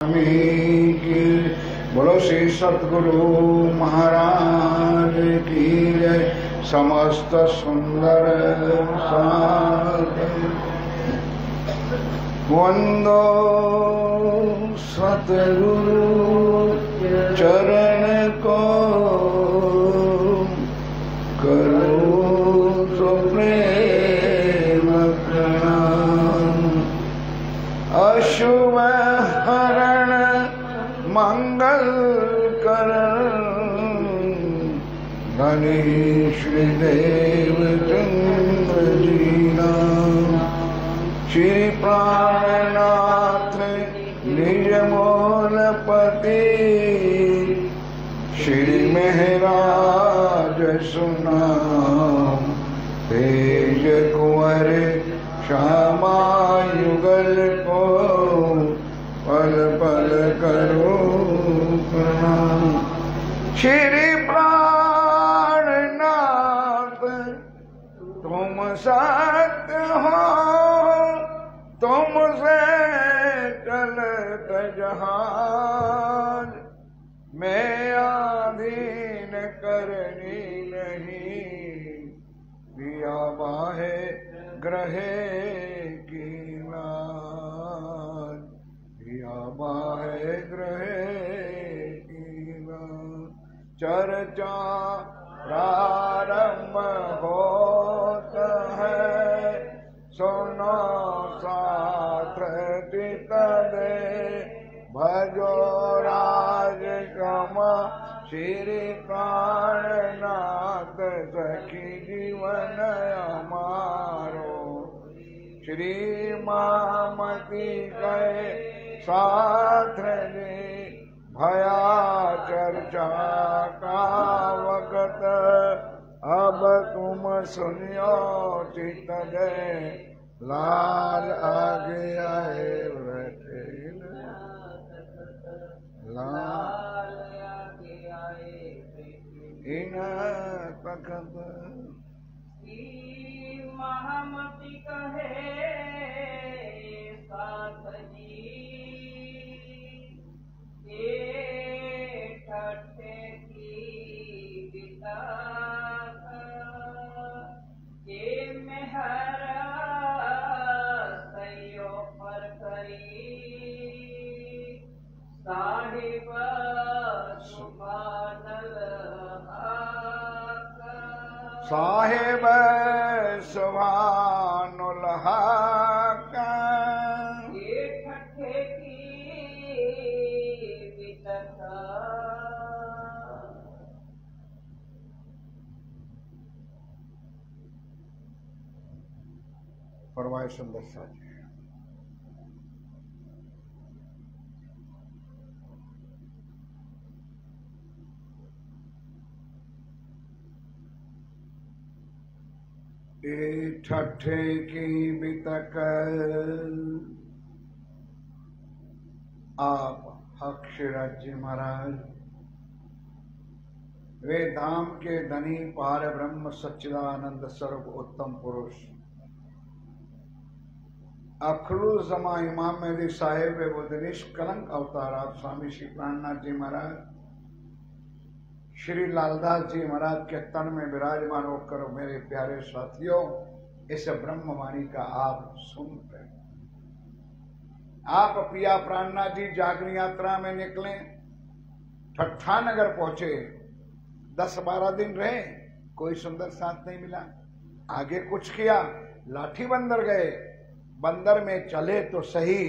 की बोलो श्री सतगुरु महाराज की जय। समस्त सुंदर साध वंदो सतगुरु चरण को करो तो प्रेम प्रणाम। अशुभ हरण मंगल करण गणेश देव चंद्र जी नाम। श्री प्राणनाथ निज मोलपति श्री महराज सुनाम। तेज कुंवर श्यामा युगल को पल पल करो प्रणाम। श्री प्राणनाथ तुम सत्य हो, तुमसे चलत जहाज। मैं आधीन करनी नहीं, पिया बाहे ग्रहे की नाज। पिया बाहे ग्रहे की नाज। चर्चा प्रारंभ होता है, सुनो शास्त्र चित दे। भजो राज क्षमा श्री प्राणनाथ सखी जीवन हमारो। श्री महामती गए साथ ने भया चर्चा का वक्त। अब तुम सुनियो चित दे, लाल आगे आए बैठे। लाल आगे आए इन तखत। महामती कहे साथ जी, ठट्ठे की बिताक ये मेहरा सयो पर करी। साहिब सुभानल हक, साहिब सुभानुल हक। ये ठट्ठे की बितका। फरमाए सुंदर साज। ठट्ठे की बितक आप हक्ष राज्य महाराज। वे धाम के धनी पार ब्रह्म सच्चिदानंद सर्व उत्तम पुरुष अखलू जमा इमाम मेहदी साहेब बुद्धनिश कलंक अवतार आप स्वामी श्री प्राणनाथ जी महाराज, श्री लालदास जी महाराज के तन में विराजमान होकर मेरे प्यारे साथियों इस ब्रह्मवाणी का आप सुन रहे। आप पिया प्राणनाथ जी जागरण यात्रा में निकले, ठट्ठा नगर पहुंचे। 10-12 दिन रहे, कोई सुंदर साथ नहीं मिला। आगे कुछ किया, लाठी बंदर गए। बंदर में चले तो सही,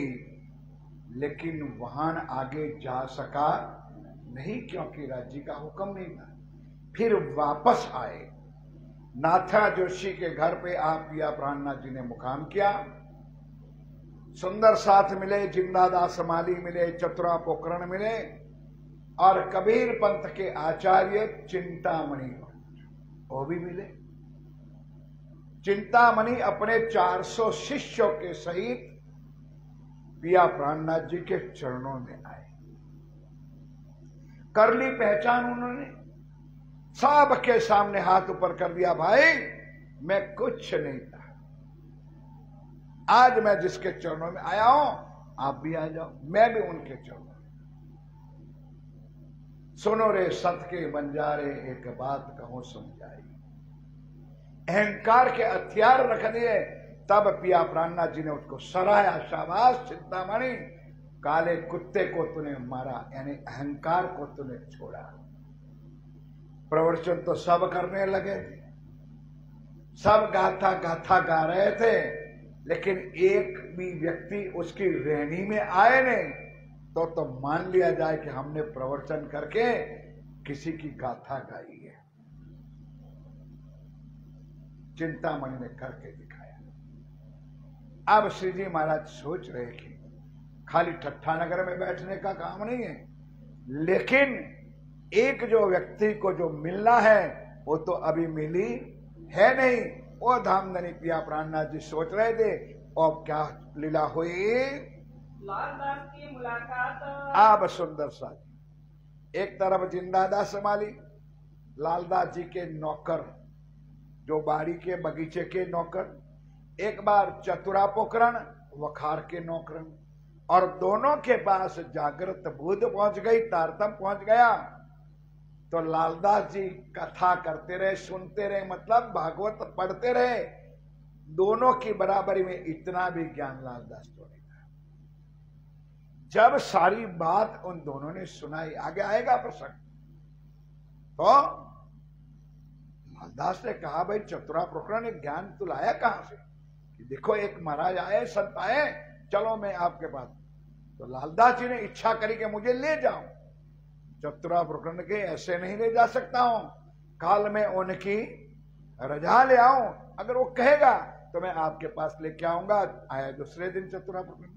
लेकिन वहां आगे जा सका नहीं, क्योंकि राज्य का हुक्म नहीं था। फिर वापस आए। नाथा जोशी के घर पे आप पिया प्राणनाथ जी ने मुकाम किया। सुंदर साथ मिले, जिंदादास माली मिले, चतुरा पोकरण मिले और कबीर पंथ के आचार्य चिंतामणि वो भी मिले। चिंतामणि अपने 400 शिष्यों के सहित पिया प्राणनाथ जी के चरणों में आए। कर ली पहचान उन्होंने, सबके सामने हाथ ऊपर कर दिया। भाई मैं कुछ नहीं था, आज मैं जिसके चरणों में आया हूं आप भी आ जाओ, मैं भी उनके चलूं। सुनो रे संत के बंजारे, एक बात कहूं समझाई। अहंकार के हथियार रख दिए, तब पिया प्राणनाथ जी ने उसको सराया, शाबाश चिंतामणि, काले कुत्ते को तूने मारा, यानी अहंकार को तूने छोड़ा। प्रवचन तो सब करने लगे थे, सब गाथा गाथा गा रहे थे, लेकिन एक भी व्यक्ति उसकी रेणी में आए नहीं, तो मान लिया जाए कि हमने प्रवचन करके किसी की गाथा गाई है। चिंतामणि ने करके दिखाया। अब श्री जी महाराज सोच रहे कि खाली ठट्ठा नगर में बैठने का काम नहीं है, लेकिन एक जो व्यक्ति को जो मिलना है वो तो अभी मिली है नहीं। वो धामधनी पिया प्राणनाथ जी सोच रहे थे, और क्या लीला हुई। लालदास की मुलाकात। अब सुंदर सा एक तरफ जिंदादास संभाली, लालदास जी के नौकर, जो बाड़ी के बगीचे के नौकर, एक बार चतुरा पोखरण वखार के नौकर, और दोनों के पास जागृत बुद्ध पहुंच गई, तारतम पहुंच गया। तो लालदास जी कथा करते रहे, सुनते रहे, मतलब भागवत पढ़ते रहे। दोनों की बराबरी में इतना भी ज्ञान लालदास को नहीं था। जब सारी बात उन दोनों ने सुनाई, आगे आएगा प्रसंग, तो लालदास ने कहा, भाई चतुरा पोखरण ने ज्ञान तू लाया कहां से? कि देखो एक महाराज आए, संत आए, चलो मैं आपके पास। तो लालदास जी ने इच्छा करी कि मुझे ले जाओ। चतुरा प्रकरण के ऐसे नहीं ले जा सकता हूं, काल में उनकी रजा ले आऊं, अगर वो कहेगा तो मैं आपके पास लेके आऊंगा। आया दूसरे दिन चतुरा प्रकरण,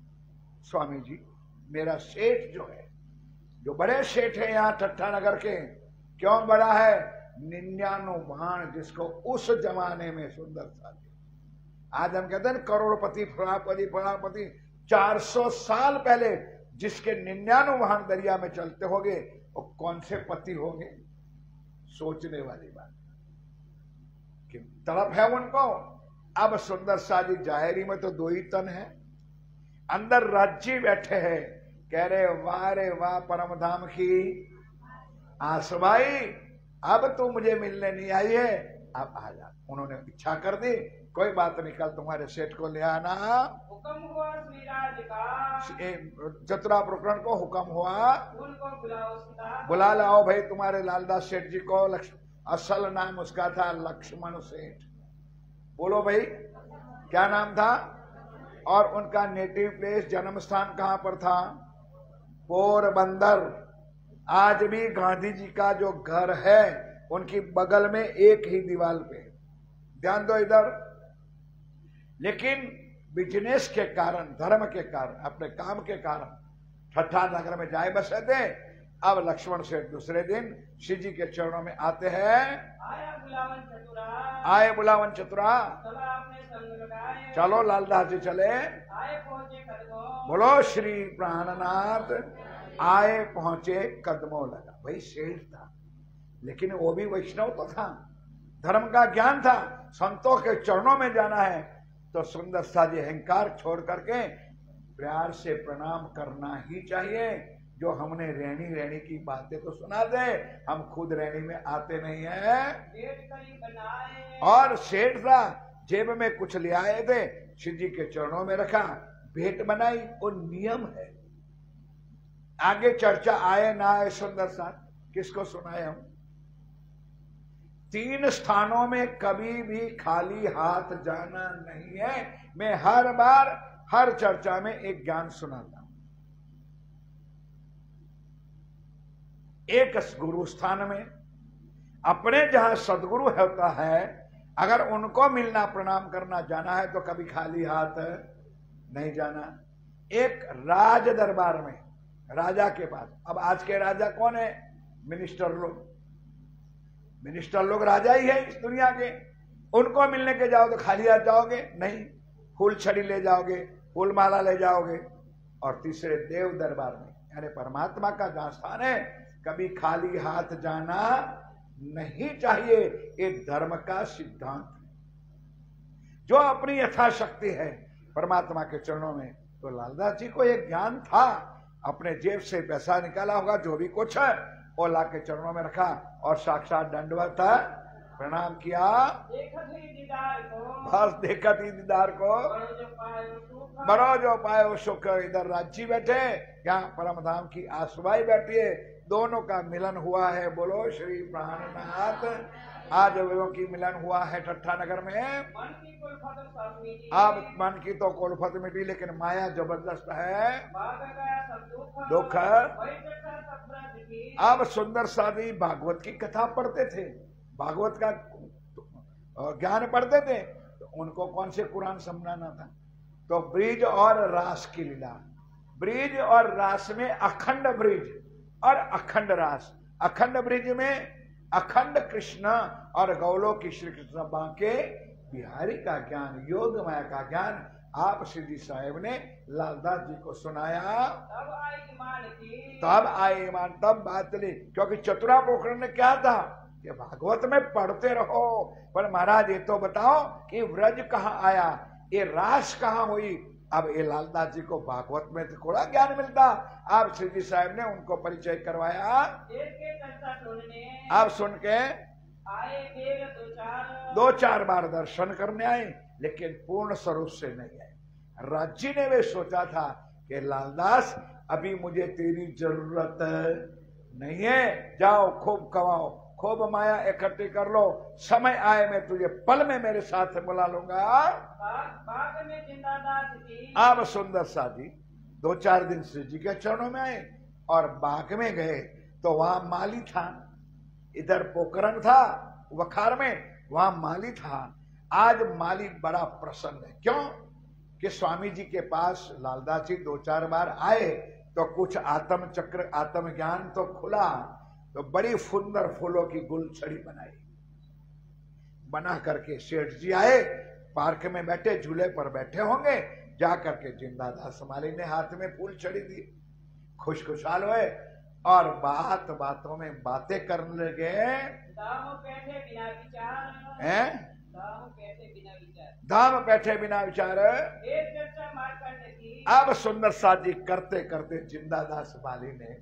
स्वामी जी मेरा सेठ जो है, जो बड़े सेठ है यहाँ ठट्ठा नगर के, क्यों बड़ा है? 99 भाण, जिसको उस जमाने में सुंदर सा, आज हम कहते हैं करोड़पति फलापति फलापति, 400 साल पहले जिसके 99 वाहन दरिया में चलते होंगे, वो कौन से पति होंगे? सोचने वाली बात कि तड़प है उनको। अब सुंदर सा जी जाहिरी में तो 2 ही तन है, अंदर राज्य बैठे हैं, कह रहे वाह रे वाह परम धाम की आसमाई, अब तू मुझे मिलने नहीं आई है, अब आ जा। उन्होंने इच्छा कर दी, कोई बात नहीं, कल तुम्हारे सेठ को ले आना। हुक्म हुआ श्री राज का, चतुरा प्रकरण को हुक्म हुआ, उनको बुलाओ सीधा, बुला लाओ भाई तुम्हारे लालदास सेठ जी को। असल नाम उसका था लक्ष्मण सेठ। बोलो भाई क्या नाम था? और उनका नेटिव प्लेस, जन्म स्थान कहां पर था? पोरबंदर। आज भी गांधी जी का जो घर है उनकी बगल में एक ही दीवार पे, ध्यान दो इधर। लेकिन बिजनेस के कारण, धर्म के कारण, अपने काम के कारण ठट्ठा नगर में जाए बसे थे। अब लक्ष्मण सेठ दूसरे दिन श्री जी के चरणों में आते हैं। आया बुलावन चतुरा, आए बुलावन चतुरा, चला आपने संग लगाए, चलो लालदास जी चले। आए पहुंचे कदमों, बोलो श्री प्राणनाथ, आए पहुंचे कदमों लगा। भाई सेठ था, लेकिन वो भी वैष्णव तो था, धर्म का ज्ञान था, संतों के चरणों में जाना है तो सुंदर सा जी अहंकार छोड़ करके प्यार से प्रणाम करना ही चाहिए। जो हमने रेणी की बातें तो सुना दे, हम खुद रेणी में आते नहीं है। पेट करी बनाए, और सेठ था, जेब में कुछ ले आए थे, श्री जी के चरणों में रखा, भेंट बनाई, वो नियम है। आगे चर्चा आए ना आए सुंदर सा किसको सुनाए हम। 3 स्थानों में कभी भी खाली हाथ जाना नहीं है। मैं हर बार हर चर्चा में एक ज्ञान सुनाता हूं। एक गुरु स्थान में अपने जहां सदगुरु होता है, अगर उनको मिलना प्रणाम करना जाना है तो कभी खाली हाथ नहीं जाना। एक राज दरबार में, राजा के पास, अब आज के राजा कौन है? मिनिस्टर लोग। मिनिस्टर लोग राजा ही है इस दुनिया के। उनको मिलने के जाओ तो खाली हाथ जाओगे? नहीं, फूल छड़ी ले जाओगे, फूल माला ले जाओगे। और तीसरे देव दरबार में, यानी परमात्मा का जहां स्थान है, कभी खाली हाथ जाना नहीं चाहिए। एक धर्म का सिद्धांत है। जो अपनी यथाशक्ति है परमात्मा के चरणों में तो लालदास जी को एक ज्ञान था, अपने जेब से पैसा निकाला होगा, जो भी कुछ है वो ला के चरणों में रखा और साक्षात दंडवत प्रणाम किया। बस देखा थी दीदार को, बड़ो जो पाए वो सुख। इधर रांची बैठे, यहाँ परम धाम की आसुबाई बैठी है, दोनों का मिलन हुआ है। बोलो श्री प्राणनाथ। आज लोगों की मिलन हुआ है ठट्ठा नगर में। अब मन की तो कोल्फत मिटी, लेकिन माया जबरदस्त है, दुख। अब सुंदर सादी भागवत की कथा पढ़ते थे, भागवत का ज्ञान पढ़ते थे, तो उनको कौन से कुरान समझाना था। तो ब्रिज और रास की लीला, ब्रिज और रास में अखंड ब्रिज और अखंड रास। अखंड ब्रिज में अखंड कृष्ण और गौलों की श्री कृष्ण बांके बिहारी का ज्ञान, योग माया का ज्ञान आप श्री साहेब ने लालदास जी को सुनाया। तब आए ईमान, तब बात चली। क्योंकि चतुरा पोखरण ने क्या था कि भागवत में पढ़ते रहो, पर महाराज ये तो बताओ कि व्रज कहाँ आया, ये रास कहाँ हुई। अब ये लालदास जी को भागवत में थोड़ा ज्ञान मिलता, आप श्री जी साहब ने उनको परिचय करवाया। आप सुन के आए, दो चार बार दर्शन करने आए, लेकिन पूर्ण स्वरूप से नहीं आए। राज्य ने वे सोचा था कि लालदास अभी मुझे तेरी जरूरत नहीं है, जाओ खूब कमाओ, खूब माया इकट्ठी कर लो, समय आए मैं तुझे पल में मेरे साथ बुला लूंगा। बाग में जिंदादास जी। अब सुंदर सा जी 2-4 दिन श्री जी के चरणों में आए और बाग में गए, तो वहां माली था, इधर पोखरण था वखार में, वहां माली था। आज माली बड़ा प्रसन्न है, क्यों कि स्वामी जी के पास लालदास जी 2-4 बार आए, तो कुछ आत्म चक्र आत्म ज्ञान तो खुला, तो बड़ी सुंदर फूलों की गुलछड़ी बनाई, बना करके सेठ जी आए, पार्क में बैठे, झूले पर बैठे होंगे, जा करके जिंदादास माली ने हाथ में फूल छड़ी दी, खुशखुशाल हुए और बात बातों में बातें करने लगे। दाम बैठे बिना विचार, हैं? दाम बैठे बिना विचार, धाम बैठे बिना विचार। एक चर्चा मार्कंड की। अब सुंदर साथ जी करते करते जिंदादास माली ने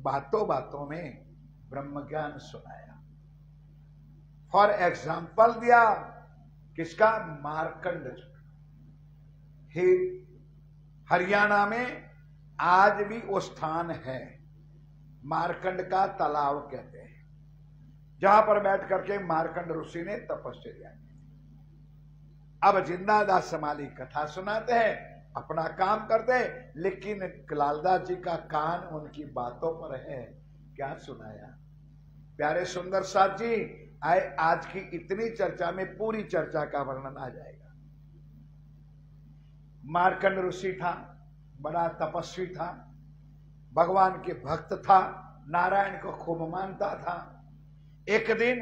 बातों बातों में ब्रह्म ज्ञान सुनाया। फॉर एग्जाम्पल दिया किसका, मार्कंड। ही हरियाणा में आज भी वो स्थान है, मार्कंड का तालाब कहते हैं, जहां पर बैठ करके मार्कंड ऋषि ने तपस्या की। अब जिंदादास माली कथा सुनाते हैं, अपना काम करते हैं, लेकिन लालदास जी का कान उनकी बातों पर है। क्या सुनाया प्यारे सुंदर साथ जी। आए आज की इतनी चर्चा में पूरी चर्चा का वर्णन आ जाएगा। मार्कंड ऋषि था, बड़ा तपस्वी था, भगवान के भक्त था, नारायण को खूब मानता था। एक दिन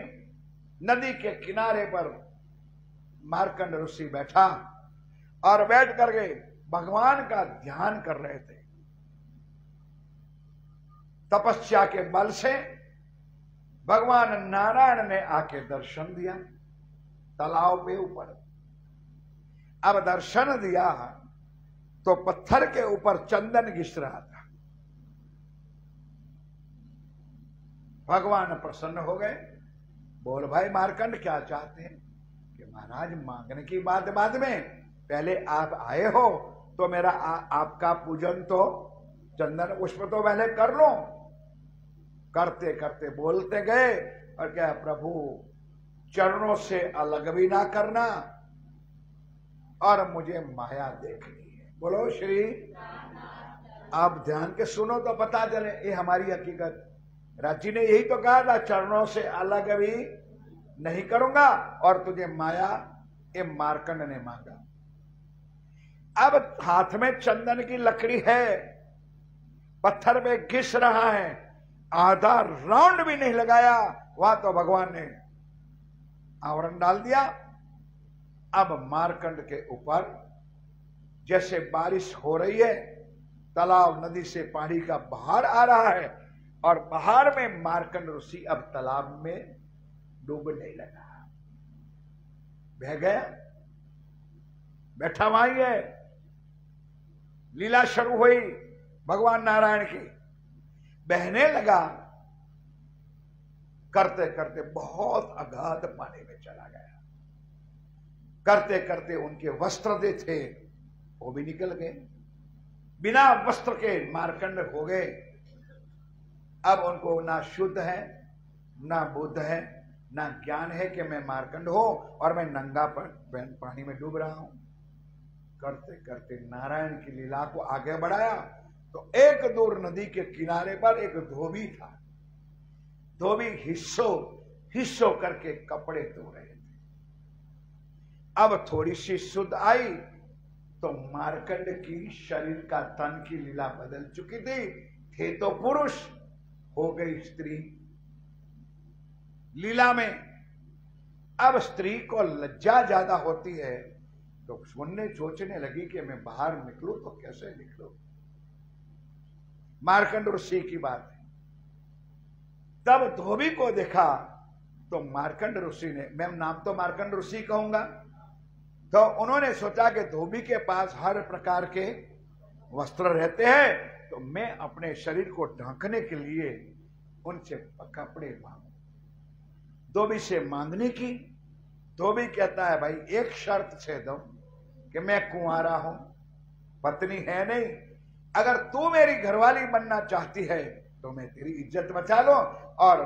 नदी के किनारे पर मार्कंड ऋषि बैठा और बैठ करके भगवान का ध्यान कर रहे थे। तपस्या के बल से भगवान नारायण ने आके दर्शन दिया तालाब के ऊपर। अब दर्शन दिया तो पत्थर के ऊपर चंदन घिस रहा था। भगवान प्रसन्न हो गए, बोल भाई मार्कंड क्या चाहते हैं? कि महाराज मांगने की बात बाद में, पहले आप आए हो तो मेरा आपका पूजन तो चंदन पुष्प तो पहले कर लो। करते करते बोलते गए और क्या, प्रभु चरणों से अलग भी ना करना और मुझे माया देखनी है। बोलो श्री। आप ध्यान के सुनो तो पता चले ये हमारी हकीकत। राजी ने यही तो कहा था, चरणों से अलग भी नहीं करूंगा और तुझे माया, ये मार्कंड ने मांगा। अब हाथ में चंदन की लकड़ी है, पत्थर में घिस रहा है, आधा राउंड भी नहीं लगाया, वहां तो भगवान ने आवरण डाल दिया। अब मार्कंड के ऊपर जैसे बारिश हो रही है, तालाब नदी से पानी का बहार आ रहा है और बहार में मार्कंड ऋषि अब तालाब में डूबने लगा, बह गया, बैठा वहीं है। लीला शुरू हुई भगवान नारायण की, बहने लगा, करते करते बहुत अगाध पानी में चला गया। करते करते उनके वस्त्र जो थे वो भी निकल गए, बिना वस्त्र के मार्कंड हो गए। अब उनको ना शुद्ध है, ना बुद्ध है, ना ज्ञान है कि मैं मार्कंड हो और मैं नंगा पर पानी में डूब रहा हूं। करते करते नारायण की लीला को आगे बढ़ाया तो एक दूर नदी के किनारे पर एक धोबी था। धोबी हिस्सों हिस्सों करके कपड़े धो रहे थे। अब थोड़ी सी शुद्ध आई तो मार्कंड की शरीर का तन की लीला बदल चुकी थी। थे तो पुरुष, हो गई स्त्री लीला में। अब स्त्री को लज्जा ज्यादा होती है तो सुनने सोचने लगी कि मैं बाहर निकलूं तो कैसे निकलूं। मार्कंड ऋषि की बात है। तब धोबी को देखा तो मार्कंड ऋषि ने, मैं नाम तो मार्कंड ऋषि कहूंगा, तो उन्होंने सोचा कि धोबी के पास हर प्रकार के वस्त्र रहते हैं तो मैं अपने शरीर को ढकने के लिए उनसे कपड़े मांगू। धोबी से मांगने की, धोबी कहता है भाई एक शर्त से दो कि मैं कुंवारा हूं, पत्नी है नहीं, अगर तू मेरी घरवाली बनना चाहती है तो मैं तेरी इज्जत बचा लो और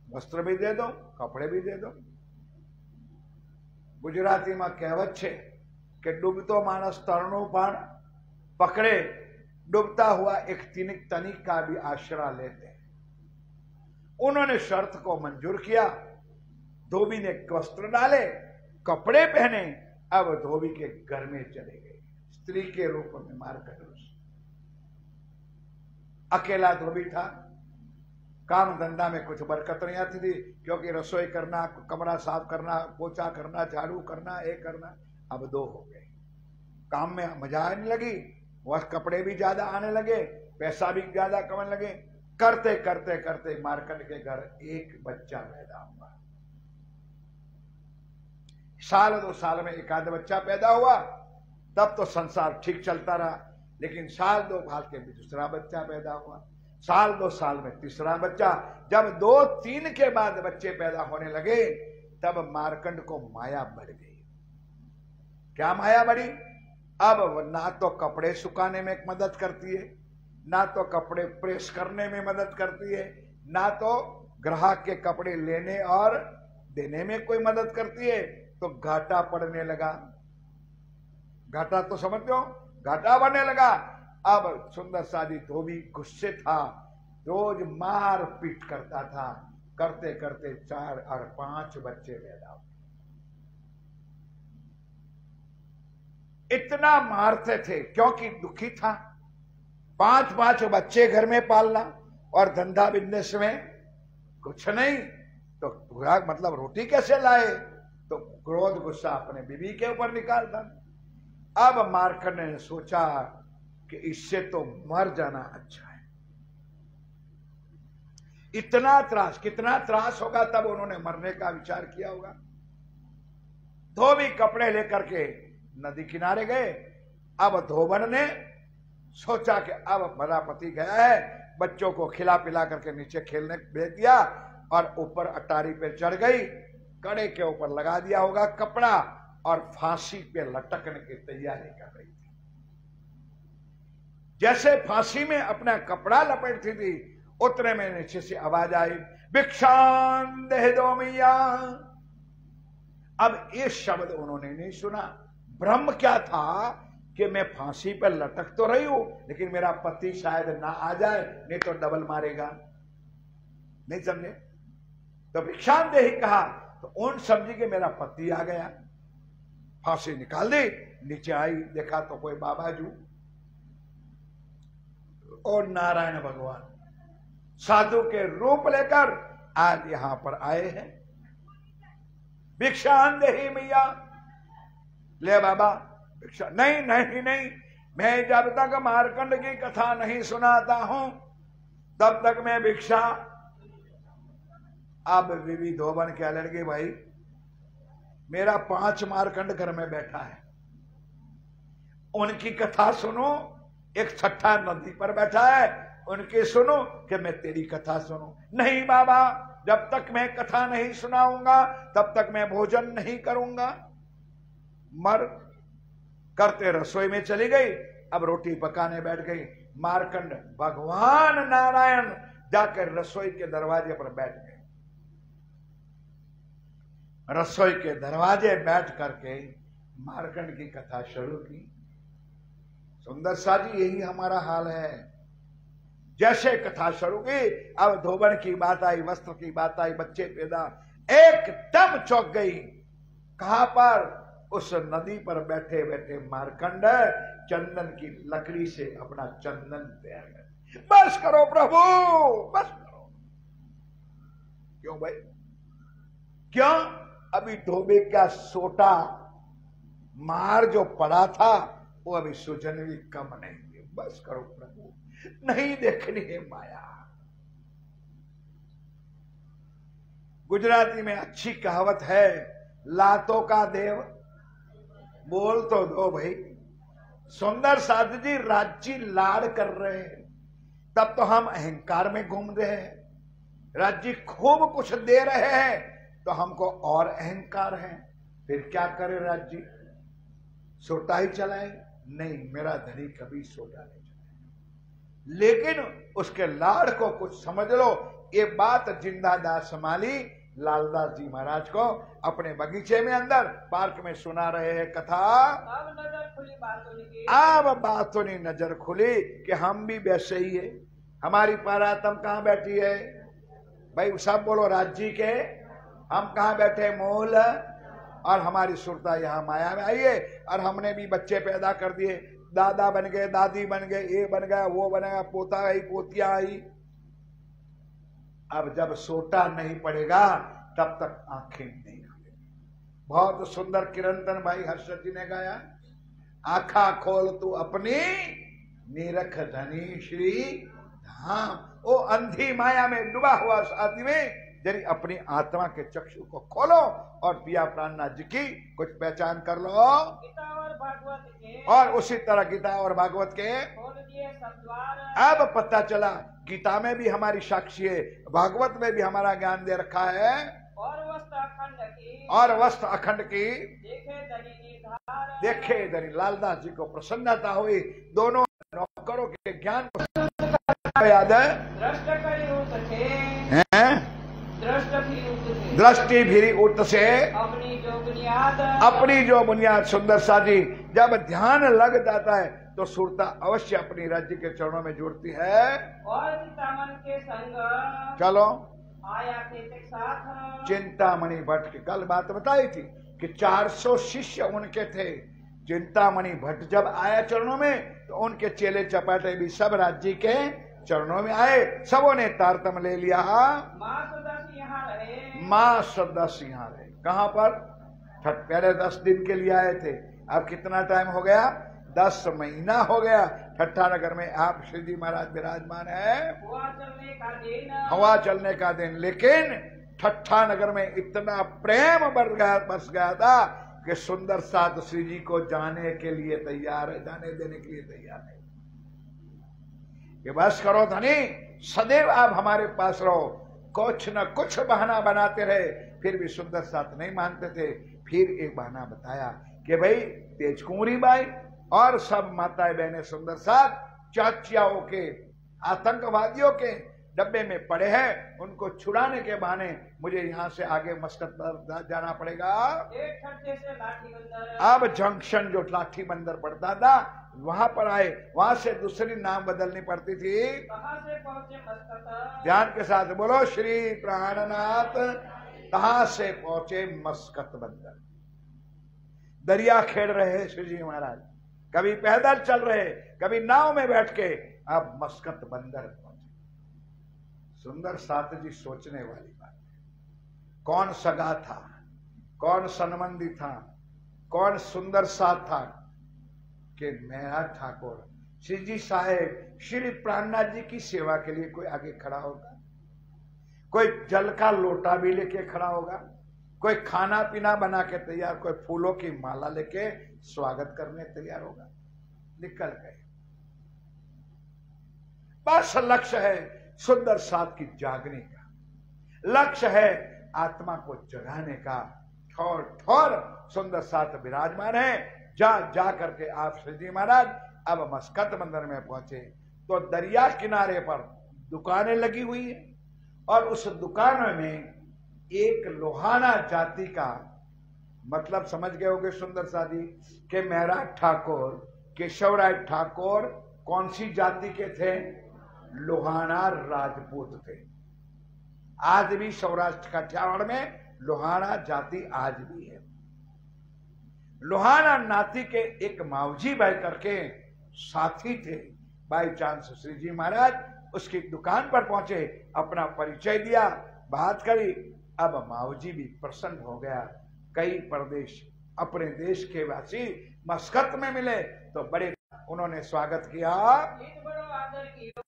वस्त्र भी दे दो, कपड़े भी दे दो। गुजराती में कहेवत है कि डूबतो मानस तरणो पण पकड़े, डूबता हुआ एक तनिक का भी आश्रय लेते हैं। उन्होंने शर्त को मंजूर किया। धोबी ने वस्त्र डाले, कपड़े पहने, अब धोबी के घर में चले गए स्त्री के रूप में मार्कंड ऋषि। अकेला धोबी था, काम धंधा में कुछ बरकत नहीं आती थी क्योंकि रसोई करना, कमरा साफ करना, पोछा करना, झाड़ू करना, ये करना। अब दो हो गए, काम में मजा आने लगी, वह कपड़े भी ज्यादा आने लगे, पैसा भी ज्यादा कमाने लगे। करते करते करते मार्कंड के घर एक बच्चा पैदा हुआ। साल 2 साल में एक आध बच्चा पैदा हुआ, तब तो संसार ठीक चलता रहा। लेकिन साल 2 साल के भी दूसरा बच्चा पैदा हुआ, साल 2 साल में तीसरा बच्चा। जब 2-3 के बाद बच्चे पैदा होने लगे तब मार्कंड को माया बढ़ गई। क्या माया बढ़ी? अब ना तो कपड़े सुखाने में मदद करती है, ना तो कपड़े प्रेस करने में मदद करती है, ना तो ग्राहक के कपड़े लेने और देने में कोई मदद करती है। तो घाटा पड़ने लगा। घाटा तो समझते हो, घाटा बढ़ने लगा। अब सुंदर सादी धोबी गुस्से था, रोज मार पीट करता था। करते करते 4 और 5 बच्चे पैदा हुए। इतना मारते थे क्योंकि दुखी था। 5-5 बच्चे घर में पालना और धंधा बिजनेस में कुछ नहीं, तो खुराक मतलब रोटी कैसे लाए? तो क्रोध गुस्सा अपने बीवी के ऊपर निकालता। अब मार्कंड ने सोचा कि इससे तो मर जाना अच्छा है। इतना त्रास, कितना त्रास होगा तब उन्होंने मरने का विचार किया होगा। धोबी कपड़े लेकर के नदी किनारे गए। अब धोबन ने सोचा कि अब मेरा पति गया है, बच्चों को खिला पिला करके नीचे खेलने भेज दिया और ऊपर अटारी पे चढ़ गई, कड़े के ऊपर लगा दिया होगा कपड़ा और फांसी पे लटकने की तैयारी कर रही थी। जैसे फांसी में अपना कपड़ा लपेटती थी उतने में नीचे से आवाज आई, भिक्षान दे दो मैया। अब ये शब्द उन्होंने नहीं सुना। भ्रम क्या था कि मैं फांसी पर लटक तो रही हूं लेकिन मेरा पति शायद ना आ जाए, नहीं तो डबल मारेगा। नहीं समझे? तो भिक्षान दे ही कहा तो उन समझी कि मेरा पति आ गया। फांसी निकाल दी, नीचे आई, देखा तो कोई बाबाजू और नारायण भगवान साधु के रूप लेकर आज यहां पर आए हैं। भिक्षान दे मैया। ले बाबा भिक्षा। नहीं नहीं नहीं, मैं जब तक मार्कंड की कथा नहीं सुनाता हूं तब तक मैं भिक्षा। अब बीवी धोबन क्या लड़की, भाई मेरा 5 मार्कंड घर में बैठा है, उनकी कथा सुनो एक छठा नदी पर बैठा है, उनके सुनो कि मैं तेरी कथा सुनूं। नहीं बाबा, जब तक मैं कथा नहीं सुनाऊंगा तब तक मैं भोजन नहीं करूंगा। मर करते रसोई में चली गई, अब रोटी पकाने बैठ गई। मार्कंड भगवान नारायण जाकर रसोई के दरवाजे पर बैठ गए। रसोई के दरवाजे बैठ करके मार्कंड की कथा शुरू की। सुंदर सा जी, यही हमारा हाल है। जैसे कथा शुरू की, अब धोबन की बात आई, वस्त्र की बात आई, बच्चे पैदा, एकदम चौंक गई। कहां पर? उस नदी पर बैठे बैठे मार्कंड चंदन की लकड़ी से अपना चंदन तैयार कर। बस करो प्रभु, बस करो। क्यों भाई? क्यों? अभी धोबे का सोटा मार जो पड़ा था वो अभी सूजन भी कम नहीं है। बस करो प्रभु, नहीं देखनी है माया। गुजराती में अच्छी कहावत है, लातों का देव। बोल तो दो भाई। सुंदर साध जी राज्य लाड़ कर रहे हैं, तब तो हम अहंकार में घूम रहे हैं। राज्य खूब कुछ दे रहे हैं तो हमको और अहंकार है। फिर क्या करे राज्य? सोटा ही चलाए? नहीं, मेरा धनी कभी सोटा नहीं चलाए। लेकिन उसके लाड़ को कुछ समझ लो। ये बात जिंदादास माली लालदास जी महाराज को अपने बगीचे में अंदर पार्क में सुना रहे हैं कथा। अब नजर खुली बातों की, अब बातों ने नजर खुली कि हम भी वैसे ही है। हमारी पारातम कहां बैठी है भाई? सब बोलो राज्य के। हम कहां बैठे? मूल। और हमारी सुरता यहां माया में आई है, और हमने भी बच्चे पैदा कर दिए। दादा बन गए, दादी बन गए, ये बन गया, वो बन गया, पोता आई, पोतियां आई। अब जब सोटा नहीं पड़ेगा तब तक आंखें नहीं खुलेगी। बहुत सुंदर किरंतन भाई हर्षद जी ने गाया, आंखा खोल तू अपनी निरख धनी श्री धाम। ओ अंधी माया में डूबा हुआ आदमी में जरी अपनी आत्मा के चक्षु को खोलो और पिया प्राणनाथ जी की कुछ पहचान कर लो। गीता और भागवत के, और उसी तरह गीता और भागवत के खोल दिए सब द्वार। अब पता चला गीता में भी हमारी साक्षी है, भागवत में भी हमारा ज्ञान दे रखा है। और वस्त्र अखंड की, और वस्त्र अखंड की देखे धनी निर्धार। देखे धनी। लालदास जी को प्रसन्नता हुई। दोनों नौकरों के ज्ञान को याद है। दृष्ट करी उठ थे, हैं? दृष्ट भी उठ थे, दृष्टि भी उठ से अपनी जो बुनियाद, अपनी जो बुनियाद। सुंदर सा जी, जब ध्यान लग जाता है तो सुरता अवश्य अपनी राज्य के चरणों में जुड़ती है। और चिंतामन के संग चलो आया थे एक साथ। चिंतामणि भट्ट की कल बात बताई थी कि 400 शिष्य उनके थे। चिंतामणि भट्ट जब आया चरणों में तो उनके चेले चपाटे भी सब राज्य के चरणों में आए। सबों ने तारतम ले लिया। माँ सदस्य यहाँ रहे, मां सदस्य यहाँ रहे। कहां पर? पहले 10 दिन के लिए आए थे, अब कितना टाइम हो गया? 10 महीना हो गया। ठट्ठा नगर में आप श्री जी महाराज विराजमान है। हुआ चलने का दिन, हवा चलने का दिन। लेकिन ठट्ठा नगर में इतना प्रेम बरस गया था कि सुंदर साध श्री जी को जाने के लिए तैयार है, जाने देने के लिए तैयार है। कि बस करो धनी, सदैव आप हमारे पास रहो। कुछ न कुछ बहाना बनाते रहे, फिर भी सुंदर साथ नहीं मानते थे। फिर एक बहाना बताया कि भाई तेज कुंवरी बाई और सब माताएं बहनें सुंदर साथ चाचियाओं के आतंकवादियों के डब्बे में पड़े हैं, उनको छुड़ाने के बहाने मुझे यहाँ से आगे मस्कत पर जाना पड़ेगा। एक खड्डे से लाठी बंदर, अब जंक्शन जो लाठी बंदर पड़ता था वहां पर आए, वहां से दूसरी नाम बदलनी पड़ती थी। कहां से पहुंचे मस्कत, ध्यान के साथ बोलो श्री प्राणनाथ। कहां से पहुंचे? मस्कत बंदर। दरिया खेल रहे हैं श्री जी महाराज, कभी पैदल चल रहे, कभी नाव में बैठ के, अब मस्कत बंदर पहुंचे। सुंदर साथ जी सोचने वाली बात है। कौन सगा था, कौन सनबंदी था, कौन सुंदर साथ था कि मेरा ठाकुर श्री जी साहेब श्री प्राणनाथ जी की सेवा के लिए कोई आगे खड़ा होगा, कोई जल का लोटा भी लेके खड़ा होगा, कोई खाना पीना बना के तैयार, कोई फूलों की माला लेके स्वागत करने तैयार होगा। निकल गए। बस लक्ष्य है सुंदर साथ की जागने का, लक्ष्य है आत्मा को जगाने का। ठोर ठोर सुंदर साथ विराजमान है। जा करके आप श्री जी महाराज अब मस्कत बंदर में पहुंचे तो दरिया किनारे पर दुकानें लगी हुई है और उस दुकान में एक लोहाना जाति का, मतलब समझ गए होंगे सुंदर सादी के महराज ठाकुर, केशवराय ठाकुर कौन सी जाति के थे? लोहाना राजपूत थे। आज भी सौराष्ट्र काठियावाड़ में लोहाना जाति आज भी है। लोहाना नाती के एक मावजी भाई करके साथी थे। बाई चांस श्री जी महाराज उसकी दुकान पर पहुंचे, अपना परिचय दिया, बात करी। अब मावजी भी प्रसन्न हो गया। कई प्रदेश अपने देश के वासी मस्कत में मिले तो बड़े उन्होंने स्वागत किया।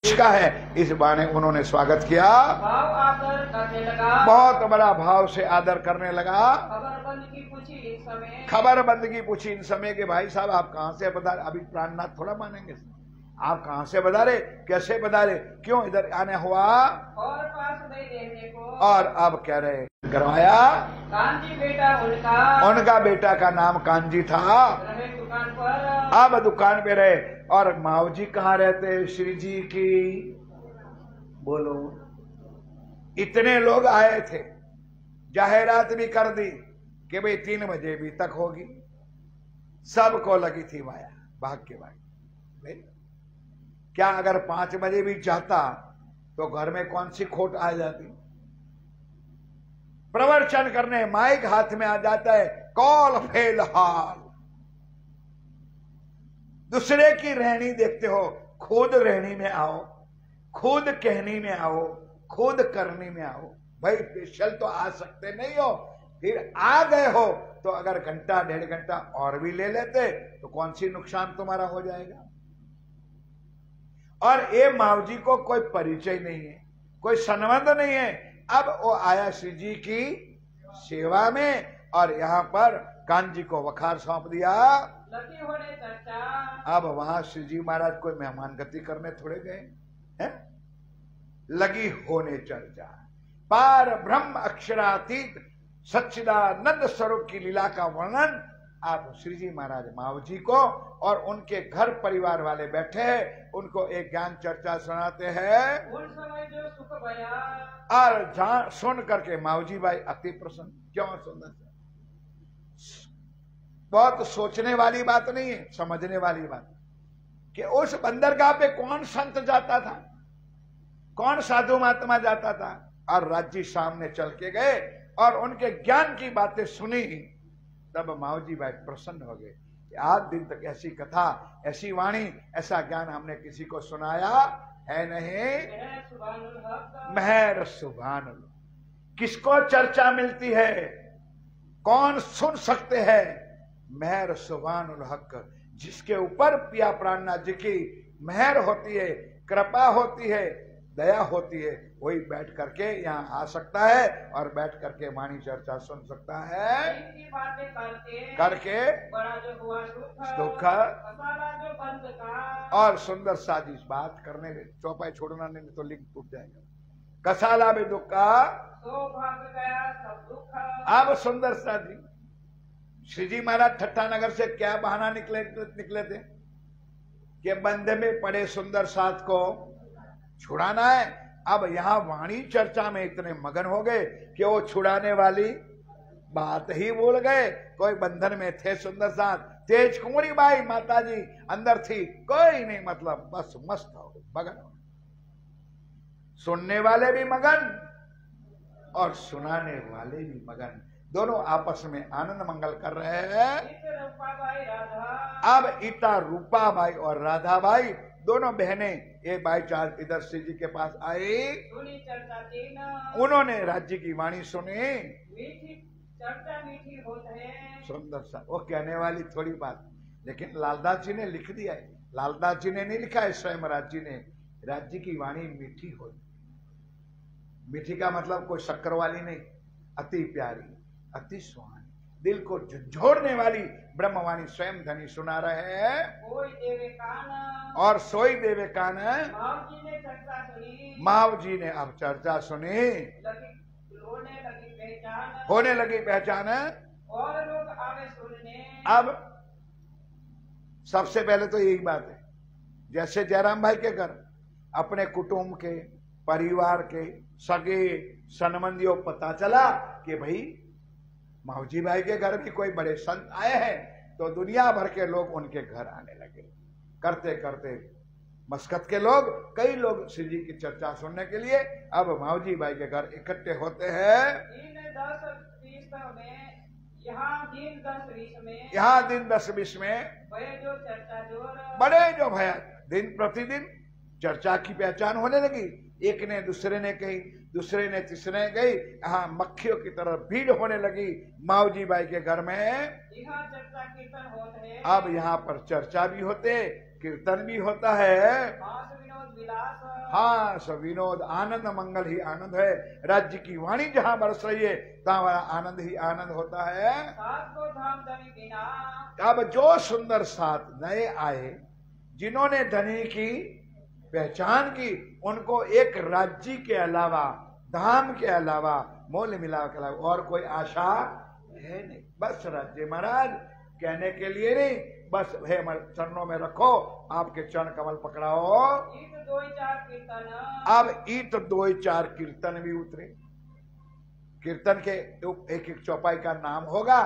इसका है इस बाने उन्होंने स्वागत किया, भाव आदर करने लगा, बहुत बड़ा भाव से आदर करने लगा। खबरबंद की पूछी इस समय, खबर बंदगी पूछी इन समय के भाई साहब आप कहां से बता, अभी प्राणनाथ थोड़ा मानेंगे, आप कहां से बधारे, कैसे बधारे, क्यों इधर आने हुआ? और पास नहीं देखने को, और अब कह रहे करवाया। कांजी बेटा उनका बेटा का नाम कांजी था। रहे दुकान पर, अब दुकान पे रहे। और मावजी कहाँ रहते? श्री जी की, बोलो, इतने लोग आए थे, जाहिरात भी कर दी कि भाई 3 बजे भी तक होगी। सबको लगी थी माया, भाग्य भाई। क्या अगर 5 बजे भी चाहता तो घर में कौन सी खोट आ जाती? प्रवचन करने माइक हाथ में आ जाता है, कॉल फेल हाल। दूसरे की रहनी देखते हो, खुद रहनी में आओ, खुद कहनी में आओ, खुद करनी में आओ। भाई स्पेशल तो आ सकते नहीं हो, फिर आ गए हो तो अगर घंटा 1.5 घंटा और भी ले लेते तो कौन सी नुकसान तुम्हारा हो जाएगा। और ये मावजी को कोई परिचय नहीं है, कोई संबंध नहीं है। अब वो आया श्री जी की सेवा में और यहाँ पर कांजी को वखार सौंप दिया। लगी होने चर्चा, अब वहां श्री जी महाराज कोई मेहमान गति करने थोड़े गए हैं, लगी होने चर्चा। पार ब्रह्म अक्षरातीत सच्चिदानंद स्वरूप की लीला का वर्णन आप श्री जी महाराज मावजी को और उनके घर परिवार वाले बैठे हैं, उनको एक ज्ञान चर्चा सुनाते हैं। उन समय जो सुख भया, और जहां सुन करके मावजी भाई अति प्रसन्न। क्यों सुंदर? बहुत सोचने वाली बात नहीं है, समझने वाली बात कि उस बंदरगाह पे कौन संत जाता था, कौन साधु महात्मा जाता था। और राज्य सामने चल के गए और उनके ज्ञान की बातें सुनी, तब मावजी भाई प्रसन्न हो गए। आज दिन तक ऐसी कथा, ऐसी वाणी, ऐसा ज्ञान हमने किसी को सुनाया है नहीं। महर सुभान। किसको चर्चा मिलती है, कौन सुन सकते हैं? महर सुभानुल हक, जिसके ऊपर पिया प्राणनाथ जी की महर होती है, कृपा होती है, दया होती है, वही बैठ करके यहाँ आ सकता है और बैठ करके वाणी चर्चा सुन सकता है। इनकी बातें करके बड़ा जो हुआ दुख कसाला जो बंद का, और सुंदर साजिश बात करने में चौपाई छोड़ना नहीं तो लिंक टूट जाएगा। कसाला में दुख का तो भाग गया सब दुख। अब सुंदर साजी श्री जी महाराज ठट्टा नगर से क्या बहाना निकले थे कि बंदे में पड़े सुंदर साथ को छुड़ाना है। अब यहां वाणी चर्चा में इतने मगन हो गए कि वो छुड़ाने वाली बात ही भूल गए। कोई बंधन में थे सुंदर साथ, तेज कुंवरी बाई माता जी अंदर थी, कोई नहीं, मतलब बस मस्त हो गए, मगन हो गए। सुनने वाले भी मगन और सुनाने वाले भी मगन, दोनों आपस में आनंद मंगल कर रहे हैं। अब इता रूपा बाई और राधा बाई दोनों बहनें ये बाई चांस इधर श्री जी के पास आई, उन्होंने राज्य की वाणी सुनी। चर्चा मीठी होती है, सुंदर सा वो कहने वाली थोड़ी बात, लेकिन लालदास जी ने लिख दिया है। लालदास जी ने नहीं लिखा है, स्वयं राज्य ने। राज्य की वाणी मीठी हो, मीठी का मतलब कोई शक्कर वाली नहीं, अति प्यारी, अति सुहानी, दिल को झंझोड़ने वाली ब्रह्मवाणी स्वयं धनी सुना रहे हैं। कोई देवे कान और सोई देवे कान। माव जी ने चर्चा सुनी, माव जी ने अब चर्चा सुनी, होने लगी पहचान। और लोग आवे सुनने। अब सबसे पहले तो यही बात है, जैसे जयराम भाई के घर अपने कुटुंब के, परिवार के, सगे संबंधियों पता चला कि भाई मावजी भाई के घर भी कोई बड़े संत आए हैं, तो दुनिया भर के लोग उनके घर आने लगे। करते करते मस्कत के लोग, कई लोग श्री जी की चर्चा सुनने के लिए अब मावजी भाई के घर इकट्ठे होते हैं। यहाँ दिन 10-20 में बड़े जो भया दिन प्रतिदिन चर्चा की पहचान होने लगी। एक ने दूसरे ने कही, दूसरे ने तीसरे ने कही, यहाँ मक्खियों की तरह भीड़ होने लगी मावजी बाई के घर में। यहाँ चर्चा कीर्तन होते हैं। अब यहाँ पर चर्चा भी होते, कीर्तन भी होता है। हाँ, सब विनोद आनंद मंगल ही आनंद है। राज्य की वाणी जहाँ बरस रही है तहाँ वाला आनंद ही आनंद होता है। अब जो सुंदर साथ नए आए, जिन्होंने धनी की पहचान की, उनको एक राज्य के अलावा, धाम के अलावा, मोल मिलाव के अलावा और कोई आशा है नहीं। बस राज्य महाराज कहने के लिए नहीं, बस है चरणों में रखो, आपके चरण कमल पकड़ाओ। अब ईट 2-4 कीर्तन भी उतरे। कीर्तन के एक एक चौपाई का नाम होगा।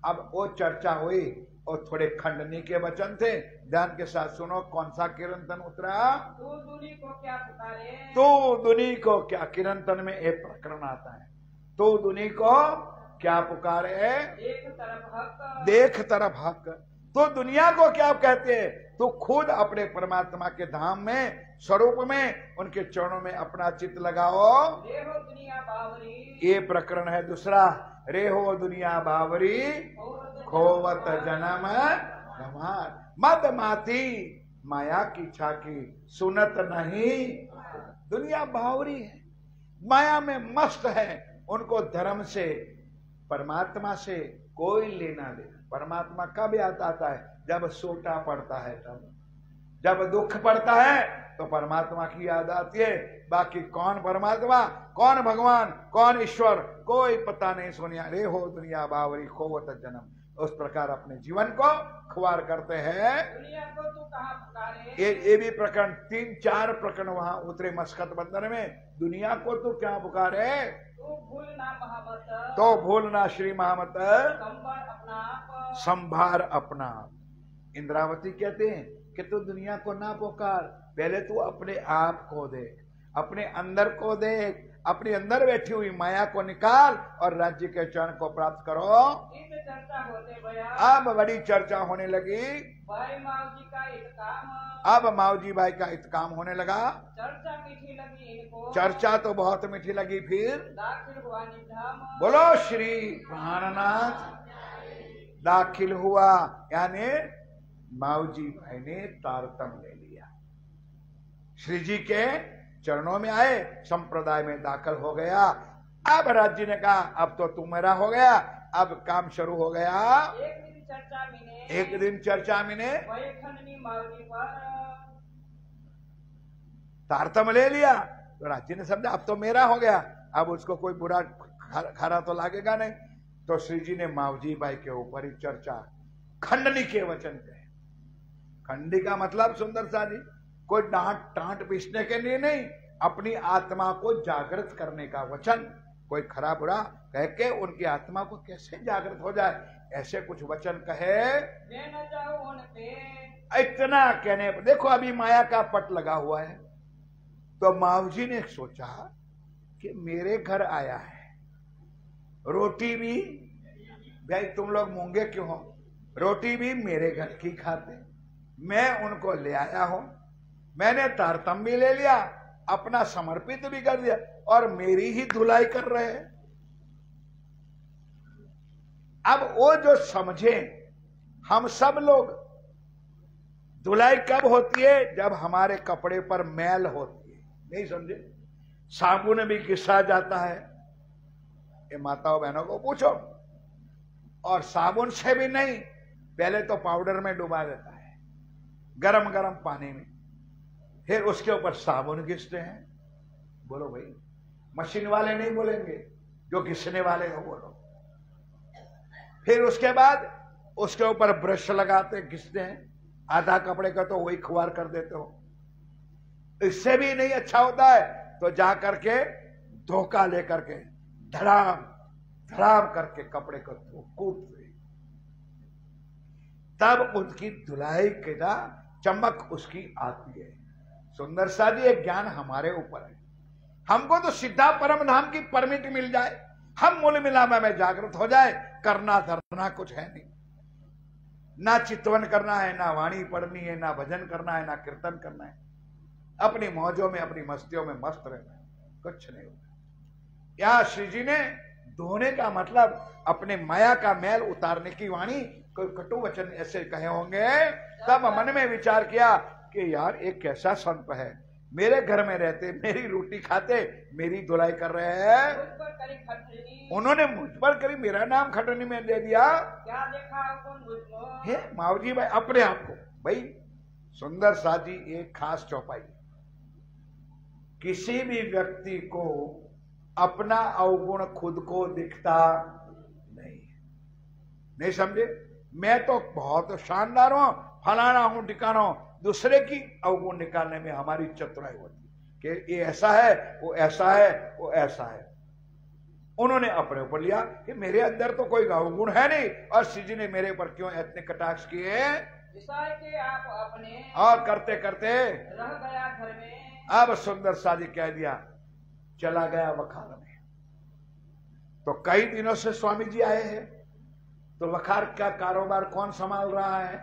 अब वो चर्चा हुई और थोड़े खंडनी के वचन थे, ध्यान के साथ सुनो। कौन सा कीर्तन उतरा? तू दुनी को क्या पुकारे, तू दुनी को क्या। कीर्तन में एक प्रकरण आता है, तू दुनी को क्या पुकारे, एक तरफ हक, देख तरफ हक। तो दुनिया को क्या कहते हैं? तो खुद अपने परमात्मा के धाम में, स्वरूप में, उनके चरणों में अपना चित्त लगाओ। रे हो दुनिया बावरी, ये प्रकरण है दूसरा। रे हो दुनिया बावरी, खोवत जन्म गंवार। मद माती माया की छाकी, सुनत नहीं। दुनिया बावरी है, माया में मस्त है। उनको धर्म से, परमात्मा से कोई लेना देना। परमात्मा कब याद आता है? जब सोटा पड़ता है, तब जब दुख पड़ता है तो परमात्मा की याद आती है। बाकी कौन परमात्मा, कौन भगवान, कौन ईश्वर, कोई पता नहीं। सोनिया रे हो दुनिया बावरी, खोवत जन्म। उस प्रकार अपने जीवन को खुआर करते हैं। दुनिया को तू कहाँ पुकारे, ये भी प्रकरण 3-4 प्रकरण वहां उतरे मस्कत बंदर में। दुनिया को तू क्या पुकारे, तू भूलना महामत, तो भूलना श्री महामत, संभार अपना आप, संभार अपना। इंद्रावती कहते हैं कि तू दुनिया को ना पुकार, पहले तू अपने आप को देख, अपने अंदर को देख, अपने अंदर बैठी हुई माया को निकाल और राज्य के चरण को प्राप्त करो। चर्चा होते भया, अब बड़ी चर्चा होने लगी। भाई मावजी का इत्काम, अब मावजी भाई का इत्काम होने लगा। चर्चा मीठी लगी इनको, चर्चा तो बहुत मीठी लगी। फिर दाखिल हुआ निधाम, बोलो श्री प्राणनाथ। दाखिल हुआ यानी मावजी भाई ने तारतम ले लिया, श्री जी के चरणों में आए, संप्रदाय में दाखिल हो गया। अब राज्य ने कहा अब तो तू मेरा हो गया, अब काम शुरू हो गया। एक दिन चर्चा मिने वही खंडनी मावजी पर तारतम ले लिया। तो राज्य ने समझा अब तो मेरा हो गया, अब उसको कोई बुरा खरा तो लागेगा नहीं। तो श्री जी ने मावजी भाई के ऊपर ही चर्चा खंडनी के वचन पे। खंडी का मतलब सुंदर सा जी, कोई टांट पीसने के लिए नहीं, अपनी आत्मा को जागृत करने का वचन। कोई खरा बुरा कह के उनकी आत्मा को कैसे जागृत हो जाए, ऐसे कुछ वचन कहे। मैं न जाऊं उन पे, इतना कहने पर देखो अभी माया का पट लगा हुआ है। तो मावजी ने सोचा कि मेरे घर आया है, रोटी भी, भाई तुम लोग मूंगे क्यों हो, रोटी भी मेरे घर की खाते, मैं उनको ले आया हूं, मैंने तारतम भी ले लिया, अपना समर्पित भी कर दिया और मेरी ही धुलाई कर रहे हैं। अब वो जो समझे, हम सब लोग, धुलाई कब होती है? जब हमारे कपड़े पर मैल होती है। नहीं समझे? साबुन भी घिसा जाता है। ये माताओं बहनों को पूछो, और साबुन से भी नहीं, पहले तो पाउडर में डुबा देता है गरम गरम पानी में, फिर उसके ऊपर साबुन घिसते हैं। बोलो भाई, मशीन वाले नहीं बोलेंगे, जो घिसने वाले हो बोलो। फिर उसके बाद उसके ऊपर ब्रश लगाते घिसते हैं, आधा कपड़े का तो वही खुआर कर देते हो। इससे भी नहीं अच्छा होता है तो जा करके धोखा लेकर के धड़ाम धड़ाम करके कपड़े को कूट दे, तब उसकी धुलाई के ना चमक उसकी आती है। सुंदर सा जी, एक ज्ञान हमारे ऊपर है। हमको तो सीधा परम धाम की परमिट मिल जाए, हम मूल मिलामा में जागृत हो जाए, करना धरना कुछ है नहीं, ना चितवन करना है, ना वाणी पढ़नी है, ना भजन करना है, ना कीर्तन करना है, अपनी मौजों में अपनी मस्तियों में मस्त रहना है, कुछ नहीं होता। यहां श्री जी ने धोने का मतलब अपने माया का मैल उतारने की वाणी, कोई कटु वचन ऐसे कहे होंगे, तब मन में विचार किया कि यार एक कैसा संत है, मेरे घर में रहते, मेरी रोटी खाते, मेरी धुलाई कर रहे हैं, उन्होंने मुझ पर करी, मेरा नाम खटनी में दे दिया। क्या देखा हे मावजी भाई, अपने आप को भाई सुंदर सा जी एक खास चौपाई, किसी भी व्यक्ति को अपना अवगुण खुद को दिखता नहीं समझे। मैं तो बहुत शानदार हूं, फलाना हूं, ठिकाना हूं, दूसरे की अवगुण निकालने में हमारी चतुराई होती कि ये ऐसा है, वो ऐसा है, वो ऐसा है। उन्होंने अपने ऊपर लिया कि मेरे अंदर तो कोई अवगुण है नहीं, और श्री जी ने मेरे ऊपर क्यों इतने कटाक्ष किए, कि आप अपने और करते करते रह गया घर में। अब सुंदर सा जी कह दिया, चला गया वखार में। तो कई दिनों से स्वामी जी आए हैं, तो वखार का कारोबार कौन संभाल रहा है?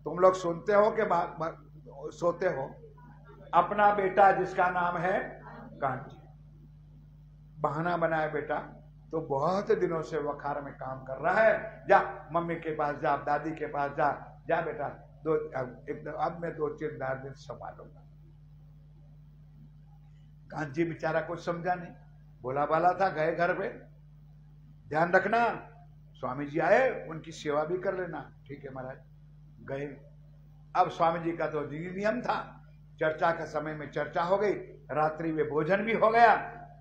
तुम लोग सुनते हो कि सोते हो? अपना बेटा जिसका नाम है कांची, बहाना बनाया बेटा तो बहुत दिनों से वखार में काम कर रहा है, जा मम्मी के पास जा, दादी के पास जा, जा बेटा अब मैं 2-4 दिन संभालूंगा। कांची बेचारा कुछ समझा नहीं, बोला बाला था, गए घर पे, ध्यान रखना स्वामी जी आए, उनकी सेवा भी कर लेना। ठीक है महाराज, गए। अब स्वामी जी का तो नियम था, चर्चा के समय में चर्चा हो गई, रात्रि में भोजन भी हो गया।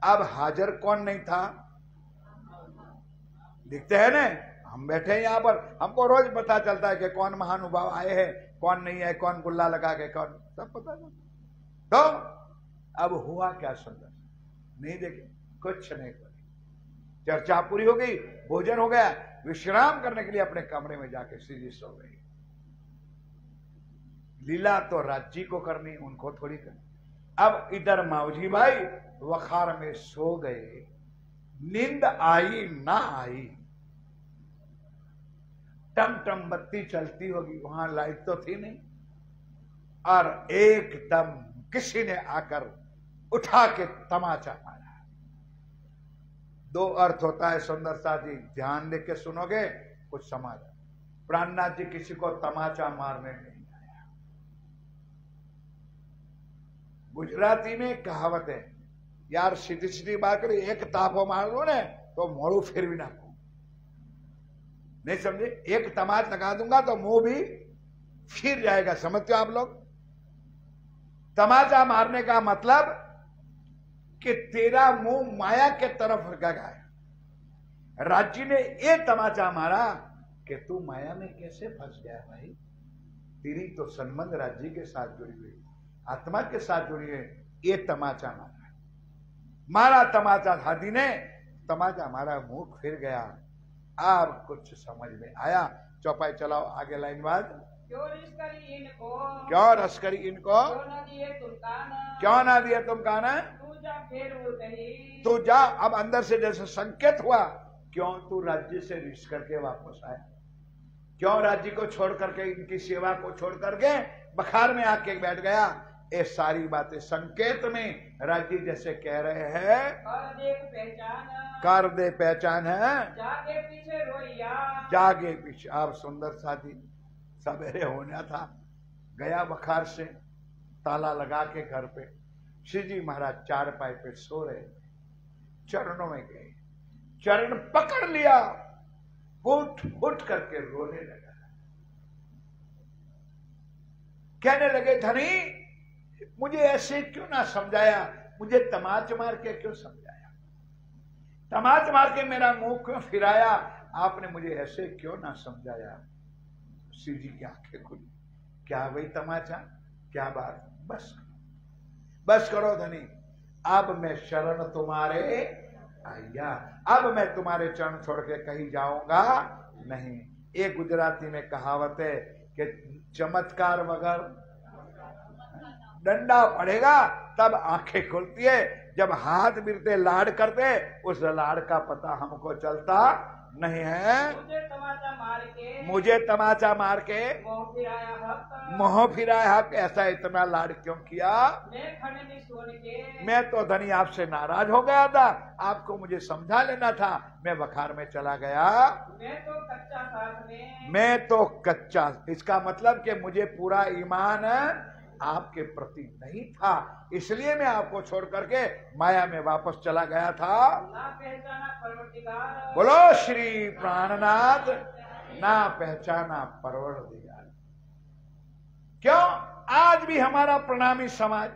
अब हाजिर कौन नहीं था? दिखते हैं ना, हम बैठे हैं यहाँ पर, हमको रोज पता चलता है कि कौन महानुभाव आए हैं, कौन नहीं है, कौन गुल्ला लगा के, कौन, सब पता चलता। तो अब हुआ क्या सुंदर, नहीं देखे, कुछ नहीं करे, चर्चा पूरी हो गई, भोजन हो गया, विश्राम करने के लिए अपने कमरे में जाके श्री जी सो गए। लीला तो राज्य को करनी, उनको थोड़ी करनी। अब इधर मावजी भाई वखार में सो गए, नींद आई ना आई, टम टम बत्ती चलती होगी, वहां लाइट तो थी नहीं, और एकदम किसी ने आकर उठा के तमाचा मारा। 2 अर्थ होता है सुंदर सा जी, ध्यान दे के सुनोगे कुछ समझ। प्राणनाथ जी किसी को तमाचा मारने नहीं आया। गुजराती में कहावत है, यार सीधी सीधी बात करी, एक तापो मार दो ने तो मोड़ू फिर भी नाखो, नहीं समझे, एक तमाच लगा दूंगा तो मुंह भी फिर जाएगा। समझते हो आप लोग? तमाचा मारने का मतलब कि तेरा मुंह माया के तरफ गया है। राज्य ने ये तमाचा मारा कि तू माया में कैसे फंस गया भाई, तेरी तो संबंध राज्य के साथ जुड़ी हुई, आत्मा के साथ जुड़ी है। ये तमाचा मारा तमाचा, हाथी ने तमाचा मारा, मुंह फिर गया। अब कुछ समझ में आया, चौपाई चलाओ, आगे लाइन बात। क्यों रस करी इनको, क्यों रस करी इनको, क्यों ना दिए तुम काना, क्यों ना दिए तुम काना, तू जा फिर वो कही, तू जा। अब अंदर से जैसे संकेत हुआ, क्यों तू राज्य से रिश्त करके वापस आया, क्यों राज्य को छोड़ करके, इनकी सेवा को छोड़ करके बखार में आके बैठ गया। ये सारी बातें संकेत में राज्य जैसे कह रहे हैं, कर दे पहचान है, जागे पीछे रोइया, जागे पीछे। अब सुंदर साथी सवेरे होना था, गया बखार से, ताला लगा के घर पे, श्री जी महाराज चारपाई पे सो रहे, चरणों में गए, चरण पकड़ लिया, फुट फुट करके रोने लगा। कहने लगे धनी, मुझे ऐसे क्यों ना समझाया, मुझे तमाच मार के क्यों समझाया, तमाच मार के मेरा मुंह क्यों फिराया, आपने मुझे ऐसे क्यों ना समझाया। शिव जी की आंखें खुली, क्या वही तमाचा, क्या बात, बस करो धनी, अब मैं शरण तुम्हारे आया, अब मैं तुम्हारे चरण छोड़ के कहीं जाऊंगा नहीं। एक गुजराती में कहावत है कि चमत्कार वगर डंडा पड़ेगा तब आंखें खुलती है, जब हाथ मिलते लाड करते उस लाड का पता हमको चलता नहीं है। मुझे तमाचा मार के मोह फिराया हक, ऐसा इतना लाड क्यों किया। मैं तो धनी आपसे नाराज हो गया था, आपको मुझे समझा लेना था, मैं बखार में चला गया। मैं तो कच्चा, इसका मतलब कि मुझे पूरा ईमान आपके प्रति नहीं था, इसलिए मैं आपको छोड़ करके माया में वापस चला गया था। बोलो श्री प्राणनाथ, ना पहचाना परवरदिगार। क्यों आज भी हमारा प्रणामी समाज,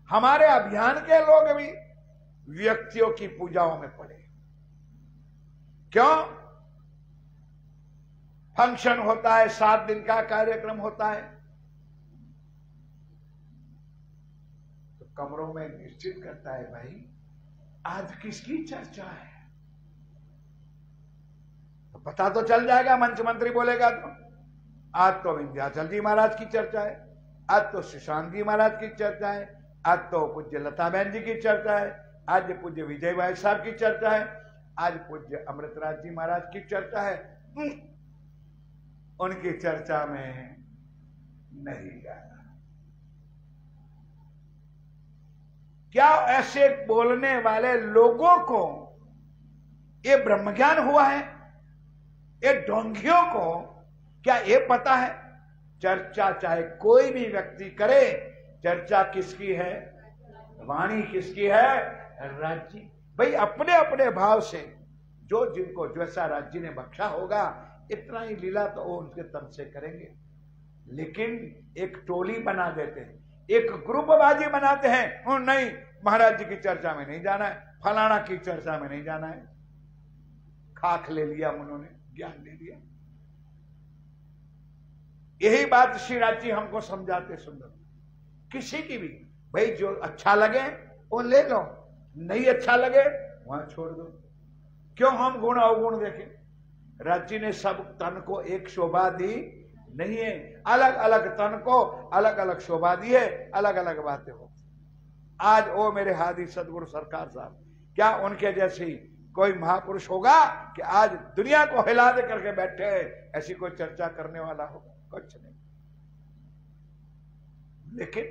हमारे अभियान के लोग भी व्यक्तियों की पूजाओं में पड़े। क्यों फंक्शन होता है, 7 दिन का कार्यक्रम होता है, तो कमरों में निश्चित करता है भाई आज किसकी चर्चा है, तो पता तो चल जाएगा। मंच मंत्री बोलेगा तो आज तो विंध्याचल जी महाराज की चर्चा है, आज तो सुशांत जी महाराज की चर्चा है, आज तो पूज्य लता बहन जी की चर्चा है, आज पूज्य विजय भाई साहब की चर्चा है, आज पूज्य अमृतराज जी महाराज की चर्चा है। उनकी चर्चा में नहीं जाना। क्या ऐसे बोलने वाले लोगों को ये ब्रह्म ज्ञान हुआ है? ये ढोंगियों को क्या ये पता है चर्चा चाहे कोई भी व्यक्ति करे, चर्चा किसकी है, वाणी किसकी है, राज्य। भाई अपने अपने भाव से जो जिनको जैसा राज्य ने बख्शा होगा इतना ही लीला तो वो उनके तन से करेंगे, लेकिन एक टोली बना देते हैं, एक ग्रुपबाजी बनाते हैं। नहीं महाराज जी की चर्चा में नहीं जाना है, फलाना की चर्चा में नहीं जाना है। खाक ले लिया उन्होंने, ज्ञान ले लिया। यही बात श्रीराज जी हमको समझाते सुंदर। किसी की भी भाई जो अच्छा लगे वो ले लो, नहीं अच्छा लगे वहां छोड़ दो। क्यों हम गुण अवगुण देखें? राज्य ने सब तन को एक शोभा दी नहीं है, अलग अलग तन को अलग अलग शोभा दी है, अलग अलग बातें हो। आज वो मेरे हादी सदगुरु सरकार साहब, क्या उनके जैसी कोई महापुरुष होगा कि आज दुनिया को हिला दे करके बैठे हैं, ऐसी कोई चर्चा करने वाला होगा? कुछ नहीं। लेकिन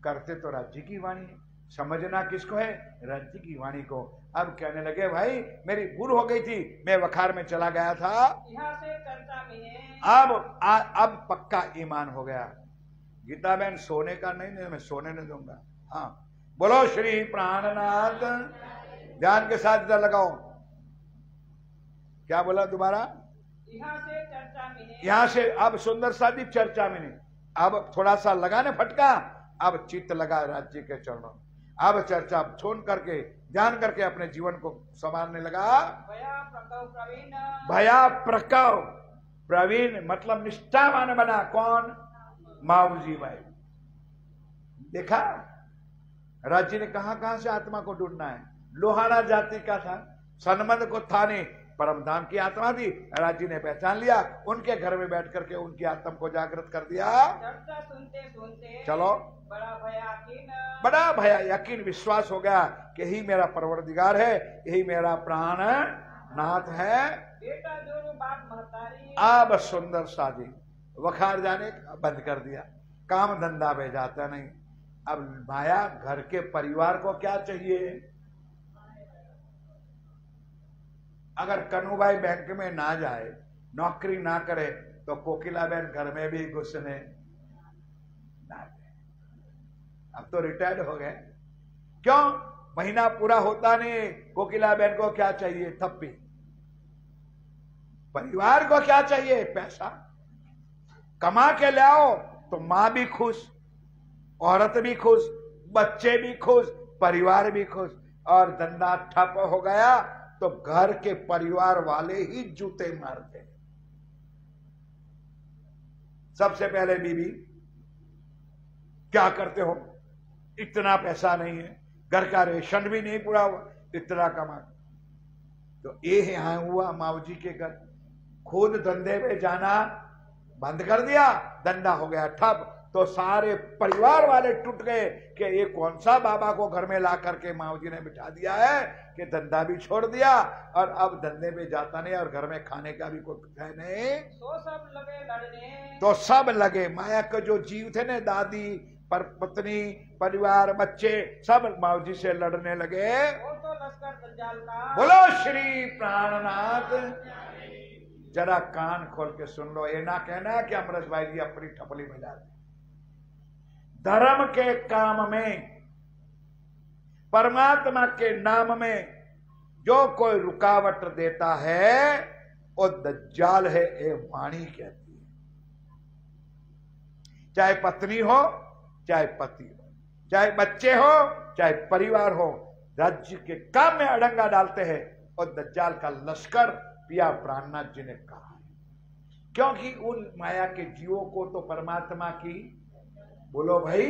करते तो राज्य की वाणी है, समझना किसको है, राज्य की वाणी को। अब कहने लगे भाई मेरी भूल हो गई थी, मैं वखार में चला गया था, यहाँ से चर्चा में अब पक्का ईमान हो गया। गीता बहन सोने का नहीं, मैं सोने नहीं दूंगा। हाँ बोलो श्री प्राणनाथ, ध्यान के साथ इधर लगाओ। क्या बोला दोबारा? यहाँ से चर्चा में, यहां से अब सुंदर साहब चर्चा में नहीं, अब थोड़ा सा लगाने फटका, अब चित्त लगा राज्य के चरणों। अब चर्चा छोड़ करके ध्यान करके अपने जीवन को संभालने लगा। भया प्रकव प्रवीण मतलब निष्ठावान बना। कौन? माऊजी भाई। देखा राज्य ने कहां से आत्मा को ढूंढना है। लोहाना जाति का था, सनमद को था नहीं, परम धाम की आत्मा थी। राज्य ने पहचान लिया, उनके घर में बैठ करके उनकी आत्मा को जागृत कर दिया। चर्चा सुनते सुनते चलो बड़ा भया यकीन विश्वास हो गया कि यही मेरा परवरदिगार है, यही मेरा प्राण नाथ है। बेटा दोनों बाप महतारी अब सुंदर शादी वखार जाने बंद कर दिया, काम धंधा पे जाता नहीं। अब माया घर के परिवार को क्या चाहिए? अगर कन्हूभाई बैंक में ना जाए, नौकरी ना करे, तो कोकिला बहन घर में भी घुसने ना दे। अब तो रिटायर्ड हो गए। क्यों? महीना पूरा होता नहीं, कोकिला बहन को क्या चाहिए? थप्पी। परिवार को क्या चाहिए? पैसा कमा के ले आओ तो मां भी खुश, औरत भी खुश, बच्चे भी खुश, परिवार भी खुश। और धंधा ठप हो गया तो घर के परिवार वाले ही जूते मारते। सबसे पहले बीवी, क्या करते हो? इतना पैसा नहीं है, घर का रेशन भी नहीं पूरा हुआ, इतना कमा। तो ये यहां हुआ माऊजी के घर, खुद धंधे पे जाना बंद कर दिया, धंधा हो गया ठप। तो सारे परिवार वाले टूट गए कि ये कौन सा बाबा को घर में ला करके माऊजी ने बिठा दिया है कि धंधा भी छोड़ दिया और अब धंधे में जाता नहीं और घर में खाने का भी कुछ है नहीं। तो सब लगे लड़ने, तो सब लगे, माया के जो जीव थे ना, दादी पर पत्नी परिवार बच्चे, सब माऊजी से लड़ने लगे। वो तो लश्कर दज्जाल का। बोलो श्री प्राणनाथ। जरा कान खोल के सुन लो, ये ना कहना कि अमृत भाई जी अपनी ठपली बजा दे। धर्म के काम में, परमात्मा के नाम में जो कोई रुकावट देता है वो दज्जाल है, ये वाणी कहती है। चाहे पत्नी हो, चाहे पति हो, चाहे बच्चे हो, चाहे परिवार हो, राज्य के काम में अड़ंगा डालते हैं। और दज्जाल का लश्कर पिया प्राणनाथ जी ने कहा है, क्योंकि उन माया के जीवों को तो परमात्मा की, बोलो भाई,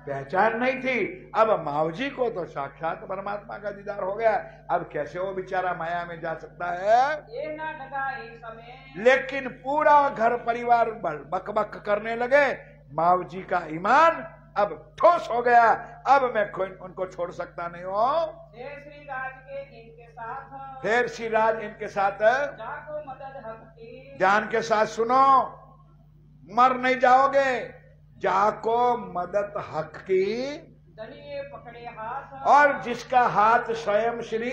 पहचान नहीं थी। अब माऊजी को तो साक्षात परमात्मा का दीदार हो गया, अब कैसे वो बेचारा माया में जा सकता है? ये ना डगा एक समय। लेकिन पूरा घर परिवार बक बक करने लगे। माऊजी का ईमान अब ठोस हो गया, अब मैं उनको छोड़ सकता नहीं हूँ। फिर श्री राज के इनके साथ, फिर श्री राज इनके साथ, जाको मदद हक की। ध्यान के साथ सुनो, मर नहीं जाओगे। जाको मदद हक की, दलिए पकड़े हाथ। और जिसका हाथ स्वयं श्री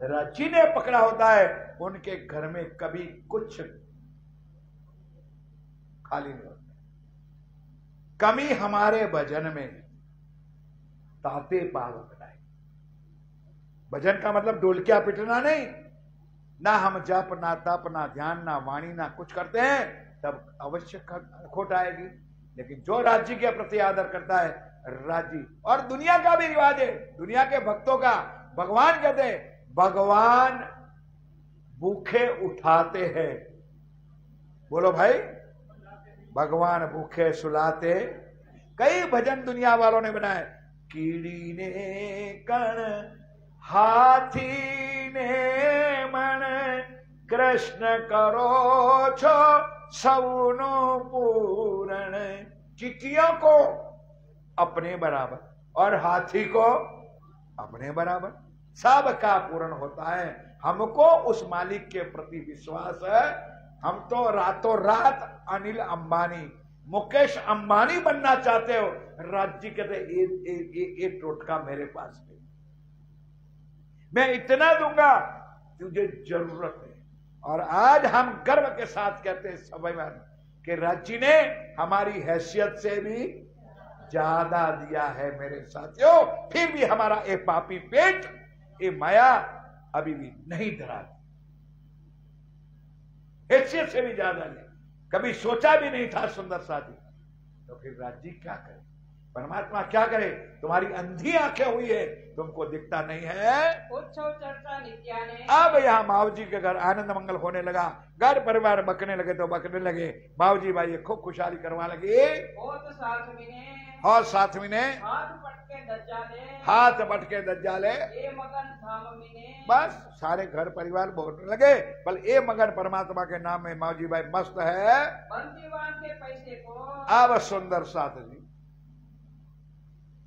राजी ने पकड़ा होता है, उनके घर में कभी कुछ खाली नहीं होता। कमी हमारे भजन में ताते पावक नहीं। भजन का मतलब ढोलकिया पिटना नहीं, ना हम जप ना तप ना ध्यान ना वाणी ना कुछ करते हैं, तब अवश्य खोट आएगी। लेकिन जो राज्य के प्रति आदर करता है, राज्य और दुनिया का भी रिवाज है, दुनिया के भक्तों का, भगवान कहते हैं भगवान भूखे उठाते हैं। बोलो भाई, भगवान भूखे सुलाते। कई भजन दुनिया वालों ने बनाए, कीड़ी ने कण हाथी ने मन, कृष्ण करो छो सौनो पूरण। चिट्ठियों को अपने बराबर और हाथी को अपने बराबर, सबका पूर्ण होता है। हमको उस मालिक के प्रति विश्वास है। हम तो रातों रात अनिल अंबानी, मुकेश अंबानी बनना चाहते हो, राज्य कहते एक टोटका मेरे पास है, मैं इतना दूंगा, तुझे जरूरत है। और आज हम गर्व के साथ कहते हैं सभी बार कि राज्य ने हमारी हैसियत से भी ज्यादा दिया है मेरे साथियों। फिर भी हमारा ये पापी पेट, ये माया अभी भी नहीं डरा, हैसियत से भी ज्यादा नहीं। कभी सोचा भी नहीं था सुंदर साथी, तो फिर राज्य क्या करे, परमात्मा क्या करे? तुम्हारी अंधी आंखें हुई है, तुमको दिखता नहीं है। उत्सव चर्चा नित्याने। अब यहाँ माऊजी के घर आनंद मंगल होने लगा, घर परिवार बकने लगे तो बकने लगे, माऊजी भाई खूब खुशहाली करवा लगे। और साथ में ने हाथ पटके दज्जाले, ए मगन धाम मिने। बस सारे घर परिवार बोलने लगे, बल ए मगन परमात्मा के नाम में माऊजी भाई मस्त है। बंदीवान के पैसे को अब सुंदर साथ जी,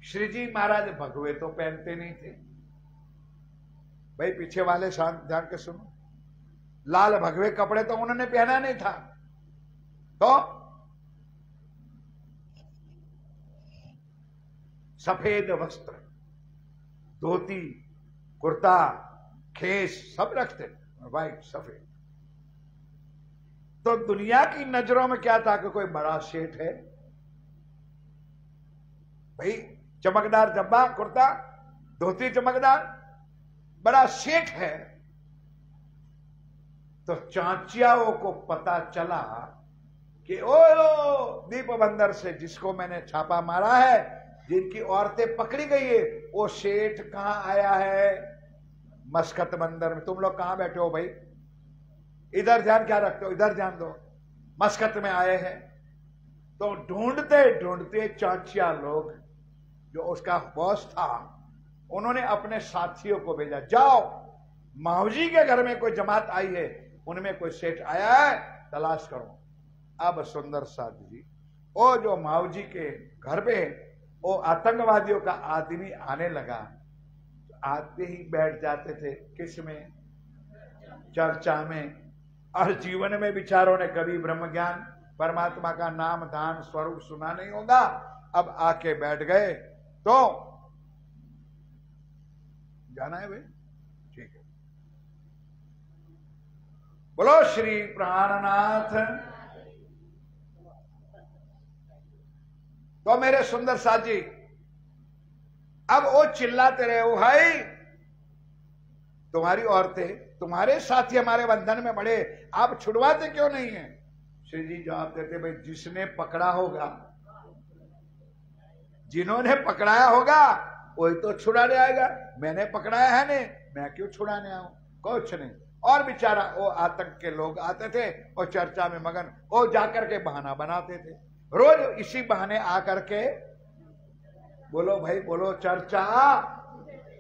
श्री जी महाराज भगवे तो पहनते नहीं थे भाई, पीछे वाले शांत ध्यान के सुनो, लाल भगवे कपड़े तो उन्होंने पहना नहीं था, तो सफेद वस्त्र, धोती, कुर्ता, खेस सब रखते, व्हाइट सफेद। तो दुनिया की नजरों में क्या था कि कोई बड़ा सेठ है भाई, चमकदार जब्बा कुर्ता, धोती चमकदार, बड़ा सेठ है। तो चाचियाओं को पता चला कि ओ दीप बंदर से जिसको मैंने छापा मारा है, जिनकी औरतें पकड़ी गई है, वो सेठ कहां आया है? मस्कत बंदर में। तुम लोग कहां बैठे हो भाई? इधर ध्यान क्या रखते हो? इधर ध्यान दो। मस्कत में आए हैं। तो ढूंढते ढूंढते चाचिया लोग, जो उसका बॉस था, उन्होंने अपने साथियों को भेजा, जाओ मावजी के घर में कोई जमात आई है, उनमें कोई सेठ आया है, तलाश करो। अब सुंदर साथ जी, वो जो मावजी के घर पे वो आतंकवादियों का आदमी आने लगा, आते ही बैठ जाते थे किस में? चर्चा में। और जीवन में विचारों ने कभी ब्रह्म ज्ञान, परमात्मा का नाम दान स्वरूप सुना नहीं होगा। अब आके बैठ गए। तो जाना है भाई? ठीक है, बोलो श्री प्राणनाथ। तो मेरे सुंदर साथ जी, अब वो चिल्लाते रहे, ओ भाई तुम्हारी औरतें, तुम्हारे साथी हमारे बंधन में बड़े, आप छुड़वाते क्यों नहीं है? श्री जी जवाब देते, भाई जिसने पकड़ा होगा, जिन्होंने पकड़ाया होगा वही तो छुड़ाने आएगा। मैंने पकड़ाया है नहीं, मैं क्यों छुड़ाने आऊं? कुछ नहीं। और बेचारा वो आतंक के लोग आते थे और चर्चा में मगन, वो जाकर के बहाना बनाते थे, रोज इसी बहाने आकर के, बोलो भाई बोलो, चर्चा।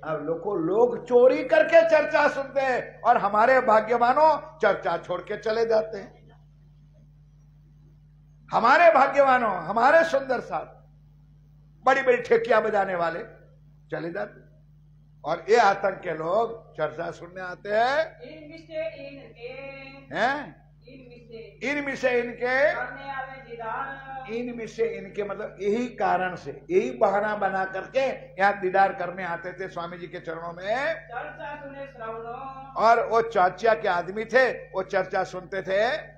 अब लोग चोरी करके चर्चा सुनते हैं और हमारे भाग्यवानों चर्चा छोड़ के चले जाते हैं। हमारे भाग्यवानों, हमारे सुंदर साथ बड़ी बड़ी ठेकियां बजाने वाले चले जाते, और ये आतंक के लोग चर्चा सुनने आते हैं। इनमें से इनके मतलब यही कारण से, यही बहाना बना करके यहाँ दीदार करने आते थे स्वामी जी के चरणों में। चर्चा सुने श्रवणों, और वो चाचिया के आदमी थे, वो चर्चा सुनते थे।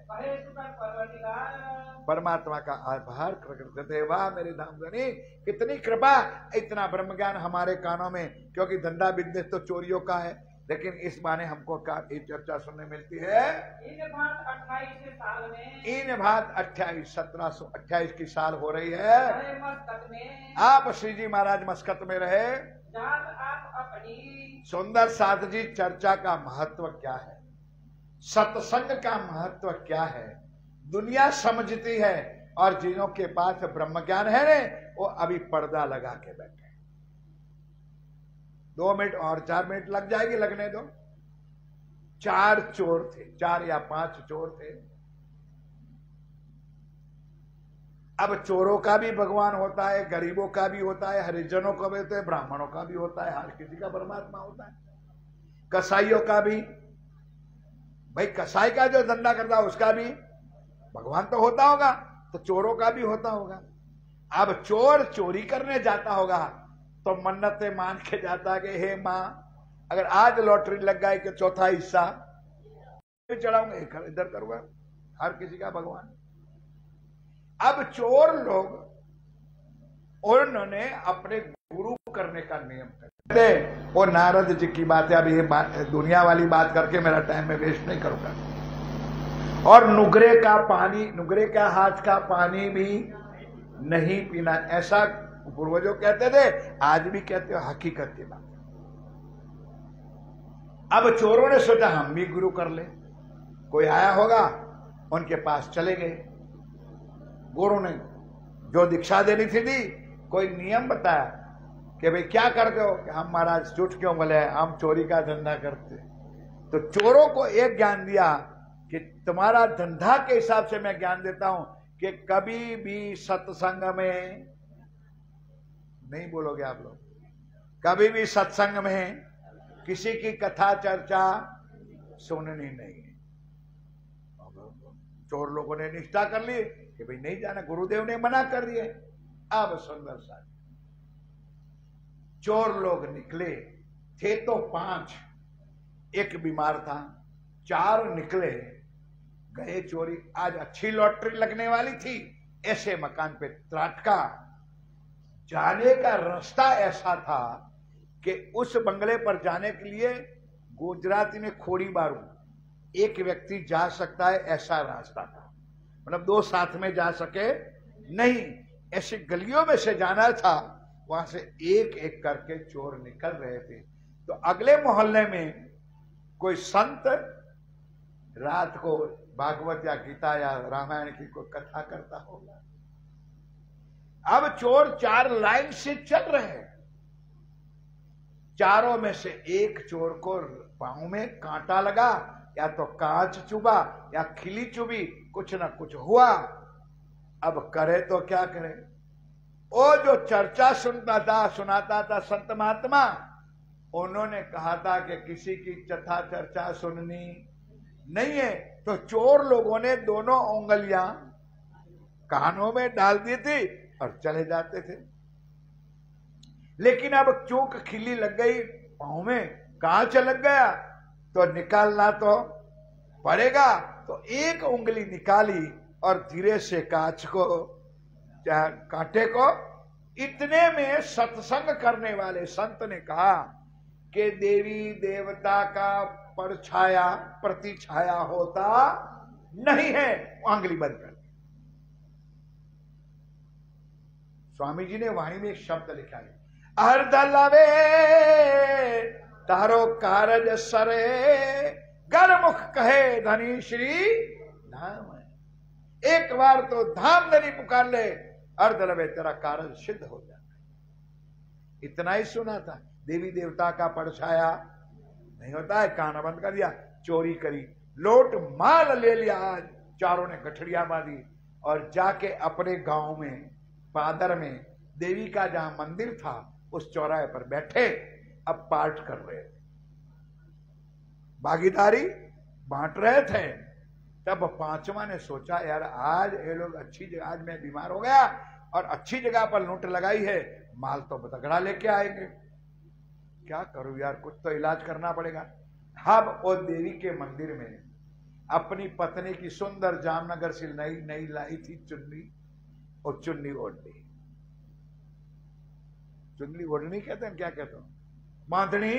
परमात्मा का आभार करते थे, वाह मेरे धामधनी, कितनी कृपा, इतना ब्रह्म ज्ञान हमारे कानों में। क्योंकि धंधा बिजनेस तो चोरियों का है, लेकिन इस बहाने हमको ये चर्चा सुनने मिलती है। इन बात 28 साल में, इन बात 1728 की साल हो रही है। मस्कत में आप श्री जी महाराज मस्कत में रहे। आप अपनी सुंदर साथ जी, चर्चा का महत्व क्या है, सत्संग का महत्व क्या है, दुनिया समझती है, और जिनों के पास ब्रह्म ज्ञान है ने, वो अभी पर्दा लगा के बैठे। 2 मिनट और 4 मिनट लग जाएगी, लगने दो। 4 चोर थे, 4 या 5 चोर थे। अब चोरों का भी भगवान होता है, गरीबों का भी होता है, हरिजनों का भी होता है, ब्राह्मणों का भी होता है, हर किसी का परमात्मा होता है। कसाईयों का भी, भाई कसाई का जो धंधा करता है उसका भी भगवान तो होता होगा, तो चोरों का भी होता होगा। अब चोर चोरी करने जाता होगा तो मन्नतें मान के जाता है कि हे मां, अगर आज लॉटरी लग गई कि 4था हिस्सा चढ़ाऊंगा, इधर करूंगा, हर किसी का भगवान। अब चोर लोग, उन्होंने अपने गुरु करने का नियम कर, वो नारद जी की बात है। अब ये दुनिया वाली बात करके मेरा टाइम में वेस्ट नहीं करूंगा। और नुगरे का पानी, नुगरे का हाथ का पानी भी नहीं पीना, ऐसा पूर्वजों कहते थे, आज भी कहते हो, हकीकत की बात। अब चोरों ने सोचा हम भी गुरु कर ले, कोई आया होगा, उनके पास चले गए। गुरु ने जो दीक्षा देनी थी दी, कोई नियम बताया कि भाई क्या करते हो, कि हम महाराज झूठ क्यों बोले, हम चोरी का धंधा करते। तो चोरों को एक ज्ञान दिया कि तुम्हारा धंधा के हिसाब से मैं ज्ञान देता हूं कि कभी भी सत्संग में, नहीं बोलोगे आप लोग, कभी भी सत्संग में किसी की कथा चर्चा सुननी नहीं है। चोर लोगों ने निष्ठा कर ली कि भाई नहीं जाना, गुरुदेव ने मना कर दिए। अब सुंदर सा चोर लोग निकले थे तो 5, एक बीमार था, 4 निकले गए चोरी। आज अच्छी लॉटरी लगने वाली थी, ऐसे मकान पे त्राटका। जाने का रास्ता ऐसा था कि उस बंगले पर जाने के लिए गुजराती में खोड़ी बारू, एक व्यक्ति जा सकता है ऐसा रास्ता था, मतलब दो साथ में जा सके नहीं, ऐसे गलियों में से जाना था। वहां से एक एक करके चोर निकल रहे थे। तो अगले मोहल्ले में कोई संत रात को भागवत या गीता या रामायण की कोई कथा करता होगा। अब चोर चार लाइन से चल रहे हैं। चारों में से एक चोर को पांव में कांटा लगा, या तो कांच चुभा या खिली चुभी, कुछ ना कुछ हुआ। अब करे तो क्या करे? वो जो चर्चा सुनाता था संत महात्मा, उन्होंने कहा था कि किसी की कथा चर्चा सुननी नहीं है। तो चोर लोगों ने दोनों उंगलियां कानों में डाल दी थी और चले जाते थे। लेकिन अब चूक खिली लग गई, पांव में कांच लग गया, तो निकालना तो पड़ेगा। तो एक उंगली निकाली और धीरे से कांच को, कांटे को। इतने में सत्संग करने वाले संत ने कहा कि देवी देवता का परछाया प्रतिछाया होता नहीं है, उंगली बंद कर। स्वामी जी ने वाणी में एक शब्द लिखा है, अर्ध लवे तारो कारज सरे, गरमुख कहे धनी श्री धाम। एक बार तो धाम धनी पुकार ले, अर्ध लवे तेरा कारज सिद्ध हो जाता है। इतना ही सुना था। देवी देवता का परछाया नहीं होता है, कान बंद कर दिया, चोरी करी, लोट माल ले लिया। आज चारों ने गठड़िया बांधी और जाके अपने गांव में पादर में देवी का जहां मंदिर था उस चौराहे पर बैठे, अब पाठ कर रहे थे, भागीदारी बांट रहे थे। तब पांचवा ने सोचा, यार आज ये लोग अच्छी जगह, आज मैं बीमार हो गया और अच्छी जगह पर लूट लगाई है, माल तो तगड़ा लेके आएंगे, क्या करूं यार, कुछ तो इलाज करना पड़ेगा। अब वो देवी के मंदिर में अपनी पत्नी की सुंदर जामनगर से नई नई लाई थी चुन्नी, और चुन्नी ओढ़ ली। चुन्नी ओढ़नी कहते हैं, क्या कहते हो, बांधनी।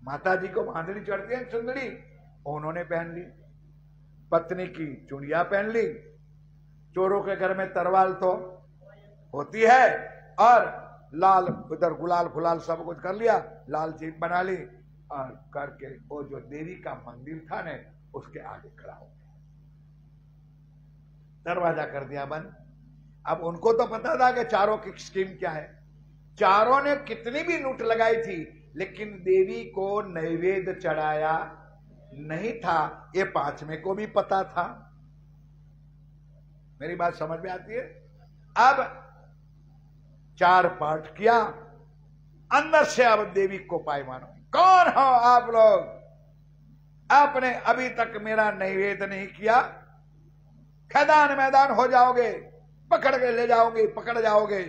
माता जी को बांधनी चढ़ती है, चुंदड़ी उन्होंने पहन ली, पत्नी की चुड़िया पहन ली। चोरों के घर में तरवाल तो होती है, और लाल उधर गुलाल फुलाल सब कुछ कर लिया, लाल जीप बना ली, और करके वो जो देवी का मंदिर था ने उसके आगे खड़ा हो गया, दरवाजा कर दिया बंद। अब उनको तो पता था कि चारों की स्कीम क्या है। चारों ने कितनी भी लूट लगाई थी, लेकिन देवी को नैवेद्य चढ़ाया नहीं था, ये पांचवें को भी पता था। मेरी बात समझ में आती है? अब चार पाठ किया, अंदर से अब देवी को पाई मानो, कौन हो आप लोग, आपने अभी तक मेरा नैवेद्य नहीं किया, खैदान मैदान हो जाओगे, पकड़ के ले जाओगे, पकड़ जाओगे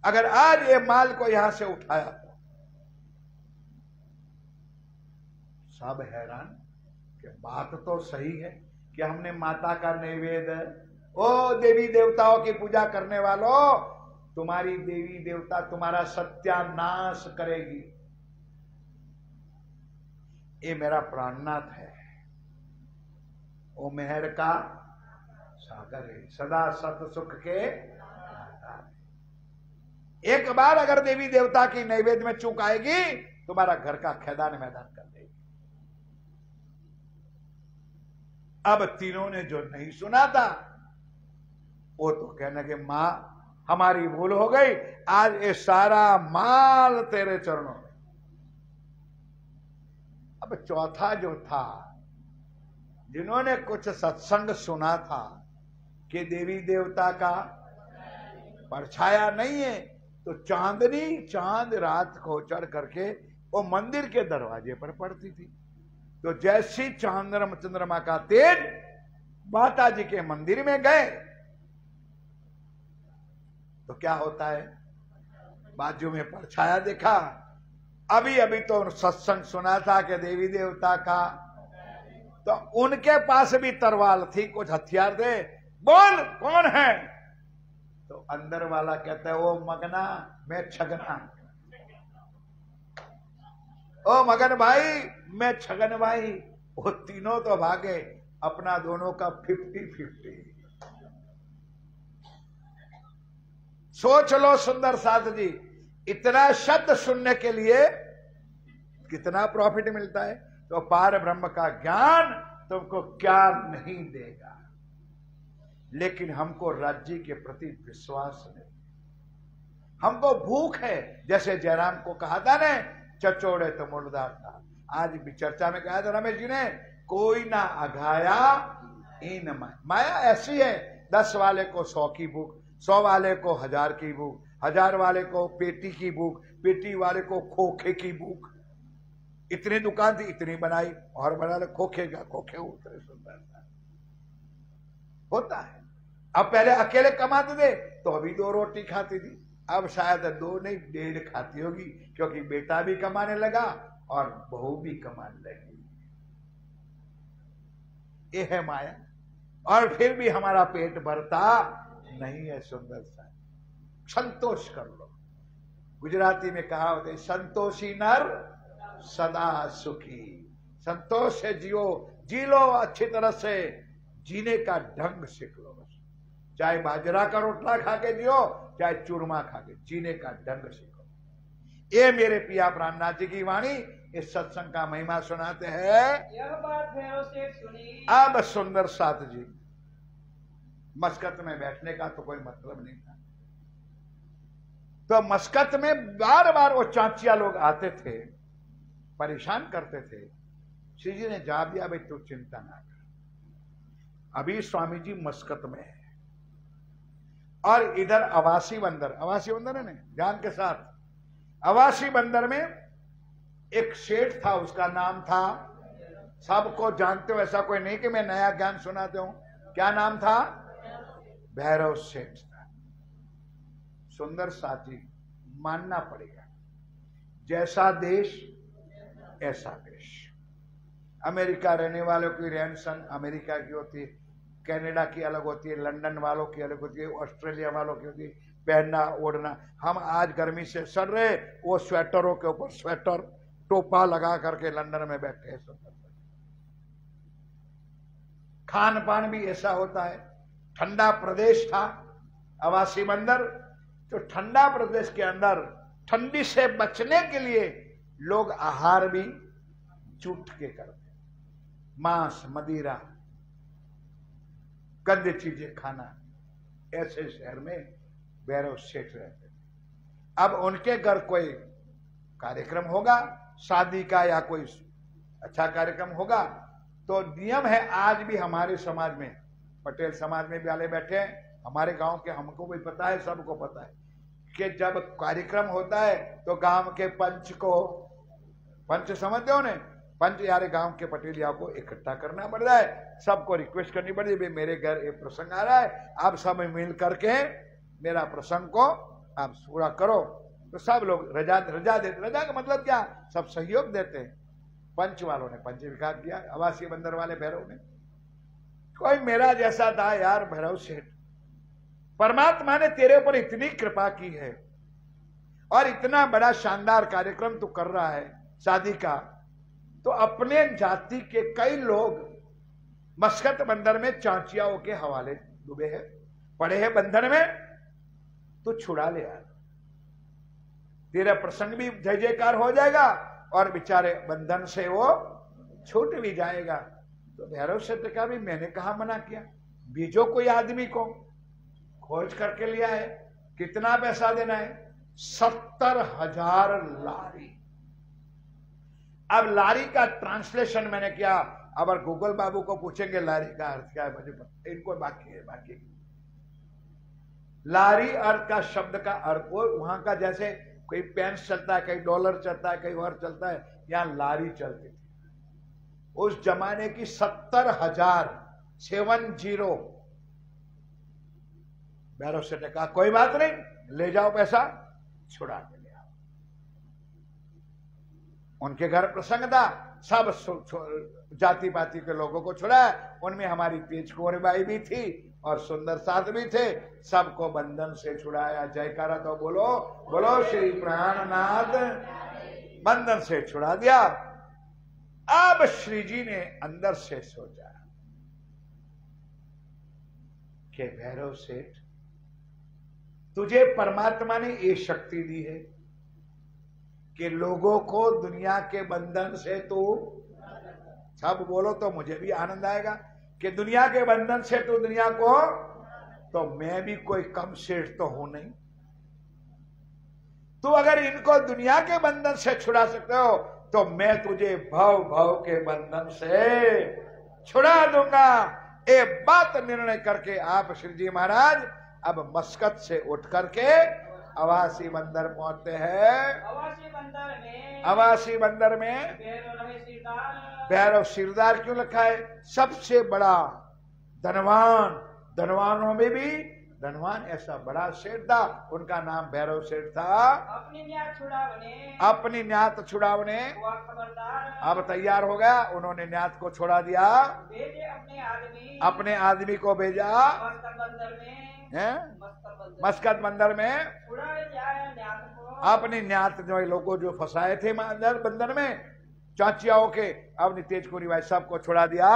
अगर आज ये माल को यहां से उठाया तो। सब हैरान कि बात तो सही है कि हमने माता का नैवेद्य, ओ देवी देवताओं की पूजा करने वालों, तुम्हारी देवी देवता तुम्हारा सत्यानाश करेगी। ये मेरा प्राणनाथ है, ओ मेहर का सागर है, सदा सत सुख के। एक बार अगर देवी देवता की नैवेद्य में चूक आएगी, तुम्हारा घर का खैदान मैदान कर देगी। अब तीनों ने जो नहीं सुना था वो तो कहने के, मां हमारी भूल हो गई, आज ये सारा माल तेरे चरणों में। अब चौथा जो था, जिन्होंने कुछ सत्संग सुना था कि देवी देवता का परछाया नहीं है, तो चांदनी चांद रात को चढ़ करके वो मंदिर के दरवाजे पर पड़ती थी। तो जैसी चंद्रमा का तेज माता जी के मंदिर में गए तो क्या होता है, बाजू में परछाया देखा। अभी अभी तो सत्संग सुना था कि देवी देवता का, तो उनके पास भी तरवाल थी, कुछ हथियार थे, बोल कौन है? तो अंदर वाला कहता है, ओ मगना मैं छगना, ओ मगन भाई मैं छगन भाई, वो तीनों तो भागे, अपना दोनों का 50-50। सोच लो सुंदर साथ जी, इतना शब्द सुनने के लिए कितना प्रॉफिट मिलता है। तो पार ब्रह्म का ज्ञान तुमको क्या नहीं देगा, लेकिन हमको राज्य के प्रति विश्वास नहीं, हमको भूख है। जैसे जयराम को कहा था ने, चचोड़े तो मुर्दार था। आज भी चर्चा में कहा था रमेश जी ने, कोई ना अघाया इन माया ऐसी है, 10 वाले को 100 की भूख, 100 वाले को 1000 की भूख, 1000 वाले को पेटी की भूख, पेटी वाले को खोखे की भूख। इतनी दुकान थी, इतनी बनाई, और बना ले खोखे का खोखे उतरे। सुंदर होता है। अब पहले अकेले कमाते थे तो अभी 2 रोटी खाती थी, अब शायद 2 नहीं 1.5 खाती होगी, क्योंकि बेटा भी कमाने लगा और बहू भी कमाने लगी। ये है माया, और फिर भी हमारा पेट भरता नहीं है। सुंदर सा संतोष कर लो। गुजराती में कहा होते, संतोषी नर सदा सुखी। संतोष से जियो, जी लो अच्छी तरह से, जीने का ढंग सीख लो। बस चाहे बाजरा का रोटला खा के जियो, चाहे चूरमा खा के, जीने का ढंग सीखो। ये मेरे पिया प्राणनाथ जी की वाणी इस सत्संग का महिमा सुनाते हैं। यह बात भैरव सेठ सुनी। अब सुंदर साथ जी, मस्कत में बैठने का तो कोई मतलब नहीं था, तो मस्कत में बार बार वो चांचिया लोग आते थे, परेशान करते थे। श्री जी ने जवाब दिया, भाई तू चिंता ना कर, अभी स्वामी जी मस्कत में है, और इधर अवासी बंदर, अवासी बंदर है ना ज्ञान के साथ, अवासी बंदर में एक सेठ था, उसका नाम था, सबको जानते हो, ऐसा कोई नहीं कि मैं नया ज्ञान सुनाते हूं। क्या नाम था? भैरव सेठ था। सुंदर साथी, मानना पड़ेगा, जैसा देश ऐसा देश। अमेरिका रहने वालों की रहन सहन अमेरिका की होती है, कनाडा की अलग होती है, लंदन वालों की अलग होती है, ऑस्ट्रेलिया वालों की होती है, पहनना ओढ़ना। हम आज गर्मी से सड़ रहे, वो स्वेटरों के ऊपर स्वेटर टोपा लगा करके लंदन में बैठे हैं। खान पान भी ऐसा होता है। ठंडा प्रदेश था अवासी बंदर, तो ठंडा प्रदेश के अंदर ठंडी से बचने के लिए लोग आहार भी जूठ के करते, मांस मदिरा गंदे चीजें खाना। ऐसे शहर में भैरव सेठ रहते थे। अब उनके घर कोई कार्यक्रम होगा, शादी का या कोई अच्छा कार्यक्रम होगा, तो नियम है आज भी हमारे समाज में, पटेल समाज में भी वाले बैठे हैं, हमारे गांव के, हमको भी पता है, सबको पता है कि जब कार्यक्रम होता है तो गांव के पंच को, पंच समझते हो ने, पंच यारे गांव के पटेलिया को इकट्ठा करना पड़ रहा है, सबको रिक्वेस्ट करनी पड़ रही है, मेरे घर एक प्रसंग आ रहा है, आप सब मिल करके मेरा प्रसंग को आप पूरा करो। तो सब लोग रजा देते। रजा का मतलब क्या? सब सहयोग देते हैं। पंच वालों ने पंच विकास किया, आवासीय बंदर वाले भैरव ने। कोई मेरा जैसा था यार भैरव सेठ, परमात्मा ने तेरे ऊपर इतनी कृपा की है और इतना बड़ा शानदार कार्यक्रम तू कर रहा है शादी का, तो अपने जाति के कई लोग मस्कत बंदर में चांचियाओं के हवाले डूबे हैं, पड़े हैं बंधन में, तो छुड़ा ले यार, तेरा प्रसंग भी जय जयकार हो जाएगा और बेचारे बंधन से वो छूट भी जाएगा। तो भैरव सेठ का भी मैंने कहा मना किया, बीजो कोई आदमी को खोज करके लिया है, कितना पैसा देना है? 70,000 लारी। अब लारी का ट्रांसलेशन मैंने किया, अब गूगल बाबू को पूछेंगे लारी का अर्थ क्या है, मुझे पता, इनको बाकी है। बाकी लारी अर्थ का शब्द का अर्थ, वो वहां का जैसे कोई पेंस चलता है, कहीं डॉलर चलता है, कहीं और चलता है, यहां लारी चलती थी उस जमाने की। 70,000 70। भैरव सेठ ने कहा कोई बात नहीं, ले जाओ पैसा, छुड़ा के ले आओ। उनके घर प्रसंग था, सब जाति पाति के लोगों को छुड़ाया, उनमें हमारी तेज कुंवर बाई भी थी और सुंदर साथ भी थे, सबको बंधन से छुड़ाया। जयकारा तो बोलो, बोलो श्री प्राणनाथ। बंधन से छुड़ा दिया। अब श्री जी ने अंदर से सोचा कि भैरव सेठ, तुझे परमात्मा ने ये शक्ति दी है कि लोगों को दुनिया के बंधन से तू, सब बोलो तो मुझे भी आनंद आएगा, कि दुनिया के बंधन से तू दुनिया को, तो मैं भी कोई कम सेठ तो हूं नहीं। तू अगर इनको दुनिया के बंधन से छुड़ा सकते हो तो मैं तुझे भव भव के बंधन से छुड़ा दूंगा। ये बात निर्णय करके आप श्री जी महाराज अब मस्कत से उठ करके अवासी बंदर पहुंचते हैं। अवासी बंदर में भैरव सिरदार क्यों लिखा है? सबसे बड़ा धनवान, धनवानों में भी धनवान ऐसा बड़ा सेठ था, उनका नाम भैरव सेठ था। अपनी न्यात छुड़ावने अब तैयार हो गया, उन्होंने न्यात को छोड़ा दिया, अपने आदमी को भेजा मस्कत बंदर में, अपनी न्यात जो लोगों जो फंसाए थे बंदर में चाचियाओं के, अब तेज कुरी भाई साहब को छोड़ा दिया।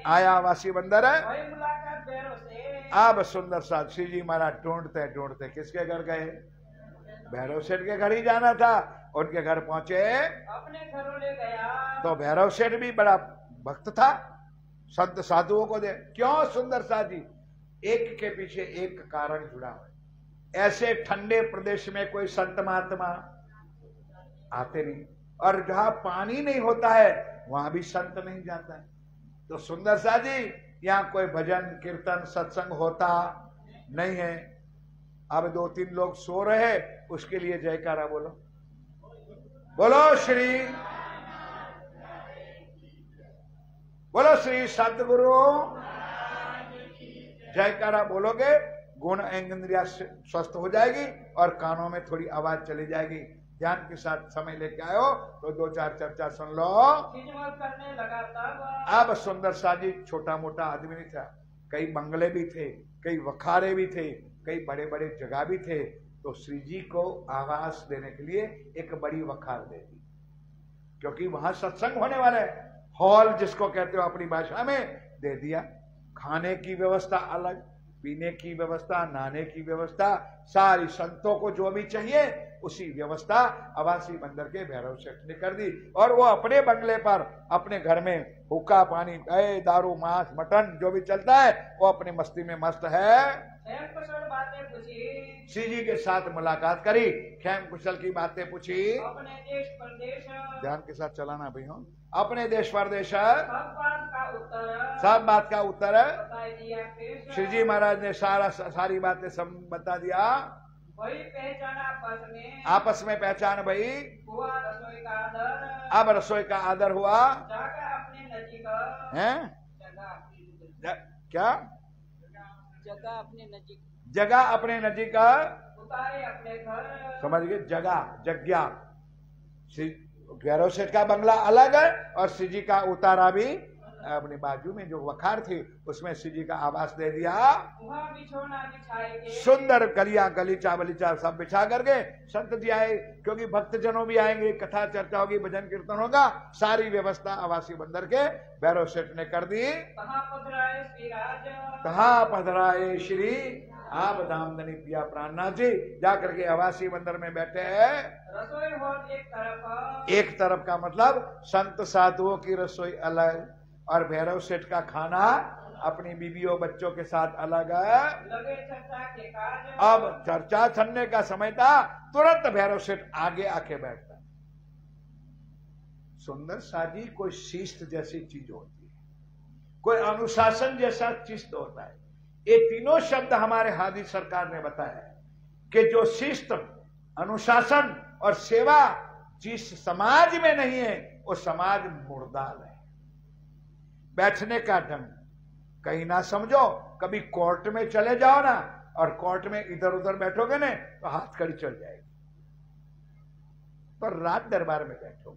आयावासी बंदर है। अब सुंदर साथ श्री जी महाराज ढूंढते ढूंढते किसके घर गए? भैरव सेठ के घर ही जाना था। उनके घर पहुंचे, अपने घरों ले गया। तो भैरव सेठ भी बड़ा भक्त था, संत साधुओं को दे। क्यों सुंदर साथ जी? एक के पीछे एक कारण जुड़ा हुआ है। ऐसे ठंडे प्रदेश में कोई संत महात्मा आते नहीं, और जहां पानी नहीं होता है वहां भी संत नहीं जाता है। तो सुंदर साथ जी यहाँ कोई भजन कीर्तन सत्संग होता नहीं है। अब 2-3 लोग सो रहे, उसके लिए जयकारा बोलो, बोलो श्री सतगुरु। जयकारा बोलोगे, गुण इंद्रिया स्वस्थ हो जाएगी और कानों में थोड़ी आवाज चली जाएगी। ध्यान के साथ समय लेके आयो तो 2-4 चर्चा सुन लो। करने लगा तब अब सुंदर सा जी छोटा मोटा आदमी नहीं था, कई बंगले भी थे, कई वखारे भी थे, कई बड़े बड़े जगह भी थे। तो श्री जी को आवास देने के लिए एक बड़ी वखार दे दी, क्योंकि वहां सत्संग होने वाला है। हॉल जिसको कहते हो अपनी भाषा में दे दिया। खाने की व्यवस्था अलग, पीने की व्यवस्था, नहाने की व्यवस्था, सारी संतों को जो भी चाहिए उसी व्यवस्था अवासी बंदर के भैरव सेठ ने कर दी। और वो अपने बंगले पर अपने घर में हुक्का पानी, दारू, मांस, मटन जो भी चलता है वो अपनी मस्ती में मस्त है। बातें पूछी, श्री जी के साथ मुलाकात करी, खेम कुशल की बातें पूछी। अपने देश परदेश ध्यान के साथ चलाना भाई हो। अपने देश परदेश सब सब बात का उत्तर बता दिया। श्री जी महाराज ने सारी बातें सब बता दिया। वही पहचान आपस में पहचान भाई हुआ, रसोई का आदर। अब रसोई का आदर हुआ। जाकर अपने नजीक हैं? क्या जगह अपने नजीक, जगह अपने नजीक उतारे अपने घर। समझ गए? जगह भैरव सेठ का बंगला अलग है और श्री जी का उतारा भी अपने बाजू में जो वखार थी उसमें श्री जी का आवास दे दिया। बिछोना बिछाएंगे, सुंदर गलियां गलीचा बलीचा सब बिछा करके संत जी आए, क्योंकि भक्त जनों भी आएंगे, कथा चर्चा होगी, भजन कीर्तन होगा। सारी व्यवस्था आवासी बंदर के भैरव सेठ ने कर दी। कहाँ पधराए श्री आप धामधनी पिया प्राणनाथ जी। जाकर के आवासी बंदर में बैठे हैं। रसोई हो एक तरफ का मतलब संत साधुओं की रसोई अलग और भैरव सेठ का खाना अपनी बीवियों बच्चों के साथ अलग है। लगे चर्चा के काज। अब चर्चा छन्ने का समय था, तुरंत भैरव सेठ आगे आके बैठता। सुंदर साजी कोई शिस्त जैसी चीज होती है, कोई अनुशासन जैसा चीज होता है। ये तीनों शब्द हमारे हादी सरकार ने बताया कि जो शिस्त, अनुशासन और सेवा जिस समाज में नहीं है वो समाज मुर्दाल है। बैठने का ढंग कहीं ना समझो, कभी कोर्ट में चले जाओ ना और कोर्ट में इधर उधर बैठोगे ना तो हाथ कड़ी चल जाएगी। तो रात दरबार में बैठो,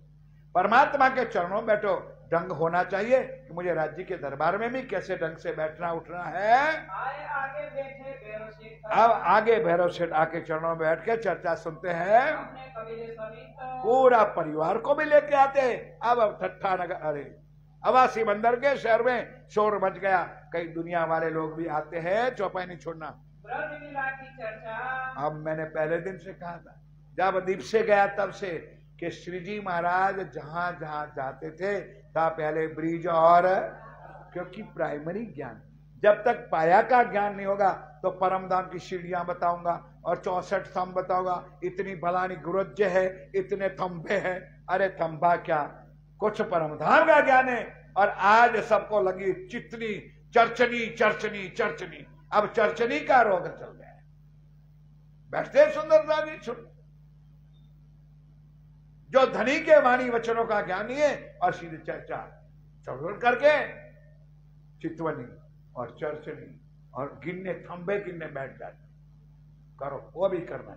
परमात्मा के चरणों में बैठो। ढंग होना चाहिए कि मुझे राज्य के दरबार में भी कैसे ढंग से बैठना उठना है। आए आगे बैठे भैरव सेठ अब आगे भैरव सेठ आके चरणों में बैठ के चर्चा सुनते हैं, अपने कबीले समेत पूरा परिवार को भी लेके आते हैं। अब ठट्ठा नगर, अरे अवासी बंदर के शहर में शोर मच गया, कई दुनिया वाले लोग भी आते हैं, चौपाई नहीं छोड़ना। ब्रज लीला की चर्चा अब मैंने पहले दिन से कहा था, जब दीप से गया तब से, कि श्री जी महाराज जहां जहां जाते थे था पहले ब्रिज और, क्योंकि प्राइमरी ज्ञान जब तक पाया का ज्ञान नहीं होगा तो परम धाम की सीढ़ियां बताऊंगा और 64 स्तंभ बताऊंगा, इतनी भलानी गुरुज है, इतने थंबे हैं, अरे थंबा क्या, कुछ परम धाम का ज्ञान है। और आज सबको लगी चितनी चर्चनी चर्चनी चर्चनी, अब चर्चनी का रोग चल गया है। बैठते सुंदरता जी सुन, जो धनी के वाणी वचनों का ज्ञान नहीं है और सीधे चर्चा चौड़ करके चितवनी और चर्चनी और गिनने थंबे गिनने बैठ जाते, करो वो भी करना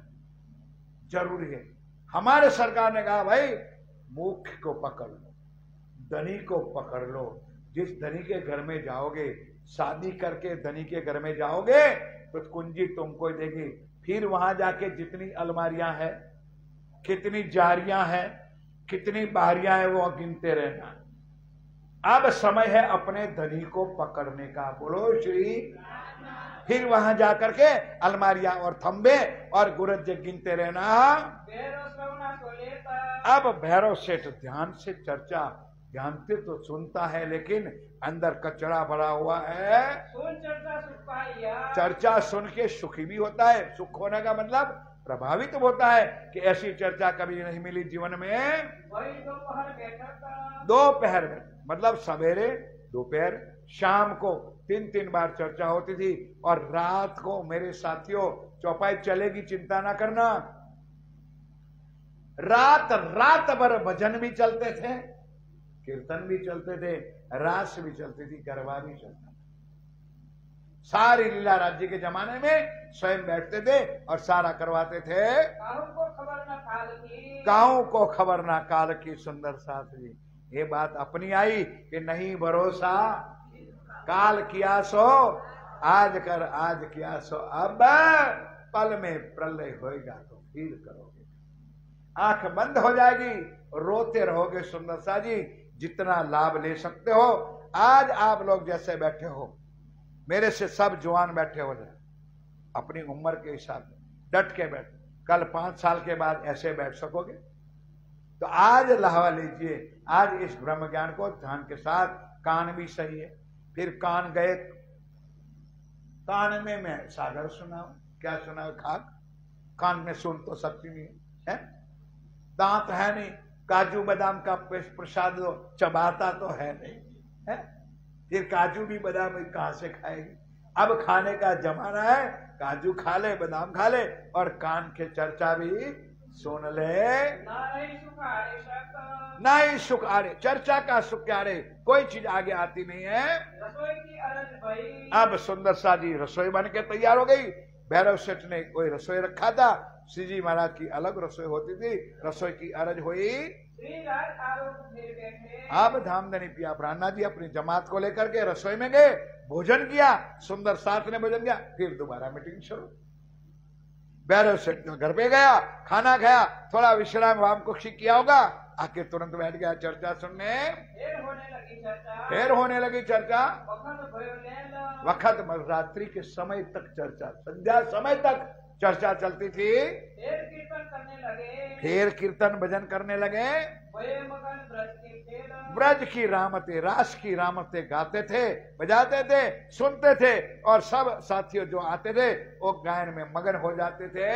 जरूरी है। हमारे सरकार ने कहा भाई मुख्य को पकड़ लो, धनी को पकड़ लो। जिस धनी के घर में जाओगे, शादी करके धनी के घर में जाओगे तो कुंजी तुमको देगी, फिर वहां जाके जितनी अलमारियां हैं, कितनी जारियां हैं, कितनी बाहरियां हैं, वो गिनते रहना। अब समय है अपने धनी को पकड़ने का, बोलो श्री। फिर वहां जाकर के अलमारियां और थंबे और गुरज गिनते रहना। अब भैरव सेठ ध्यान से चर्चा, ध्यान से तो सुनता है लेकिन अंदर कचरा भरा हुआ है। चर्चा सुन के सुखी भी होता है, सुख होने का मतलब प्रभावित होता है कि ऐसी चर्चा कभी नहीं मिली जीवन में। दोपहर में मतलब सवेरे, दोपहर, शाम को 3-3 बार चर्चा होती थी। और रात को मेरे साथियों चौपाई चलेगी, चिंता ना करना, रात रात भर भजन भी चलते थे, कीर्तन भी चलते थे, रास भी चलती थी, गरबा भी चलता था। सारी लीला राज्य के जमाने में स्वयं बैठते थे और सारा करवाते थे। गाँव को खबर ना काल की, सुंदर साथ जी। ये बात अपनी आई कि नहीं भरोसा, काल किया सो आज कर, आज किया सो अब, पल में प्रलय होएगा तो फिर करोगे। आंख बंद हो जाएगी, रोते रहोगे। सुंदर सा जी जितना लाभ ले सकते हो, आज आप लोग जैसे बैठे हो, मेरे से सब जवान बैठे हो जाए, अपनी उम्र के हिसाब से डट के बैठ। कल 5 साल के बाद ऐसे बैठ सकोगे तो आज लाहवा लीजिए। आज इस ब्रह्म ज्ञान को ध्यान के साथ, कान भी सही है। फिर कान गए, कान में मैं सागर सुनाऊं, क्या सुनाऊं, खाक, कान में सुन तो सकती नहीं है, दांत है नहीं, काजू बादाम का प्रसाद दो, चबाता तो है नहीं है, फिर काजू भी बादाम भी कहां से खाएगी। अब खाने का जमाना है, काजू खा ले, बादाम खा ले और कान के चर्चा भी सुन ले। नहीं सुख आ रहे, चर्चा का सुख क्या रे, कोई चीज आगे आती नहीं है। रसोई की अरज भई। अब सुंदर सा जी रसोई बन के तैयार हो गई। भैरव सेठ ने कोई रसोई रखा था, श्री जी महाराज की अलग रसोई होती थी, रसोई की अरज हुई। अब धामधनी पिया ब्राह्मणा जी अपनी जमात को लेकर के रसोई में गए, भोजन किया, सुंदर साथ ने भोजन किया, फिर दोबारा मीटिंग शुरू। भैरव सेठ घर पे गया, खाना खाया, थोड़ा विश्राम वाम को किया होगा, आके तुरंत बैठ गया चर्चा सुनने। फिर होने लगी चर्चा। वक्त रात्रि के समय तक चर्चा, संध्या समय तक चर्चा चलती थी। फिर कीर्तन भजन करने लगे। ब्रज की रामते, रास की रामते गाते थे, बजाते थे, सुनते थे और सब साथियों जो आते थे वो गायन में मगन हो जाते थे।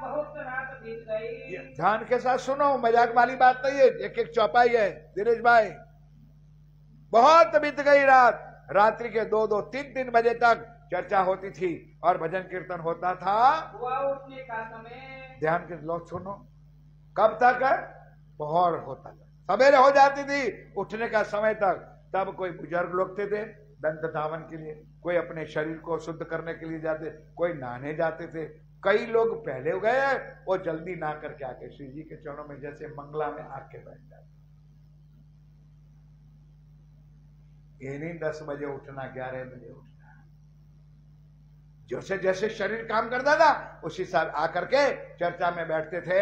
बहुत रात बीत गई। ध्यान के साथ सुनो, मजाक वाली बात नहीं है, एक एक चौपाई है दिनेश भाई। बहुत बीत गई रात, रात्रि के 2-2, 3-3 बजे तक चर्चा होती थी और भजन कीर्तन होता था। हुआ उठने का समय। ध्यान के लोग सुनो, कब तक है, पहर होता था, सवेरे हो जाती थी उठने का समय तक। तब कोई बुजुर्ग लोग थे दंत धावन के लिए, कोई अपने शरीर को शुद्ध करने के लिए जाते, कोई नहाने जाते थे। कई लोग पहले गए, वो जल्दी ना करके आके श्री जी के चरणों में जैसे मंगला में आके बैठ जाते। ये नहीं 10 बजे उठना, 11 बजे उठना, जैसे जैसे शरीर काम करता था उसी साल आकर के चर्चा में बैठते थे।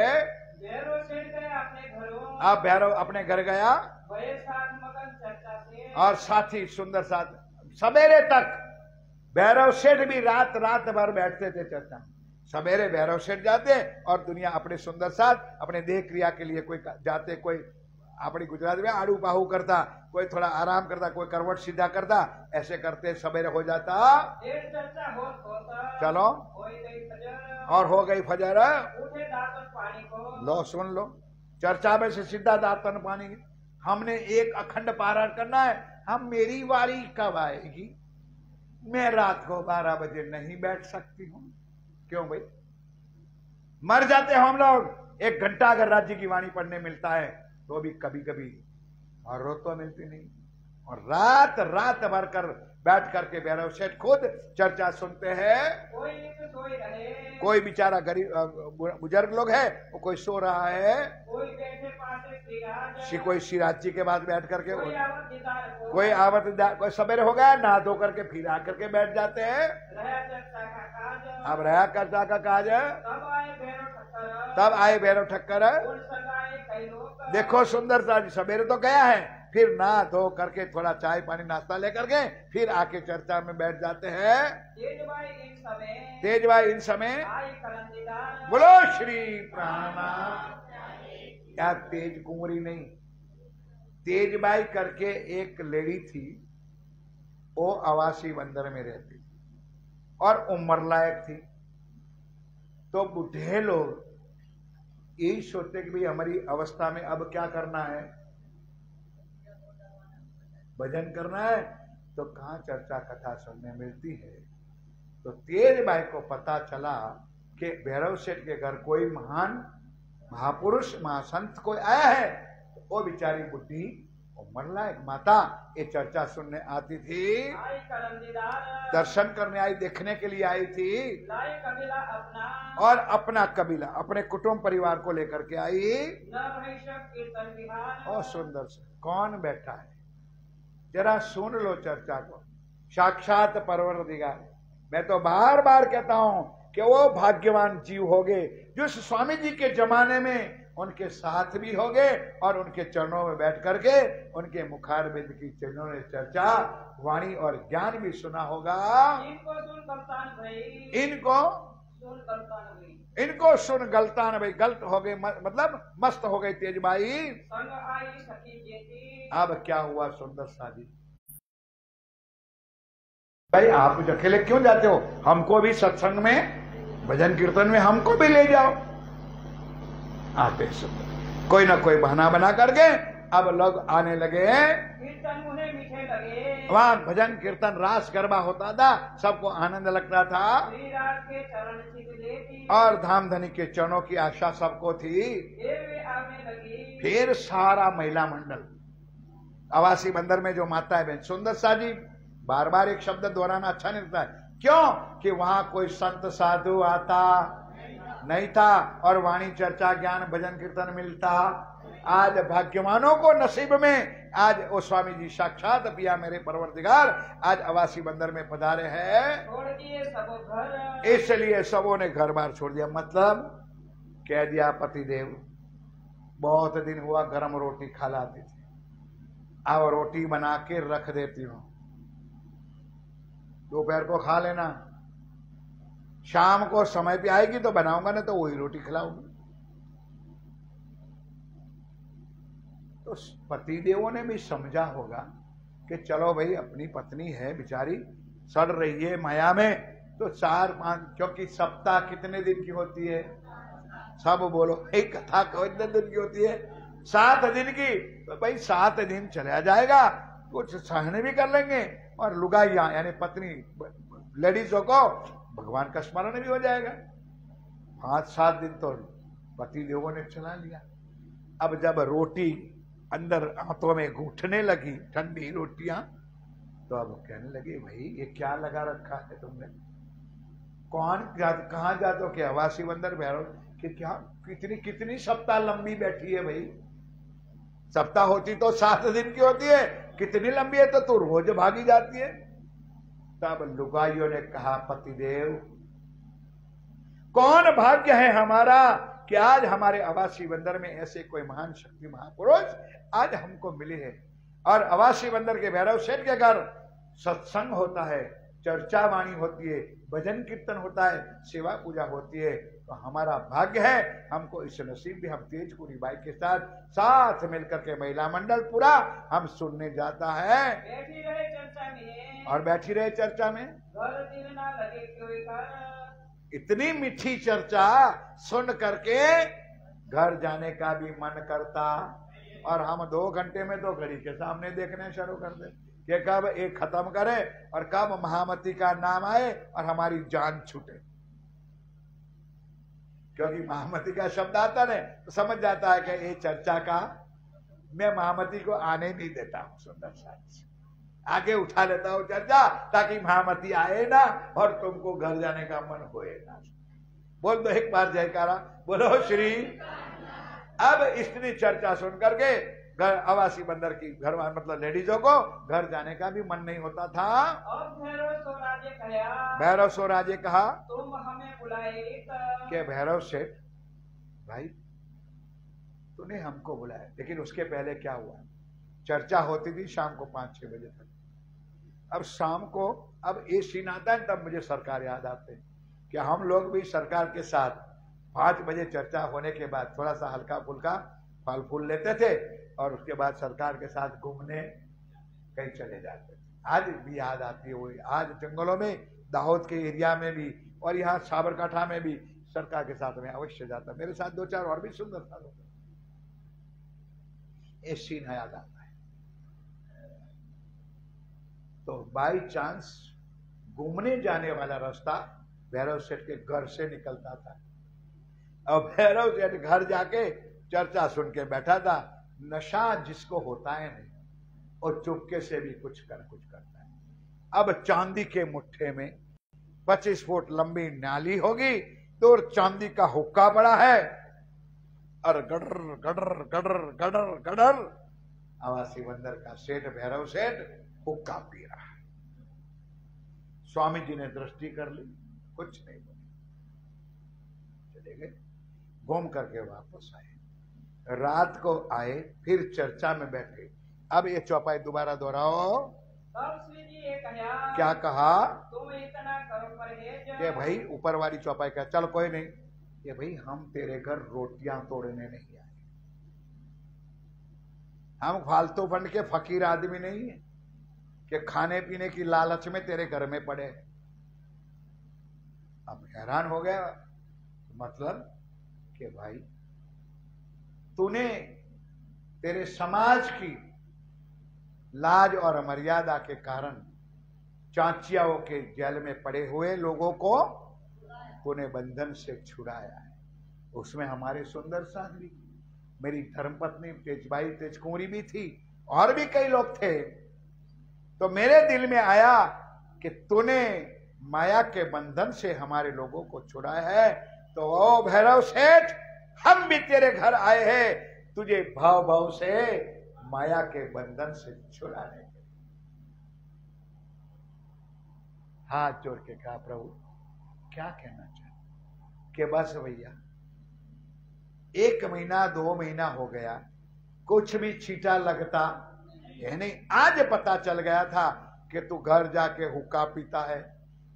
भैरव सेठ गया अपने घरों, अब भैरव अपने घर गया वही साथ मगन चर्चा से, और साथी सुंदर साथ सवेरे तक भैरव सेठ भी रात रात भर बैठते थे चर्चा। सवेरे भैरव सेठ जाते और दुनिया अपने सुंदर साथ अपने देह क्रिया के लिए कोई जाते, कोई अपनी गुजरात में आड़ू पाहू करता, कोई थोड़ा आराम करता, कोई करवट सीधा करता, ऐसे करते सवेरे हो जाता। एक चर्चा होता, चलो हो गई फजर, और हो गई फजर। उठे दातन पानी को, लो सुन लो, चर्चा में से सीधा दातन पानी। हमने एक अखंड पारायण करना है। हम मेरी वारी कब आएगी? मैं रात को 12 बजे नहीं बैठ सकती हूँ। क्यों भाई? मर जाते हम लोग। 1 घंटा अगर राज्य की वाणी पढ़ने मिलता है तो भी कभी कभी और रोज तो मिलती नहीं। और रात रात भर कर बैठ करके भैरव सेठ खुद चर्चा सुनते हैं। कोई तो सोई रहे, कोई बेचारा गरीब बुजुर्ग लोग है, वो कोई सो रहा है, कोई बैठे पासे सिराज, कोई सिराची के बाद बैठ करके, कोई आवत दीदार को, कोई आवत, कोई सवेरे हो गया नहा धो करके फिर आकर के बैठ जाते हैं। रहा चर्चा का काज, अब रहा चर्चा का काज है। तब आए भैरव ठक्कर, तब आए भैरव ठक्कर। उन सगाए कई लोग, देखो सुंदर सा जी सवेरे तो गया है, फिर नहा धो करके थोड़ा चाय पानी नाश्ता लेकर के फिर आके चर्चा में बैठ जाते हैं। तेज भाई इन समय, तेज भाई इन समय आए करंदीदार, बोलो श्री प्राणनाथ। क्या तेज कुंवरी नहीं, तेज बाई करके एक लेडी थी, वो आवासी बंदर में रहती थी और उम्र लायक थी। तो बुढ़े लोग यही सोचते कि भाई हमारी अवस्था में अब क्या करना है, भजन करना है, तो कहां चर्चा कथा सुनने मिलती है। तो तेज बाई को पता चला कि भैरव सेठ के घर कोई महान महापुरुष महासंत कोई आया है। तो वो बेचारी बुद्धि उम्र लायक माता ये चर्चा सुनने आती थी, आए करंदीदार, दर्शन करने आई, देखने के लिए आई थी, लाए कबीला अपना, और अपना कबीला अपने कुटुंब परिवार को लेकर के आई। न भैषक कीर्तन विहार, और सुंदर से कौन बैठा है जरा सुन लो चर्चा को। साक्षात परवरदिगार। मैं तो बार बार कहता हूं कि वो भाग्यवान जीव होगे जो इस स्वामी जी के जमाने में उनके साथ भी होगे और उनके चरणों में बैठ करके उनके मुखारबिंद की चरणों ने चर्चा वाणी और ज्ञान भी सुना होगा। इनको सुन गलतान भई, इनको सुन गलतान भई, इनको सुन गलतान भाई, गलत हो गए मतलब मस्त हो गई तेजबाई। संग आई सखी जेती, अब क्या हुआ सुंदर साजी, भाई आप कुछ अकेले क्यों जाते हो, हमको भी सत्संग में भजन कीर्तन में हमको भी ले जाओ। आते सुंदर कोई ना कोई बहाना बना करके अब लोग आने लगे। कीर्तन उन्हें मीठे लगे, वहां भजन कीर्तन रास गरबा होता था, सबको आनंद लगता था श्री राज के चरण चित लेती, और धाम धनी के चरणों की आशा सबको थी। फिर वे आने लगी, फिर सारा महिला मंडल आवासी बंदर में जो माता है बहन सुंदर साजी, बार बार एक शब्द दोहराना अच्छा नहीं लगता है। क्यों कि वहां कोई संत साधु आता नहीं था और वाणी चर्चा ज्ञान भजन कीर्तन मिलता। आज भाग्यवानों को नसीब में आज वो स्वामी जी साक्षात पिया मेरे परवरदिगार आज आवासी बंदर में पधारे हैं। छोड़ दिए सब घर, इसलिए सबों ने घर बार छोड़ दिया। मतलब कह दिया पतिदेव बहुत दिन हुआ गरम रोटी खा लाती थी, अब रोटी बना के रख देती हूं, दोपहर को खा लेना, शाम को समय पे आएगी तो बनाऊंगा ना तो वही रोटी खिलाऊंगी। तो पति देवों ने भी समझा होगा कि चलो भाई अपनी पत्नी है बेचारी सड़ रही है माया में, तो 4-5 क्योंकि सप्ताह कितने दिन की होती है, सब बोलो एक कथा कितने दिन की होती है, 7 दिन की। तो भाई 7 दिन चला जाएगा, कुछ सहने भी कर लेंगे और लुगाइयां यानी पत्नी लेडीजों को भगवान का स्मरण भी हो जाएगा। 5-7 दिन तो पति देवों ने चला लिया। अब जब रोटी अंदर हाथों में घुटने लगी ठंडी रोटियां, तो अब कहने लगे भाई ये क्या लगा रखा है तुमने, कौन कहां जाते हो, कि आवासी बंदर भैरव कि क्या कितनी कितनी सप्ताह लंबी बैठी है भाई, सप्ताह होती तो 7 दिन की होती है, कितनी लंबी है तो तू रोज भागी जाती है। तब लुगाइयों ने कहा, पतिदेव कौन भाग्य है हमारा कि आज हमारे आवासी बंदर में ऐसे कोई महान शक्ति महापुरुष आज हमको मिले हैं। और आवासी बंदर के भैरव सेठ के घर सत्संग होता है, चर्चा वाणी होती है, भजन कीर्तन होता है, सेवा पूजा होती है। तो हमारा भाग्य है, हमको इस नसीब भी हम तेजपुरी बाई के साथ मिलकर के महिला मंडल पूरा हम सुनने जाता है। बैठी रहे चर्चा में और बैठी रहे चर्चा में, घर दिन ना लगे कोई घर। इतनी मीठी चर्चा सुन करके घर जाने का भी मन करता। और हम 2 घंटे में तो घड़ी के सामने देखने शुरू कर दे कि कब एक खत्म करे और कब महामती का नाम आए और हमारी जान छूटे। क्योंकि महामती का शब्द आता है तो समझ जाता है कि ये चर्चा का मैं महामती को आने नहीं देता हूं। सुंदर साथ आगे उठा लेता हूं चर्चा, ताकि महामती आए ना और तुमको घर जाने का मन होए ना। बोल दो एक बार जयकारा, बोलो श्री। अब इतनी चर्चा सुन करके घर आवासी बंदर की घर मतलब लेडीजों को घर जाने का भी मन नहीं होता था। अब भैरव सो राजे कहा, तुम हमें बुलाए कि भैरव सेठ भाई तूने हमको बुलाया। लेकिन उसके पहले क्या हुआ, चर्चा होती थी शाम को 5-6 बजे तक। अब शाम को अब ये सीन आता है तब मुझे सरकार याद आते हैं कि हम लोग भी सरकार के साथ 5 बजे चर्चा होने के बाद थोड़ा सा हल्का फुल्का फल फूल लेते थे और उसके बाद सरकार के साथ घूमने कहीं चले जाते थे। आज भी याद आती है वो। आज जंगलों में, दाहोद के एरिया में भी और यहाँ साबरकाठा में भी सरकार के साथ में अवश्य जाता। मेरे साथ 2-4 और भी सुंदर साल होते, ये सीन याद आता है। तो बाई चांस घूमने जाने वाला रास्ता भैरव सेठ के घर से निकलता था। और भैरव सेठ घर जाके चर्चा सुन के बैठा था। नशा जिसको होता है नहीं और चुपके से भी कुछ करता है। अब चांदी के मुट्ठे में 25 फुट लंबी नाली होगी तो चांदी का हुक्का बड़ा है और गडर गडर गडर गडर गडर आवासी बंदर का सेठ भैरव सेठ हुक्का पी रहा है। स्वामी जी ने दृष्टि कर ली, कुछ नहीं बोले, चले गए। घूम करके वापस आए। रात को आए, फिर चर्चा में बैठे। अब ये चौपाई दोबारा दोहराओ। तब श्री जी ये कहा, क्या कहा, तुम इतना करो परहेज। कि भाई ऊपर वाली चौपाई का चल कोई नहीं, ये भाई हम तेरे घर रोटियां तोड़ने नहीं आए, हम फालतू फंड के फकीर आदमी नहीं है कि खाने पीने की लालच में तेरे घर में पड़े। अब हैरान हो गया, मतलब कि भाई तूने तेरे समाज की लाज और मर्यादा के कारण चाचियाओं के जेल में पड़े हुए लोगों को तूने बंधन से छुड़ाया है। उसमें हमारे सुंदर साथ भी, मेरी धर्मपत्नी तेजबाई तेजकुंवरी भी थी और भी कई लोग थे। तो मेरे दिल में आया कि तूने माया के बंधन से हमारे लोगों को छुड़ाया है। तो ओ भैरव सेठ, हम भी तेरे घर आए हैं तुझे भाव भाव से माया के बंधन से छुड़ाने के। हाथ जोड़ के कहा, प्रभु क्या कहना चाहते कि बस भैया 1 महीना 2 महीना हो गया, कुछ भी छींटा लगता यह नहीं। आज पता चल गया था कि तू घर जाके हुक्का पीता है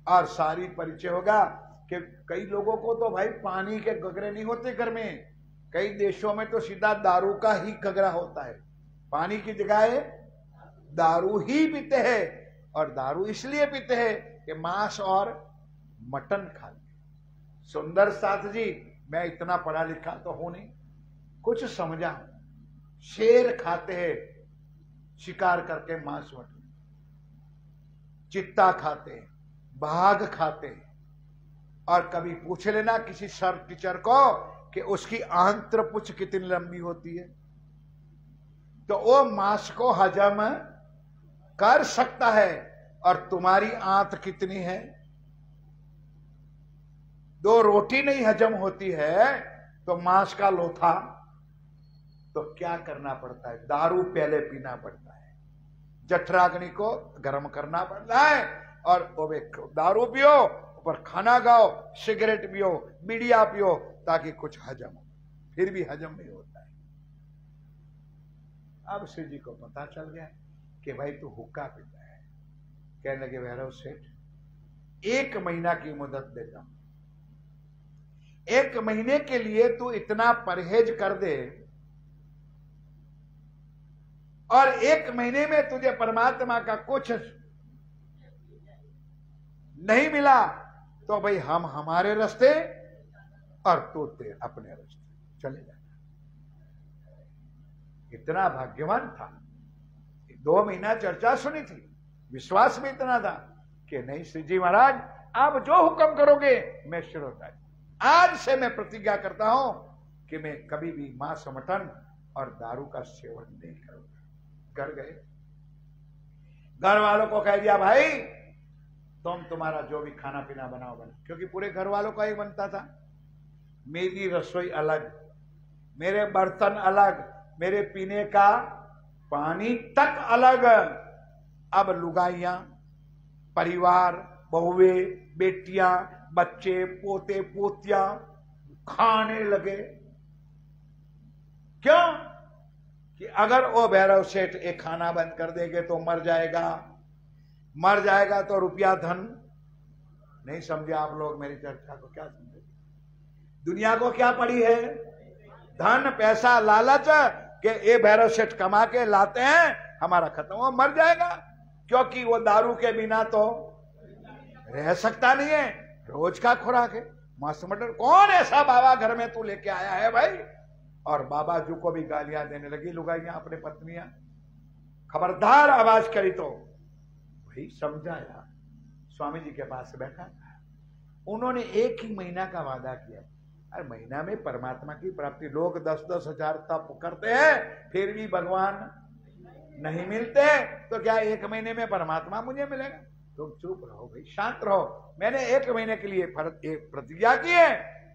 और सारी परिचय होगा कि कई लोगों को तो भाई पानी के गगरे नहीं होते घर में। कई देशों में तो सीधा दारू का ही गगरा होता है, पानी की जगह दारू ही पीते हैं। और दारू इसलिए पीते हैं कि मांस और मटन खाते। सुंदर साथ जी, मैं इतना पढ़ा लिखा तो हूं नहीं, कुछ समझा। शेर खाते हैं शिकार करके मांस मटन, चित्ता खाते, बाघ खाते। और कभी पूछ लेना किसी सर टीचर को कि उसकी आंत्रपुच्छ कितनी लंबी होती है, तो वो मांस को हजम कर सकता है। और तुम्हारी आंत कितनी है? 2 रोटी नहीं हजम होती है तो मांस का लोथा। तो क्या करना पड़ता है? दारू पहले पीना पड़ता है, जठराग्नि को गर्म करना पड़ता है, और वो दारू पियो, ऊपर खाना खाओ, सिगरेट पियो, बीड़िया पियो, ताकि कुछ हजम हो, फिर भी हजम नहीं होता है। अब शिव जी को पता चल गया कि भाई तू हुक्का पीता है। कहने लगे भैरव सेठ 1 महीना की मुदत देता हूं, 1 महीने के लिए तू इतना परहेज कर दे और 1 महीने में तुझे परमात्मा का कुछ नहीं मिला तो भाई हम हमारे रास्ते और तू तेरे अपने रास्ते चले जाना। इतना भाग्यवान था, 2 महीना चर्चा सुनी थी, विश्वास भी इतना था कि नहीं श्री जी महाराज आप जो हुक्म करोगे मैं शिरोधारी। आज से मैं प्रतिज्ञा करता हूं कि मैं कभी भी मांस मटन और दारू का सेवन नहीं करूंगा। घर गए, घर वालों को कह दिया भाई तुम्हारा जो भी खाना पीना बनाओ बना, क्योंकि पूरे घर वालों का ही बनता था। मेरी रसोई अलग, मेरे बर्तन अलग, मेरे पीने का पानी तक अलग। अब लुगाइयां, परिवार, बहुए, बेटियां, बच्चे, पोते पोतियां खाने लगे। क्यों? कि अगर वो भैरव सेठ एक खाना बंद कर देंगे तो मर जाएगा, मर जाएगा तो रुपया धन। नहीं समझे आप लोग मेरी चर्चा को? क्या समझे? दुनिया को क्या पड़ी है? धन, पैसा, लालच के ये भैरव सेठ कमा के लाते हैं, हमारा खत्म हो, मर जाएगा। क्योंकि वो दारू के बिना तो रह सकता नहीं है, रोज का खुराक है। मांस मटन कौन ऐसा बाबा घर में तू लेके आया है भाई? और बाबा जी को भी गालियां देने लगी लुगाइयां, अपने पत्नियां। खबरदार आवाज करी तो भाई समझाया। स्वामी जी के पास बैठा था, उन्होंने 1 ही महीना का वादा किया। अरे महीना में परमात्मा की प्राप्ति, लोग 10-10 हजार तप करते हैं फिर भी भगवान नहीं मिलते, तो क्या 1 महीने में परमात्मा मुझे मिलेगा? तुम चुप रहो भाई, शांत रहो। मैंने 1 महीने के लिए प्रतिज्ञा की है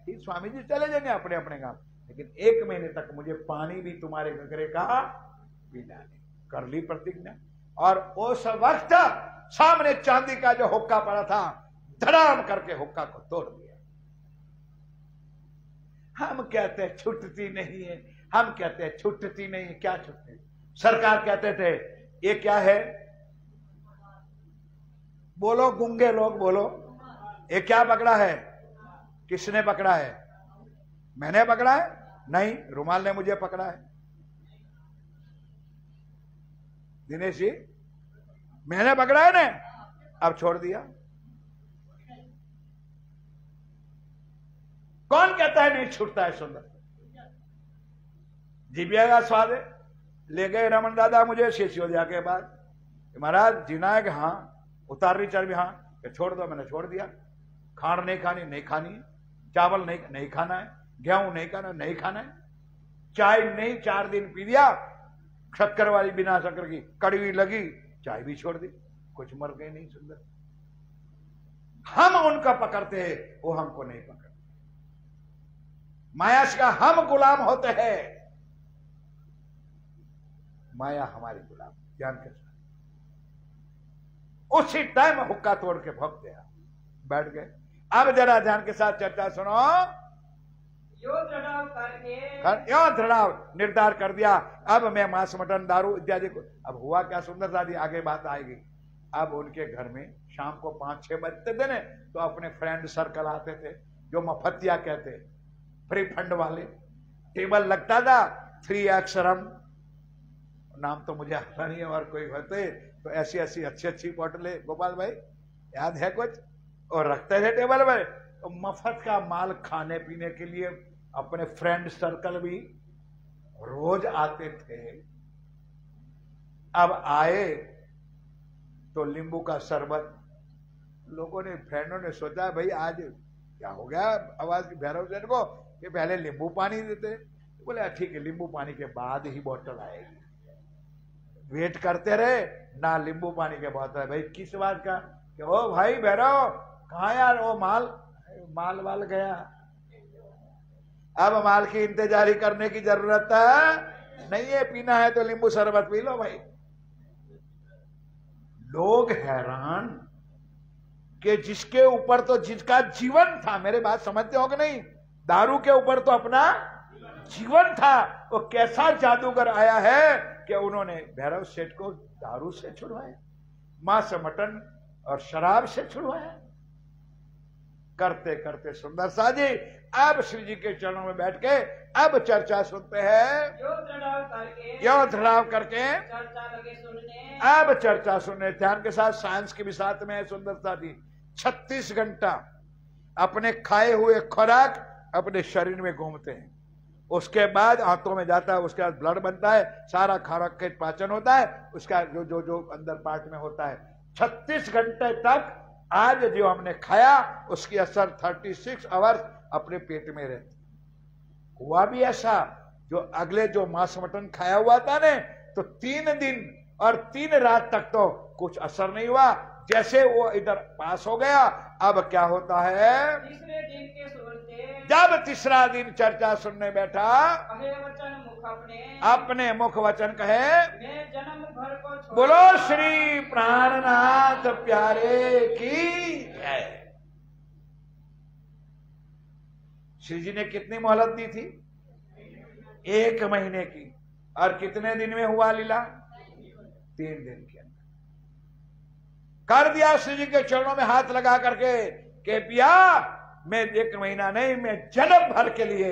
कि स्वामी जी चले जाएंगे अपने अपने काम, लेकिन 1 महीने तक मुझे पानी भी तुम्हारे घगरे का पीना नहीं। कर ली प्रतिज्ञा। और उस वक्त सामने चांदी का जो हुक्का पड़ा था, धड़ाम करके हुक्का को तोड़ दिया। हम कहते हैं छुटती नहीं है, हम कहते हैं छुटती नहीं है। क्या छुटती? सरकार कहते थे ये क्या है? बोलो गूंगे लोग, बोलो ये क्या पकड़ा है? किसने पकड़ा है? मैंने पकड़ा है? नहीं, रुमाल ने मुझे पकड़ा है। दिनेश जी मैंने पकड़ा है ना, अब छोड़ दिया। कौन कहता है नहीं छूटता है? सुंदर जीविया का स्वाद है। ले गए रमन दादा मुझे शेषोदिया के बाद, महाराज जीना है कि हाँ, उतारनी चर्बी हाँ, कि छोड़ दो। मैंने छोड़ दिया। खांड नहीं खानी, नहीं खानी है। चावल नहीं खाना है, गेहूं नहीं खाना, नहीं खाना है। चाय नहीं, 4 दिन पी लिया, शक्कर वाली बिना शक्कर की कड़वी लगी, चाय भी छोड़ दी। कुछ मर गए नहीं। सुंदर हम उनका पकड़ते हैं, वो हमको नहीं पकड़ते। माया का हम गुलाम होते हैं, माया हमारी गुलाम। ध्यान के साथ उसी टाइम हुक्का तोड़ के भोग दिया, बैठ गए। अब जरा ध्यान के साथ चर्चा सुनो। यो दृढ़ करके यो दृढ़ निर्धार कर दिया, अब मैं मांस मटन दारू इत्यादि को। अब हुआ क्या सुंदर दादी, आगे बात आएगी। अब उनके घर में शाम को 5-6 बजते थे न, तो अपने फ्रेंड सर्कल आते थे, जो मफतिया कहते, फ्री फंड वाले। टेबल लगता था 3x रम, नाम तो मुझे आता नहीं है, और कोई होते तो ऐसी ऐसी अच्छी बोतलें, गोपाल भाई याद है कुछ, और रखते थे टेबल पर। तो मफत का माल खाने पीने के लिए अपने फ्रेंड सर्कल भी रोज आते थे। अब आए तो नींबू का शरबत, लोगों ने, फ्रेंडों ने सोचा भाई आज क्या हो गया आवाज भैरव सेठ को, कि पहले नींबू पानी देते। बोले ठीक है, नींबू पानी के बाद ही बोतल आएगी। वेट करते रहे ना, नींबू पानी के बोतल। भाई किस बात का? कि ओ भाई भैरव कहाँ यार, वो माल वाल गया। अब माल की इंतजारी करने की जरूरत नहीं है, पीना है तो नींबू शरबत पी लो भाई। लोग हैरान, कि जिसके ऊपर तो जिसका जीवन था, मेरे बात समझते हो कि नहीं, दारू के ऊपर तो अपना जीवन था, वो कैसा जादूगर आया है कि उन्होंने भैरव सेठ को दारू से छुड़वाया, मांस मटन और शराब से छुड़वाया। करते करते सुंदर सा जी अब श्री जी के चरणों में बैठ के अब चर्चा सुनते हैं। यो धड़ाव करके चर्चा लगे सुनने, अब चर्चा सुनने ध्यान के साथ। साइंस की भी साथ में है सुंदर सा जी। 36 घंटा अपने खाए हुए खुराक अपने शरीर में घूमते हैं, उसके बाद आंतों में जाता है, उसके बाद ब्लड बनता है, सारा खुराक का पाचन होता है, उसका जो जो जो अंदर पार्ट में होता है। 36 घंटे तक आज जो हमने खाया उसकी असर 36 आवर्स अपने पेट में रहती। हुआ भी ऐसा, जो अगले जो मांस मटन खाया हुआ था ने, तो 3 दिन और 3 रात तक तो कुछ असर नहीं हुआ। जैसे वो इधर पास हो गया, अब क्या होता है, तीसरे दिन के सुनते, जब तीसरा दिन चर्चा सुनने बैठा, कहे वचन मुख अपने मुख वचन कहे, मैं जन्म भर को छोड़, बोलो श्री प्राणनाथ प्यारे की जय। श्री जी ने कितनी मोहलत दी थी? 1 महीने की। और कितने दिन में हुआ लीला? 3 दिन के अंदर कर दिया। श्री जी के चरणों में हाथ लगा करके के पिया मैं 1 महीना नहीं, मैं जन्म भर के लिए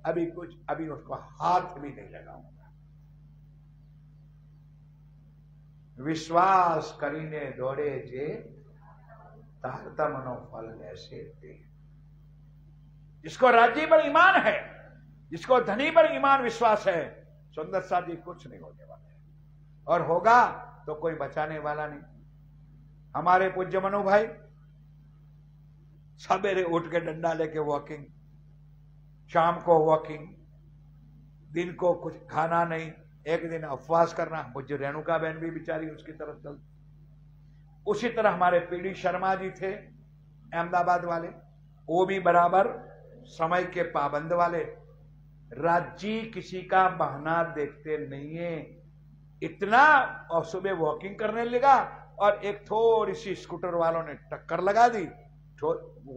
अभी उसको हाथ भी नहीं लगाऊंगा। विश्वास करीने दौड़े जे तारता मनो फल ऐसे दे। जिसको राज्य पर ईमान है, जिसको धनी पर ईमान विश्वास है, सुंदर सा जी कुछ नहीं होने वाला है, और होगा तो कोई बचाने वाला नहीं। हमारे पूज्य मनु भाई सवेरे उठ के डंडा लेके वॉकिंग, शाम को वॉकिंग, दिन को कुछ खाना नहीं, एक दिन उपवास करना। पूज्य रेणुका बहन भी बेचारी उसकी तरफ चल। उसी तरह हमारे पीडी शर्मा जी थे अहमदाबाद वाले, वो भी बराबर समय के पाबंद वाले। राज्य किसी का बहाना देखते नहीं है। इतना और सुबह वॉकिंग करने लगा और एक थोड़ी सी स्कूटर वालों ने टक्कर लगा दी,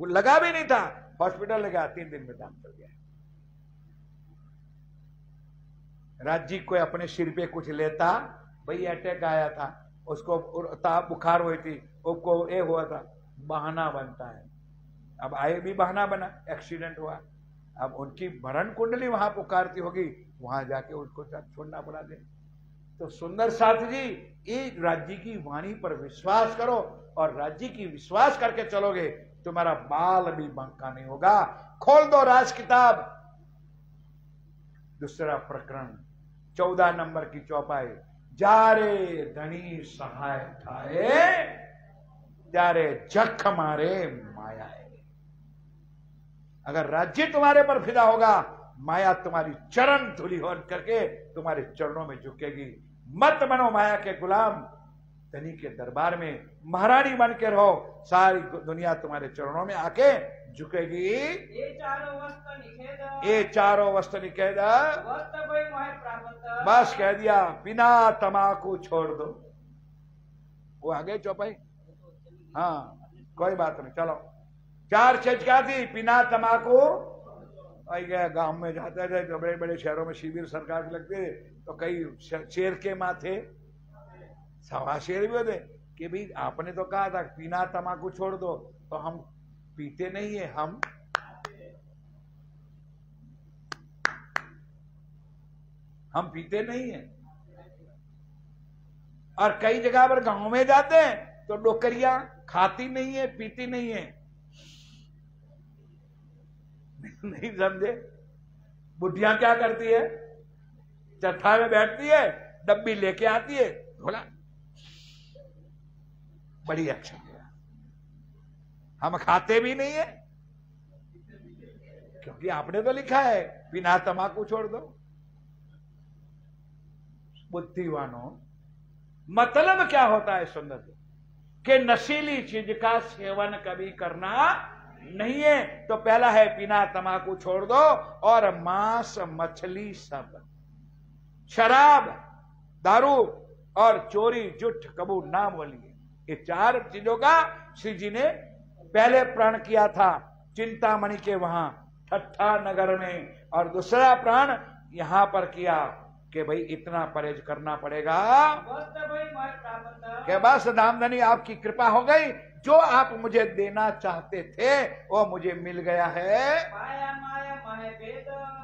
लगा भी नहीं था, हॉस्पिटल ले गया, 3 दिन में दाम चल गया। राज्य को अपने सिर पे कुछ लेता, भाई अटैक आया था, उसको बुखार हुई थी, उसको ये हुआ था, बहाना बनता है। अब आए भी बहाना बना, एक्सीडेंट हुआ, अब उनकी भरण कुंडली वहां पुकारती होगी, वहां जाके उसको छोड़ना पड़ा दे। तो सुंदर साथ जी, ये राज्य की वाणी पर विश्वास करो, और राज्य की विश्वास करके चलोगे, तुम्हारा बाल भी बांका नहीं होगा। खोल दो राज किताब, दूसरा प्रकरण 14 नंबर की चौपाई। जारे धनी सहाय ठाए, जारे जख मारे माया है। अगर राज्य तुम्हारे पर फिदा होगा, माया तुम्हारी चरण धूलि हो करके तुम्हारे चरणों में झुकेगी। मत बनो माया के गुलाम, धनी के दरबार में महारानी बन के रहो, सारी दुनिया तुम्हारे चरणों में आके झुकेगी। ये चारों वस्तु निषेध, वस्त भई मोहे प्राप्त। बस कह दिया, बिना तमाकू छोड़ दो। वो आगे चौपाई, हाँ कोई बात नहीं, चलो। 4 चीज क्या थी? बिना तमाकू। गांव में जाते थे, जो बड़े बड़े शहरों में शिविर सरकार के लगते थे, तो कई शेर के माथे 1.25 शेर भी होते कि भाई आपने तो कहा था बिना तमाकू छोड़ दो, तो हम पीते नहीं है, हम पीते नहीं है। और कई जगह पर गांव में जाते हैं तो डोकरियां खाती नहीं है, पीती नहीं है। नहीं समझे? बुढ़िया क्या करती है? चट्टा में बैठती है, डब्बी लेके आती है, बोला बड़ी अच्छा है। हम खाते भी नहीं है, क्योंकि आपने तो लिखा है बिना तमाकू छोड़ दो। बुद्धिवानों, मतलब क्या होता है सुंदर कि नशीली चीज का सेवन कभी करना नहीं है। तो पहला है बिना तमाकू छोड़ दो, और मांस मछली सब, शराब, दारू और चोरी, झूठ, कबूल ना बोलिए। ये 4 चीजों का श्री जी ने पहले प्रण किया था चिंतामणि के वहां ठट्ठा नगर में, और दूसरा प्राण यहां पर किया कि भाई इतना परहेज करना पड़ेगा कि बस नामधनी आपकी कृपा हो गई, जो आप मुझे देना चाहते थे वो मुझे मिल गया है।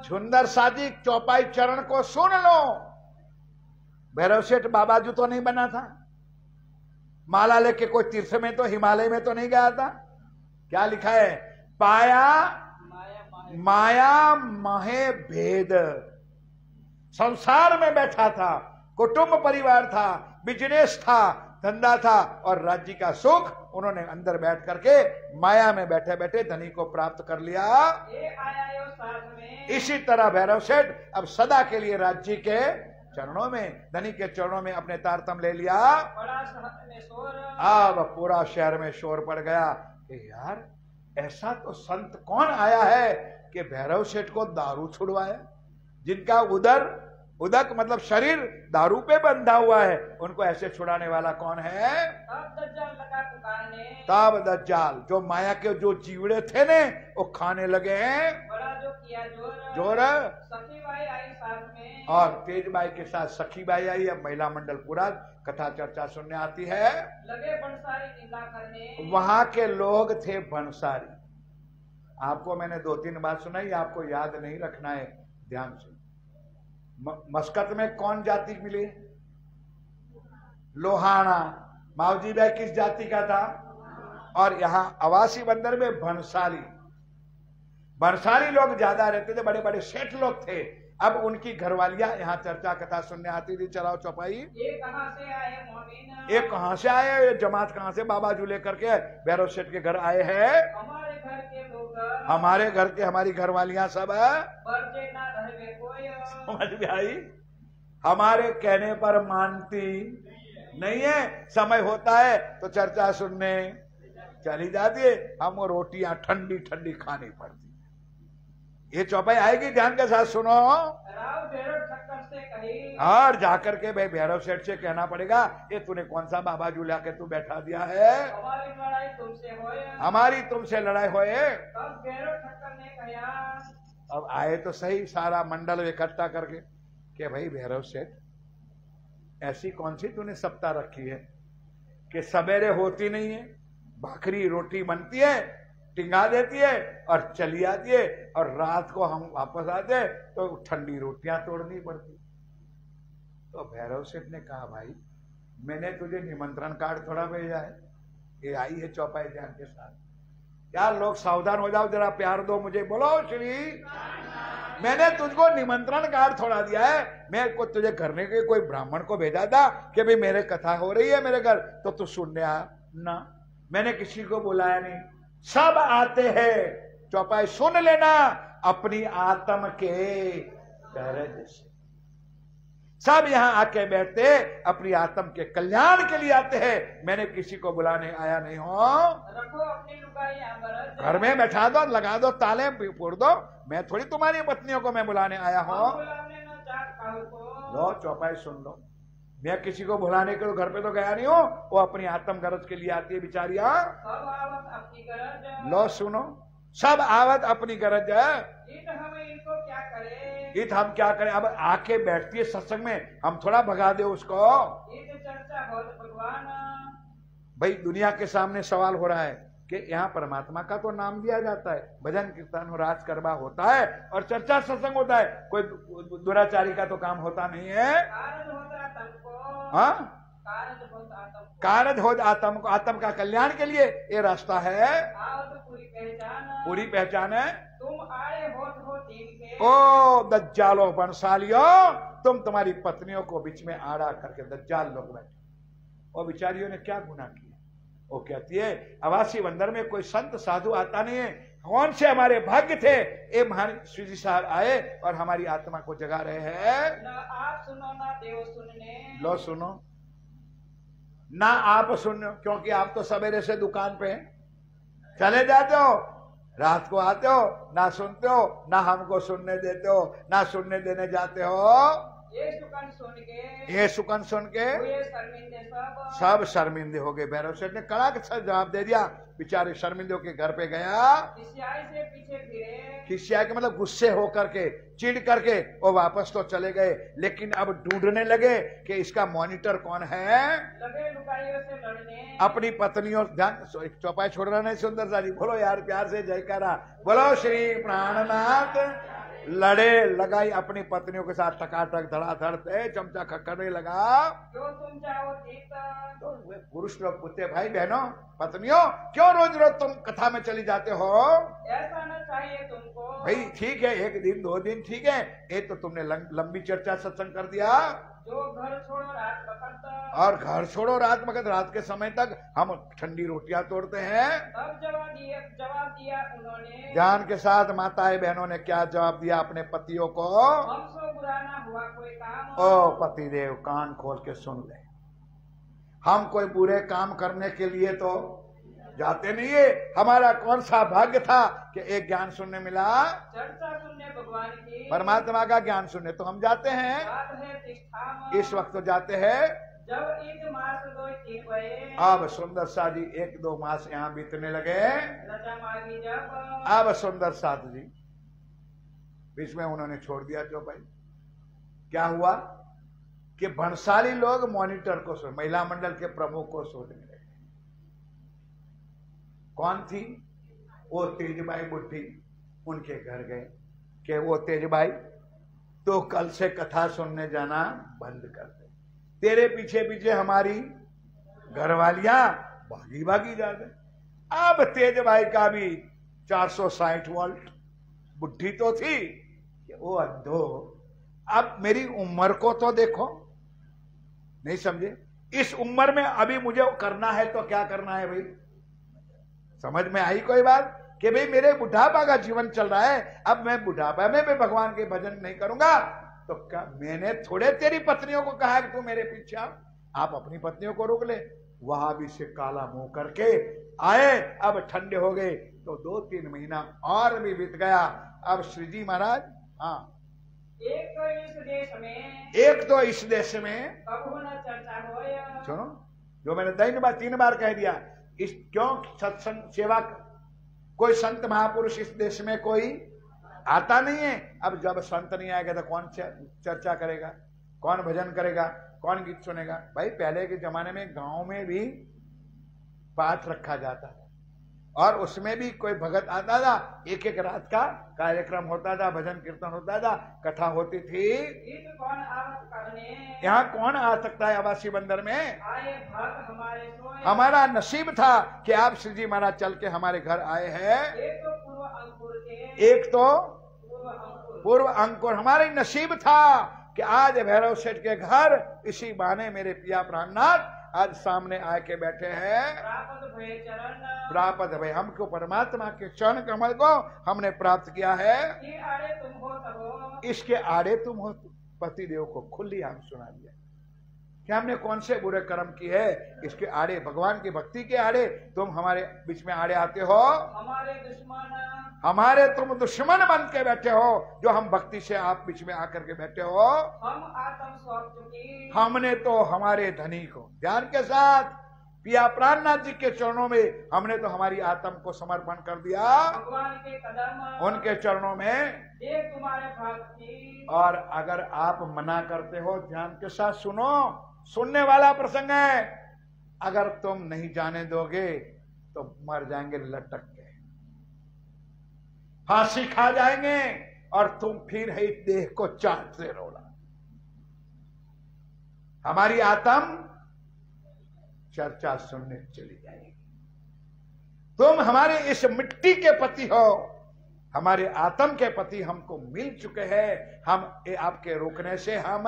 सुंदर साजी चौपाई चरण को सुन लो। भैरव सेठ बाबाजू तो नहीं बना था, माला लेके कोई तीर्थ में तो हिमालय में तो नहीं गया था। क्या लिखा है? पाया माया माहे भेद। संसार में बैठा था, कुटुंब परिवार था, बिजनेस था, धंधा था और राज्य का सुख उन्होंने अंदर बैठ करके माया में बैठे बैठे धनी को प्राप्त कर लिया। इसी तरह भैरव सेठ अब सदा के लिए राज्य के चरणों में, धनी के चरणों में अपने तारतम ले लिया। अब पूरा शहर में शोर पड़ गया कि यार ऐसा तो संत कौन आया है कि भैरव सेठ को दारू छुड़वाया, जिनका उदक मतलब शरीर दारू पे बंधा हुआ है, उनको ऐसे छुड़ाने वाला कौन है? तब दज्जाल जो माया के जो जीवड़े थे ने वो खाने लगे हैं जोर। और तेज बाई के साथ सखी बाई आई। अब महिला मंडल पूरा कथा चर्चा सुनने आती है। लगे बंसारी निंदा करने। वहां के लोग थे बंसारी। आपको मैंने 2-3 बार सुनाई, आपको याद नहीं रखना है, ध्यान से। मस्कत में कौन जाति मिली? लोहाना। मावजी भाई किस जाति का था? और यहाँ अवासी बंदर में भंसाली। भंसाली लोग ज्यादा रहते थे, बड़े बड़े सेठ लोग थे। अब उनकी घरवालियां यहाँ चर्चा कथा सुनने आती थी। चलाओ चौपाई। ये कहां से आए मोमिन? ये कहां से आए? ये जमात कहां से बाबाजू लेकर के भैरव सेठ के घर आए हैं? हमारे घर के लोग, हमारे घर के, हमारी घरवालियां सब बरजे ना रहवे कोई। समझ में आई? हमारे कहने पर मानती नहीं है। समय होता है तो चर्चा सुनने चली जाती है, हमको रोटियां ठंडी ठंडी खानी पड़ती। ये चौपाई आएगी, ध्यान के साथ सुनो। राव भैरव ठक्कर से कही। और जाकर के भाई भैरव सेठ से कहना पड़ेगा, ये तूने कौन सा बाबाजू लाके तू बैठा दिया है? हमारी लड़ाई तुमसे होए। हमारी तुमसे लड़ाई होए। तब भैरव ठक्कर ने कहा। अब आए तो सही सारा मंडल इकट्ठा करके कि भाई भैरव सेठ, ऐसी कौन सी तूने सप्ताह रखी है कि सवेरे होती नहीं है, भाखरी रोटी बनती है, टिंगा देती है और चली आती है, और रात को हम वापस आते तो ठंडी रोटियां तोड़नी पड़ती। तो भैरव सेठ ने कहा, भाई मैंने तुझे निमंत्रण कार्ड थोड़ा भेजा है, ये आई है चौपाई, ध्यान के साथ। यार लोग सावधान हो जाओ, जरा प्यार दो मुझे, बोलो श्री। मैंने तुझको निमंत्रण कार्ड थोड़ा दिया है, मैं को तुझे करने के कोई ब्राह्मण को भेजा था कि भाई मेरे कथा हो रही है मेरे घर, तो तू सुनने आ ना। मैंने किसी को बुलाया नहीं, सब आते हैं। चौपाई सुन लेना, अपनी आत्म के दर्द से सब यहां आके बैठते, अपनी आत्म के कल्याण के लिए आते हैं। मैंने किसी को बुलाने आया नहीं हो। रखो अपनी लुगाई यहाँ घर में बैठा दो, लगा दो ताले, फोड़ दो। मैं थोड़ी तुम्हारी पत्नियों को मैं बुलाने आया हूं। लो चौपाई सुन लो, मैं किसी को बुलाने के घर पे तो गया नहीं हूं, वो अपनी आत्म गरज के लिए आती है बिचारियां। सब आवत अपनी गरज। लो सुनो, सब आवत अपनी गरज है। हम इनको क्या करें? इत हम क्या करें? अब आके बैठती है सत्संग में, हम थोड़ा भगा दे उसको। चर्चा बहुत भगवान। भाई दुनिया के सामने सवाल हो रहा है कि यहाँ परमात्मा का तो नाम दिया जाता है, भजन कीर्तन और राज करवा होता है और चर्चा सत्संग होता है, कोई दुराचारी का तो काम होता नहीं है। हाँ, कारज हो आत्म को, आत्म का कल्याण के लिए ये रास्ता है। पूरी पहचान है। तुम आए हो दिन के। ओ दज्जालो बंसालियो, तुम तुम्हारी पत्नियों को बीच में आड़ा करके दज्जाल लोग बैठे। और बिचारियों ने क्या गुनाह किया? वो कहती है, अवासी बंदर में कोई संत साधु आता नहीं है, कौन से हमारे भाग्य थे ये महान श्री जी साहब आए और हमारी आत्मा को जगा रहे हैं। ना आप सुनो ना देव सुनने। लो सुनो ना, आप सुनो, क्योंकि आप तो सवेरे से दुकान पे चले जाते हो, रात को आते हो, ना सुनते हो, ना हमको सुनने देते हो, ना सुनने देने जाते हो। ये सुकन सुन के हुए शर्मिंदे सब शर्मिंदे हो गए। भैरव सेठ ने कड़क से जवाब दे दिया। बेचारे शर्मिंदों के घर पे गया, खिसियाई से पीछे फिरे, खिसिया के मतलब गुस्से होकर के, चिढ़ करके वो वापस तो चले गए, लेकिन अब ढूंढने लगे कि इसका मॉनिटर कौन है। लगे लुगाइयों से लड़ने, अपनी पत्नियों, ध्यान चौपाई छोड़ रहा नहीं सुंदर सा जी, बोलो यार प्यार से जयकारा, बोलो श्री प्राणनाथ। लड़े लगाई अपनी पत्नियों के साथ, टकाटक धड़ाधड़ से चमचा खक्करने लगा। जो तुम चाहो ठीक तो वे पुरुष लोग पूछते, भाई बहनों पत्नियों क्यों रोज रोज तुम कथा में चली जाते हो। ऐसा न चाहिए तुमको। भाई ठीक है, एक दिन दो दिन ठीक है, ये तो तुमने लंबी चर्चा सत्संग कर दिया। जो घर छोड़ो रात बखत, और घर छोड़ो रात बखत, रात के समय तक हम ठंडी रोटियां तोड़ते हैं। तब जवाब दिया उन्होंने, ज्ञान के साथ माताएं बहनों ने क्या जवाब दिया अपने पतियों को। हमसे बुरा ना हुआ कोई काम। ओ पतिदेव कान खोल के सुन ले, हम कोई बुरे काम करने के लिए तो जाते नहीं है। हमारा कौन सा भाग्य था कि एक ज्ञान सुनने मिला, चर्चा सुनने भगवान की, परमात्मा का ज्ञान सुनने तो हम जाते हैं। बात है तिष्ठा इस वक्त तो जाते हैं। जब एक मास 2-3 हुए, अब सुंदर सा जी 1-2 मास यहाँ बीतने लगे। रजा मांगी जब, अब सुंदर साथ जी बीच में उन्होंने छोड़ दिया चौपाई। क्या हुआ कि भंसाली लोग मॉनिटर को सुन, महिला मंडल के प्रमुख को सोचने लगे। कौन थी वो? तेजबाई बुढ़ी। उनके घर गए कि वो तेजबाई तो कल से कथा सुनने जाना बंद कर दे, तेरे पीछे पीछे हमारी घरवालियां भागी भागी जा गए। अब तेजबाई का भी 460 वोल्ट, बुढ़ी तो थी कि वो अंधो, अब मेरी उम्र को तो देखो, नहीं समझे? इस उम्र में अभी मुझे करना है तो क्या करना है भाई? समझ में आई कोई बात कि भाई मेरे बुढ़ापा का जीवन चल रहा है, अब मैं बुढ़ापा में भी भगवान के भजन नहीं करूंगा तो क्या? मैंने थोड़े तेरी पत्नियों को कहा कि तू मेरे पीछे आओ, आप अपनी पत्नियों को रोक ले। वहां भी से काला मुंह करके आए। अब ठंडे हो गए तो 2-3 महीना और भी बीत गया। अब श्री जी महाराज, हाँ, एक तो इस देश में, एक तो इस देश में, कब न चर्चा होया, सुनो जो मैंने 3 बार कह दिया, इस क्यों सत्संग सेवा, कोई संत महापुरुष इस देश में कोई आता नहीं है। अब जब संत नहीं आएगा तो कौन चर्चा करेगा, कौन भजन करेगा, कौन गीत सुनेगा? भाई पहले के जमाने में गांव में भी पाठ रखा जाता था और उसमें भी कोई भगत आता था, एक रात का कार्यक्रम होता था, भजन कीर्तन होता था, कथा होती थी। कौन आवत करने, यहाँ कौन आ सकता है आवासी बंदर में? आए भक्त हमारे सोए, हमारा नसीब था कि आप श्री जी महाराज चल के हमारे घर आए हैं। एक तो पूर्व अंकुर थे, एक तो पूर्व अंकुर, पूर्व अंकुर, हमारा नसीब था कि आज भैरव सेठ के घर इसी बहाने मेरे पिया प्राणनाथ आज सामने आके बैठे हैं। प्राप्त भय चरण, प्राप्त भय, हमको परमात्मा के चरण कमल को हमने प्राप्त किया है। कि आड़े तुम हो तब हो, इसके आड़े तुम हो। पति देव को खुली हम सुना दिया कि हमने कौन से बुरे कर्म किए है, इसके आड़े, भगवान की भक्ति के आड़े तुम हमारे बीच में आड़े आते हो। हमारे दुश्मन, हमारे तुम दुश्मन बन के बैठे हो, जो हम भक्ति से आप बीच में आकर के बैठे हो। हम आत्म सौंप चुकी, हमने तो हमारे धनी को ध्यान के साथ पिया प्राणनाथ जी के चरणों में हमने तो हमारी आत्म को समर्पण कर दिया, भगवान के कदम, उनके चरणों में। देख तुम्हारे भक्ति, और अगर आप मना करते हो, ध्यान के साथ सुनो, सुनने वाला प्रसंग है, अगर तुम नहीं जाने दोगे तो मर जाएंगे लटक के, फांसी खा जाएंगे और तुम फिर है देह को चाटते रोना। हमारी आत्म चर्चा सुनने चली जाएगी। तुम हमारे इस मिट्टी के पति हो, हमारे आत्म के पति हमको मिल चुके हैं। हम आपके रोकने से हम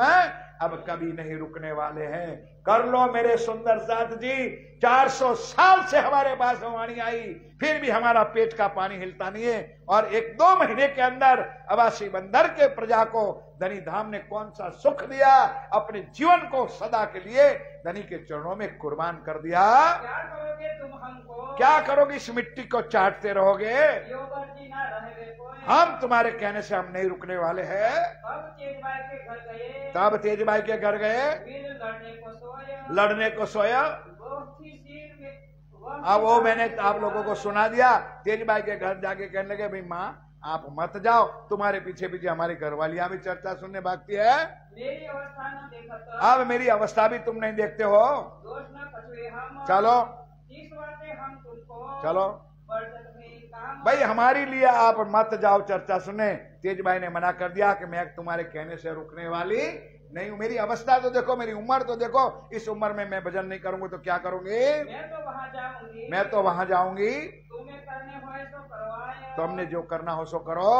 अब कभी नहीं रुकने वाले हैं। कर लो मेरे सुंदर साथ जी, 400 साल से हमारे पास वाणी आई, फिर भी हमारा पेट का पानी हिलता नहीं है। और 1-2 महीने के अंदर अवासी बंदर के प्रजा को धनी धाम ने कौन सा सुख दिया, अपने जीवन को सदा के लिए धनी के चरणों में कुर्बान कर दिया। क्या करोगे तुम हमको, क्या करोगे, इस मिट्टी को चाटते रहोगे। योगर्जी ना रहे कोई, हम तुम्हारे कहने से हम नहीं रुकने वाले हैं। अब तेजबाई के घर गए, तब तेजबाई के घर गए, फिर लड़ने को सोया, लड़ने को सोया। वो थी सिर में, वह अब वो मैंने आप लोगों को सुना दिया। तेजबाई के घर जाके कहने लगे, भाई माँ आप मत जाओ, तुम्हारे पीछे पीछे हमारी घरवालियां भी चर्चा सुनने भागती है। मेरी अवस्था न देखत, अब मेरी अवस्था भी तुम नहीं देखते हो। दोष न कछुए हम, चलो इस बातें हम तुमको, चलो बरसत में काम, भाई हमारी लिए आप मत जाओ चर्चा सुने। तेजबाई ने मना कर दिया कि मैं तुम्हारे कहने से रुकने वाली नहीं हूं। मेरी अवस्था तो देखो, मेरी उम्र तो देखो, इस उम्र में मैं भजन नहीं करूंगी तो क्या करूंगी। मैं तो वहाँ जाऊंगी, मैं तो वहां जाऊंगी, तुम्हें करने होए तो करवाए, तुमने जो करना हो सो करो।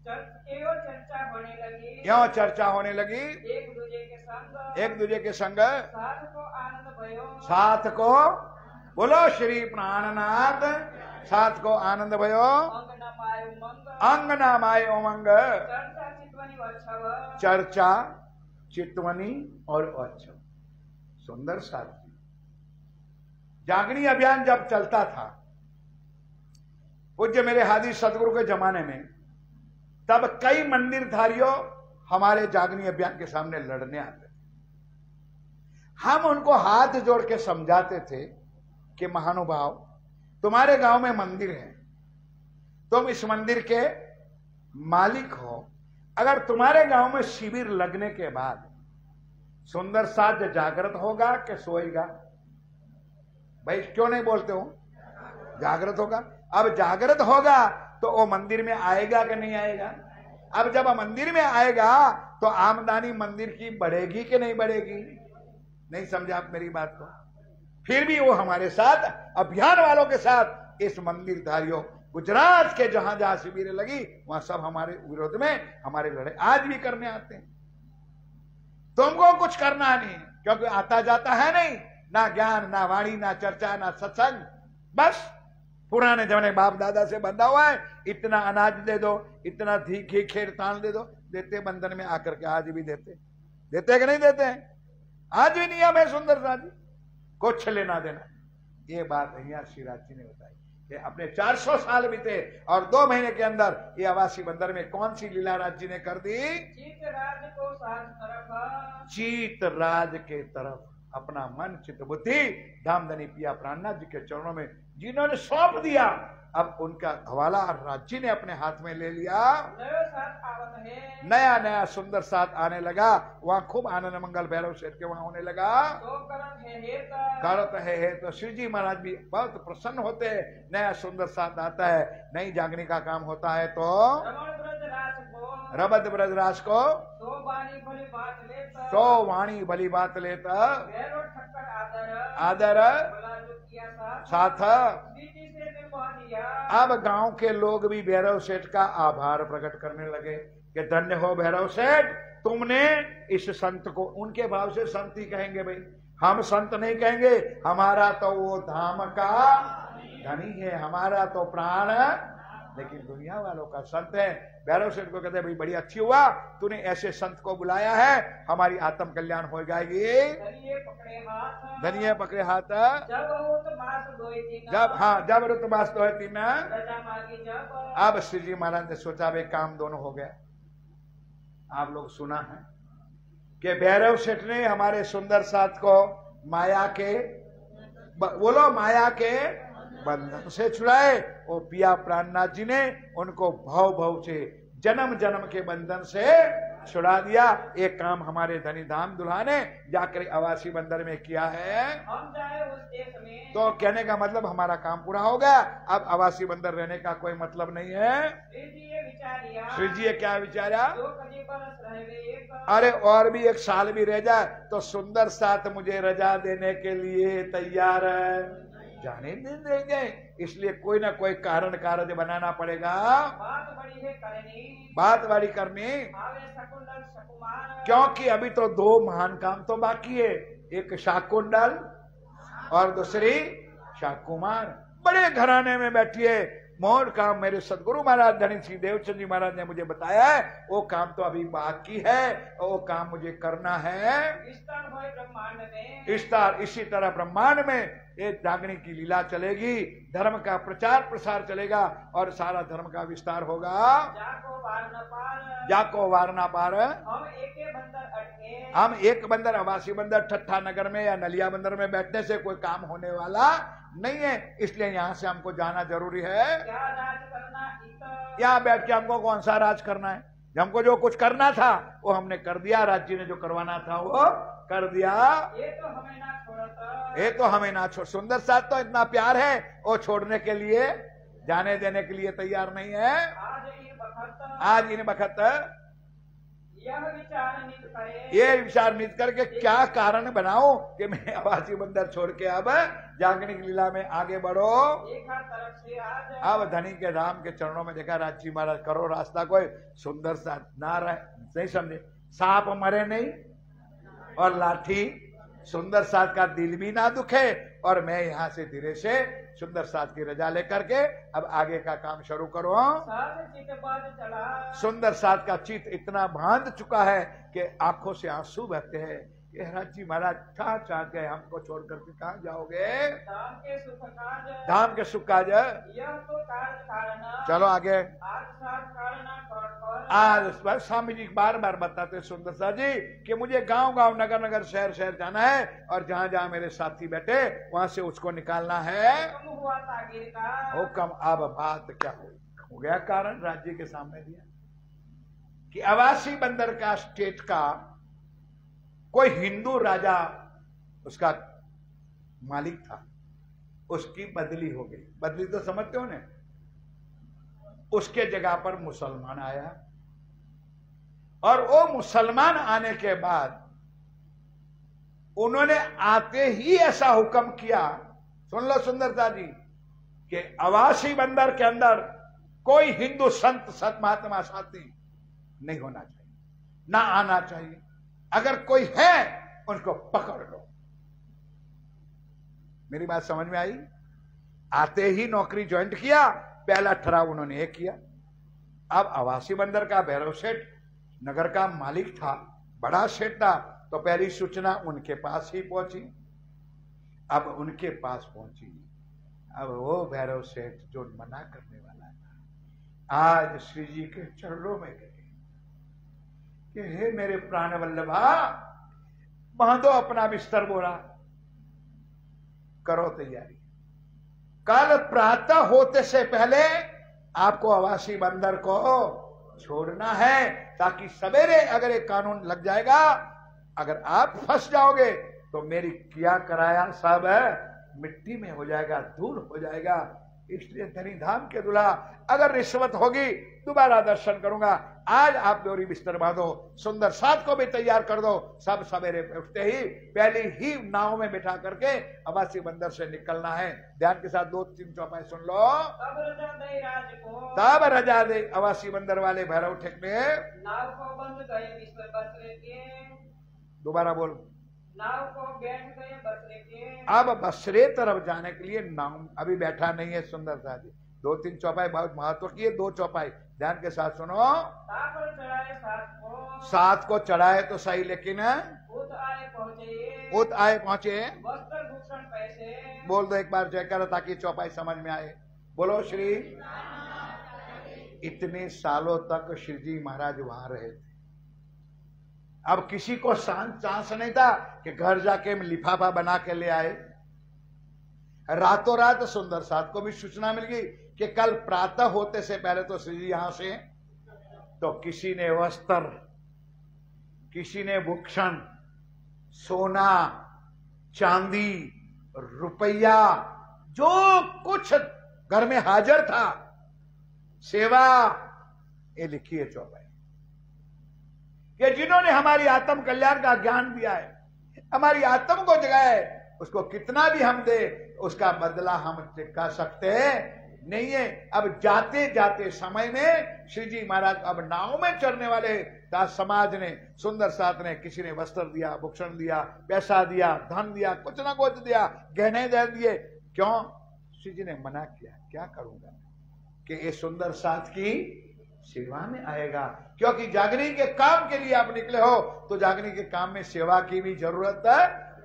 एवं चर्चा होने लगी, क्यों चर्चा होने लगी। एक दूजे के संग, एक दूजे के संग साथ को आनंद भयो, साथ को, बोलो श्री प्राणनाथ, साथ को आनंद भयो, अंग न माय उमंग, अंग ना माय उमंग, चर्चा चितवनी वच्छव, चर्चा चितवनी और अच्छव। सुंदर साथ जागनी अभियान जब चलता था पूज्य मेरे हादी सदगुरु के जमाने में, तब कई मंदिरधारियों हमारे जागनी अभियान के सामने लड़ने आते थे। हम उनको हाथ जोड़ के समझाते थे कि महानुभाव तुम्हारे गांव में मंदिर है, तुम इस मंदिर के मालिक हो। अगर तुम्हारे गांव में शिविर लगने के बाद सुंदर साथ जागृत होगा कि सोएगा। भाई क्यों नहीं बोलते हो, जागृत होगा। अब जागृत होगा तो वो मंदिर में आएगा कि नहीं आएगा। अब जब मंदिर में आएगा तो आमदनी मंदिर की बढ़ेगी कि नहीं बढ़ेगी। नहीं समझा आप मेरी बात को। फिर भी वो हमारे साथ, अभियान वालों के साथ, इस मंदिरधारियों गुजरात के जहां जहां शिविरें लगी वहां सब हमारे विरोध में हमारे लड़ाई आज भी करने आते हैं। तुमको कुछ करना नहीं, क्योंकि आता जाता है नहीं, ना ज्ञान, ना वाणी, ना चर्चा, ना सत्संग। बस पुराने जमाने बाप दादा से बंधा हुआ है, इतना अनाज दे दो, इतना घी खीर तान दे दो, देते बंधन में आकर के। आज भी देते कि नहीं देते हैं। आज भी नियम है सुंदर साथ जी, कुछ लेना देना। ये बात यहाँ श्रीराज जी ने बताई कि अपने 400 साल बीते और 2 महीने के अंदर ये अवासी बंदर में कौन सी लीला राज जी ने कर दी। चित राज को साथ तरफ, चीत राज के तरफ अपना मन चित्त बुद्धि धामधनी पिया प्राणनाथ जी के चरणों में जिन्होंने सौंप दिया, अब उनका हवाला राज्य ने अपने हाथ में ले लिया। नयो साथ आवत है, नया नया सुंदर साथ आने लगा। वहां खूब आनंद मंगल भैरव सेठ के वहां होने लगा। तो करत है हेत, करत है तो श्री जी महाराज भी बहुत प्रसन्न होते हैं। नया सुंदर साथ आता है, नई जागने का काम होता है तो रमण ब्रज रास को, रबद ब्रजराज को तो बानी भली बात लेता, तो वाणी भली बात लेता, भैरो ठक्कर आदर, आदर भला जो किया साथ। दीदी से निर्वाह दिया। अब गांव के लोग भी भैरव सेठ का आभार प्रकट करने लगे कि धन्य हो भैरव सेठ, तुमने इस संत को, उनके भाव से संत ही कहेंगे भाई, हम संत नहीं कहेंगे, हमारा तो वो धाम का धनी है, हमारा तो प्राण, लेकिन दुनिया वालों का संत है। भैरव सेठ को कहते भाई बड़ी अच्छी हुआ तूने ऐसे संत को बुलाया है, हमारी आत्म कल्याण हो जाएगी। धनिये पकड़े हाथ, धनिये पकड़े हाथ, जब हो तो मास दोई तीन, जब हाँ जब रुतबास तो है तीन। रजा मांगी जब, अब श्री जी महाराज ने सोचा भाई काम दोनों हो गया। आप लोग सुना है कि भैरव सेठ ने हमारे सुंदर साथ को माया के, बोलो माया के बंधन से छुड़ाए। वो पिया प्राणनाथ जी ने उनको भव से, जन्म जन्म के बंधन से छुड़ा दिया। एक काम हमारे धनी धाम दुल्हा ने जाकर अवासी बंदर में किया है। हम जाए उस देश में, तो कहने का मतलब हमारा काम पूरा हो गया, अब अवासी बंदर रहने का कोई मतलब नहीं है। श्री जी ये क्या विचारा, जो कभी बरस रहे एक, अरे और भी 1 साल भी रह जाए तो सुंदर साथ मुझे रजा देने के लिए तैयार है। जाने नहीं देंगे, इसलिए कोई ना कोई कारण कार्य बनाना पड़ेगा। बात बड़ी है करनी, बात बड़ी करनी, आवे शकुंडल शकुमार। क्योंकि अभी तो दो महान काम तो बाकी है, एक शाकुंडल और दूसरी शाकुमार। बड़े घराने में बैठी है, मोर काम मेरे सदगुरु महाराज धनी श्री देवचंद जी महाराज ने मुझे बताया है, वो काम तो अभी बाकी है, वो काम मुझे करना है। विस्तार भाई ब्रह्मांड में, विस्तार इसी तरह ब्रह्मांड में ये जागने की लीला चलेगी, धर्म का प्रचार प्रसार चलेगा और सारा धर्म का विस्तार होगा। जाको वार न पार, जाको वार ना पार, हम एके बंदर अटके, हम एक बंदर आवासी बंदर ठट्ठा नगर में या नलिया बंदर में बैठने से कोई काम होने वाला नहीं है, इसलिए यहाँ से हमको जाना जरूरी है। क्या राज करना इत, यहाँ बैठ के हमको कौन सा राज करना है? हमको जो कुछ करना था वो हमने कर दिया, राज्य ने जो करवाना था वो कर दिया। ये तो हमें ना छोड़ता, ये तो हमें ना छोड़, सुंदर साथ तो इतना प्यार है, वो छोड़ने के लिए जाने देने के लिए तैयार नहीं है। आज इन वक्त यह विचार नित करे, ये विचार नित करके क्या कारण बनाओ कि मैं आवासी बंदर छोड़ के अब जागने की लीला में आगे बढ़ो। एक हाथ तरफ से आज अब धनी के राम के चरणों में देखा, राजी महाराज करो रास्ता, कोई सुंदर सा ना रहे, नहीं समझे, सांप मरे नहीं और लाठी सुंदर साथ का दिल भी ना दुखे, और मैं यहाँ से धीरे से सुंदर साथ की रजा लेकर के अब आगे का काम शुरू करो। साथ चित बाज चला, सुंदर साथ का चित इतना बांध चुका है कि आंखों से आंसू बहते हैं कि राजी महाराज चाह चाह के हमको छोड़ करके कहाँ जाओगे? धाम के सुख काज, धाम के सुख काज, यह तो कार्य कारण, चलो आगे। आज साथ कारण कर, आज स्वामी जी बार बार बताते सुंदर सा जी कि मुझे गांव गांव नगर नगर शहर शहर जाना है, और जहां जहां मेरे साथी बैठे वहां से उसको निकालना है। कम हुआ तागिर का, हुक्म अब बात क्या हो गया? कारण राज्य के सामने दिया कि आवासी बंदर का स्टेट का कोई हिंदू राजा उसका मालिक था, उसकी बदली हो गई। बदली तो समझते हो ना, उसके जगह पर मुसलमान आया, और वो मुसलमान आने के बाद उन्होंने आते ही ऐसा हुक्म किया, सुन लो सुंदरता जी, कि आवासी बंदर के अंदर कोई हिंदू संत सत महात्मा साथी नहीं होना चाहिए, ना आना चाहिए। अगर कोई है उनको पकड़ लो। मेरी बात समझ में आई? आते ही नौकरी ज्वाइन किया, पहला ठहराव उन्होंने ये किया। अब आवासी बंदर का भैरव सेठ नगर का मालिक था, बड़ा सेठ था, तो पहली सूचना उनके पास ही पहुंची। अब उनके पास पहुंची, अब वो भैरव सेठ जो मना करने वाला था, आज श्री जी के चरणों में गए कि हे मेरे प्राण वल्लभा, बांधो अपना बिस्तर बोरा, करो तैयारी। कल प्रातः होते से पहले आपको आवासी बंदर को छोड़ना है, ताकि सवेरे अगर एक कानून लग जाएगा, अगर आप फंस जाओगे तो मेरी किया कराया सब मिट्टी में हो जाएगा, दूर हो जाएगा। इसलिए धनी धाम के दूल्हा, अगर रिश्वत होगी दोबारा दर्शन करूंगा। आज आप डोरी बिस्तर बांधो, सुंदर साथ को भी तैयार कर दो। सब सवेरे उठते ही पहले ही नाव में बिठा करके आवासी बंदर से निकलना है। ध्यान के साथ 2-3 चौपाई सुन लो। तब रजा दे राज को, तब रजा दे आवासी बंदर वाले भैरव ठेकने, नाव को बंद गए बिस्तर बसरे के, दोबारा बोल, नाव को बैठ गए बसरे के, अब बसरे तरफ जाने के लिए नाव अभी बैठा नहीं है। सुंदर सा जी 2-3 चौपाई बहुत महत्व की है, 2 चौपाई ध्यान के साथ सुनो। तापर चढ़ाए साथ को, साथ को चढ़ाए तो सही, लेकिन उत आए पहुंचे, उत आए पहुंचे, वस्त्र भूषण पैसे, बोल दो एक बार जयकार, ताकि चौपाई समझ में आए। बोलो श्री। इतने सालों तक श्री जी महाराज वहां रहे थे। अब किसी को चांस नहीं था कि घर जाके लिफाफा बना के ले आए। रातों रात सुंदर साथ को भी सूचना मिल गई कि कल प्रातः होते से पहले तो श्री जी यहां से, तो किसी ने वस्त्र, किसी ने भूषण, सोना चांदी रुपया, जो कुछ घर में हाजिर था, सेवा, ये लिखी है चौपाई कि जिन्होंने हमारी आत्म कल्याण का ज्ञान दिया है, हमारी आत्म को जगाया है, उसको कितना भी हम दे उसका बदला हम चुका सकते नहीं है। अब जाते जाते समय में श्री जी महाराज अब नाव में चढ़ने वाले दास समाज ने, सुंदर साथ ने, किसी ने वस्त्र दिया, भूषण दिया, पैसा दिया, धन दिया, कुछ ना कुछ दिया, गहने दे दिए। क्यों? श्री जी ने मना किया, क्या करूंगा कि ये सुंदर साथ की सेवा में आएगा। क्योंकि जागनी के काम के लिए आप निकले हो तो जागनी के काम में सेवा की भी जरूरत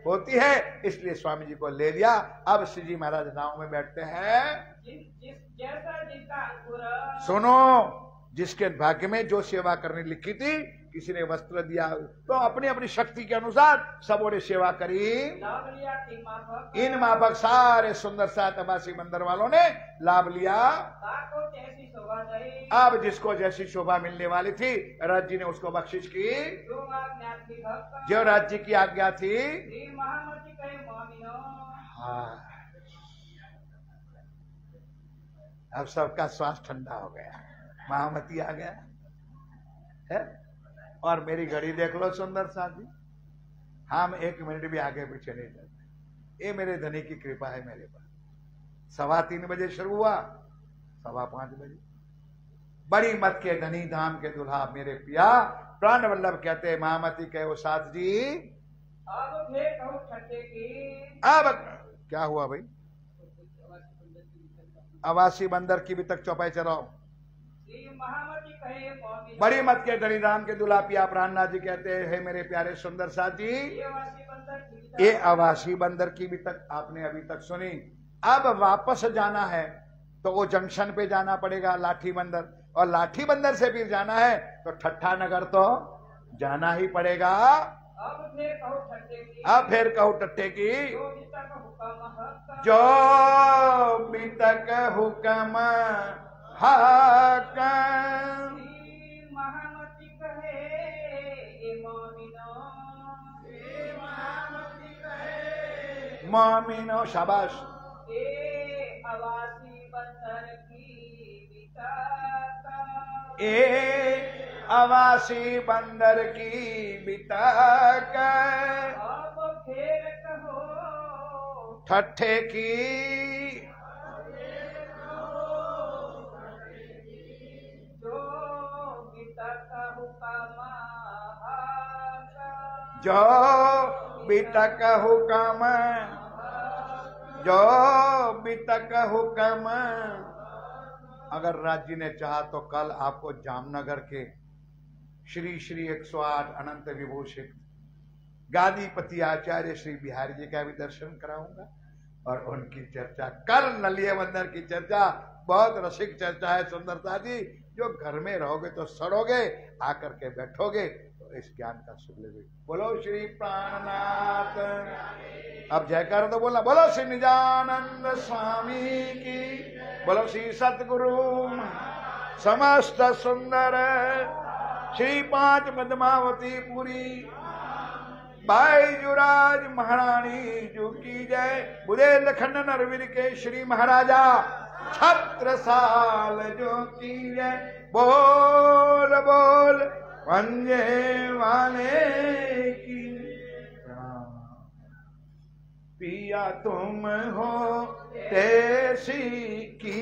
होती है, इसलिए स्वामी जी को ले लिया। अब श्री जी महाराज नाव में बैठते हैं। जैसा जिसका अंकुर, सुनो, जिसके भाग्य में जो सेवा करने लिखी थी, किसी ने वस्त्र दिया तो अपनी अपनी शक्ति के अनुसार सबों ने सेवा करी। लाभ लिया 3 माफक, इन माफक सारे सुंदर साथ अबासी मंदिर वालों ने लाभ लिया। ताको जैसी शोभा दई, अब जिसको जैसी शोभा मिलने वाली थी राज जी ने उसको बख्शिश की, जो आज्ञा थी भक्त, जो राज्य की आज्ञा थी। श्री महामती कहे मोमिनो। हाँ, अब सबका श्वास ठंडा हो गया, महामती आ गया है। और मेरी घड़ी देख लो सुंदर साथी, हम 1 मिनट भी आगे पीछे नहीं जाते। ये मेरे धनी की कृपा है मेरे पास। 3:15 बजे शुरू हुआ, 5:15 बजे। बड़ी मत के धनी धाम के दुल्हा मेरे पिया प्राण वल्लभ कहते हैं, महामती कहे वो साथ जी। अब फिर कहूं ठट्टे की, अब क्या हुआ भाई? अवासी बंदर की भी तक चौपाई चलाओ। श्री महामती कहे मोमिनो। बड़ी मत के धनी धाम के दुल्हा पिया प्राणनाथ जी कहते हैं, मेरे प्यारे सुंदर साथ जी, ये वासी बंदर की ये अवासी बंदर की भी तक आपने अभी तक सुनी। अब वापस जाना है तो वो जंक्शन पे जाना पड़ेगा लाठी बंदर, और लाठी बंदर से फिर जाना है तो ठट्ठा नगर तो जाना ही पड़ेगा। अब फिर कहूं ठट्टे की, अब फिर कहो टट्टे की, जो जिसका हुक्म हक, जो भी तक हुक्म हक। श्री महामती कहे ये मोमिनो। श्री महामती कहे मोमिनो, शाबाश। ए अवासी बंदर की बिताका, ए अवासी बंदर की बिताक। अब फिर कहो ठट्ठे की, जो बितक हुक्म हक, जो भी तक हुक्म, जो भी तक हुक्म। अगर राज्य ने चाहा तो कल आपको जामनगर के श्री श्री 108 अनंत विभूषित गादीपति आचार्य श्री बिहारी जी का भी दर्शन कराऊंगा, और उनकी चर्चा कल नलिया बंदर की चर्चा बहुत रसिक चर्चा है सुंदरता जी। जो घर में रहोगे तो सड़ोगे, आकर के बैठोगे तो इस ज्ञान का सुख लोगे। बोलो श्री प्राणनाथ। अब जयकार तो बोलना, बोलो श्री निजानंद स्वामी की, बोलो श्री सतगुरु समस्त सुंदर श्री 5 पद्मावती पुरी बाईजुराज महारानी जो की जय। बुंदेलखंड नरवीर के श्री महाराजा छत्रसाल जो की जय। बोल बोल पंजे वाले की। पिया तुम हो तेसी की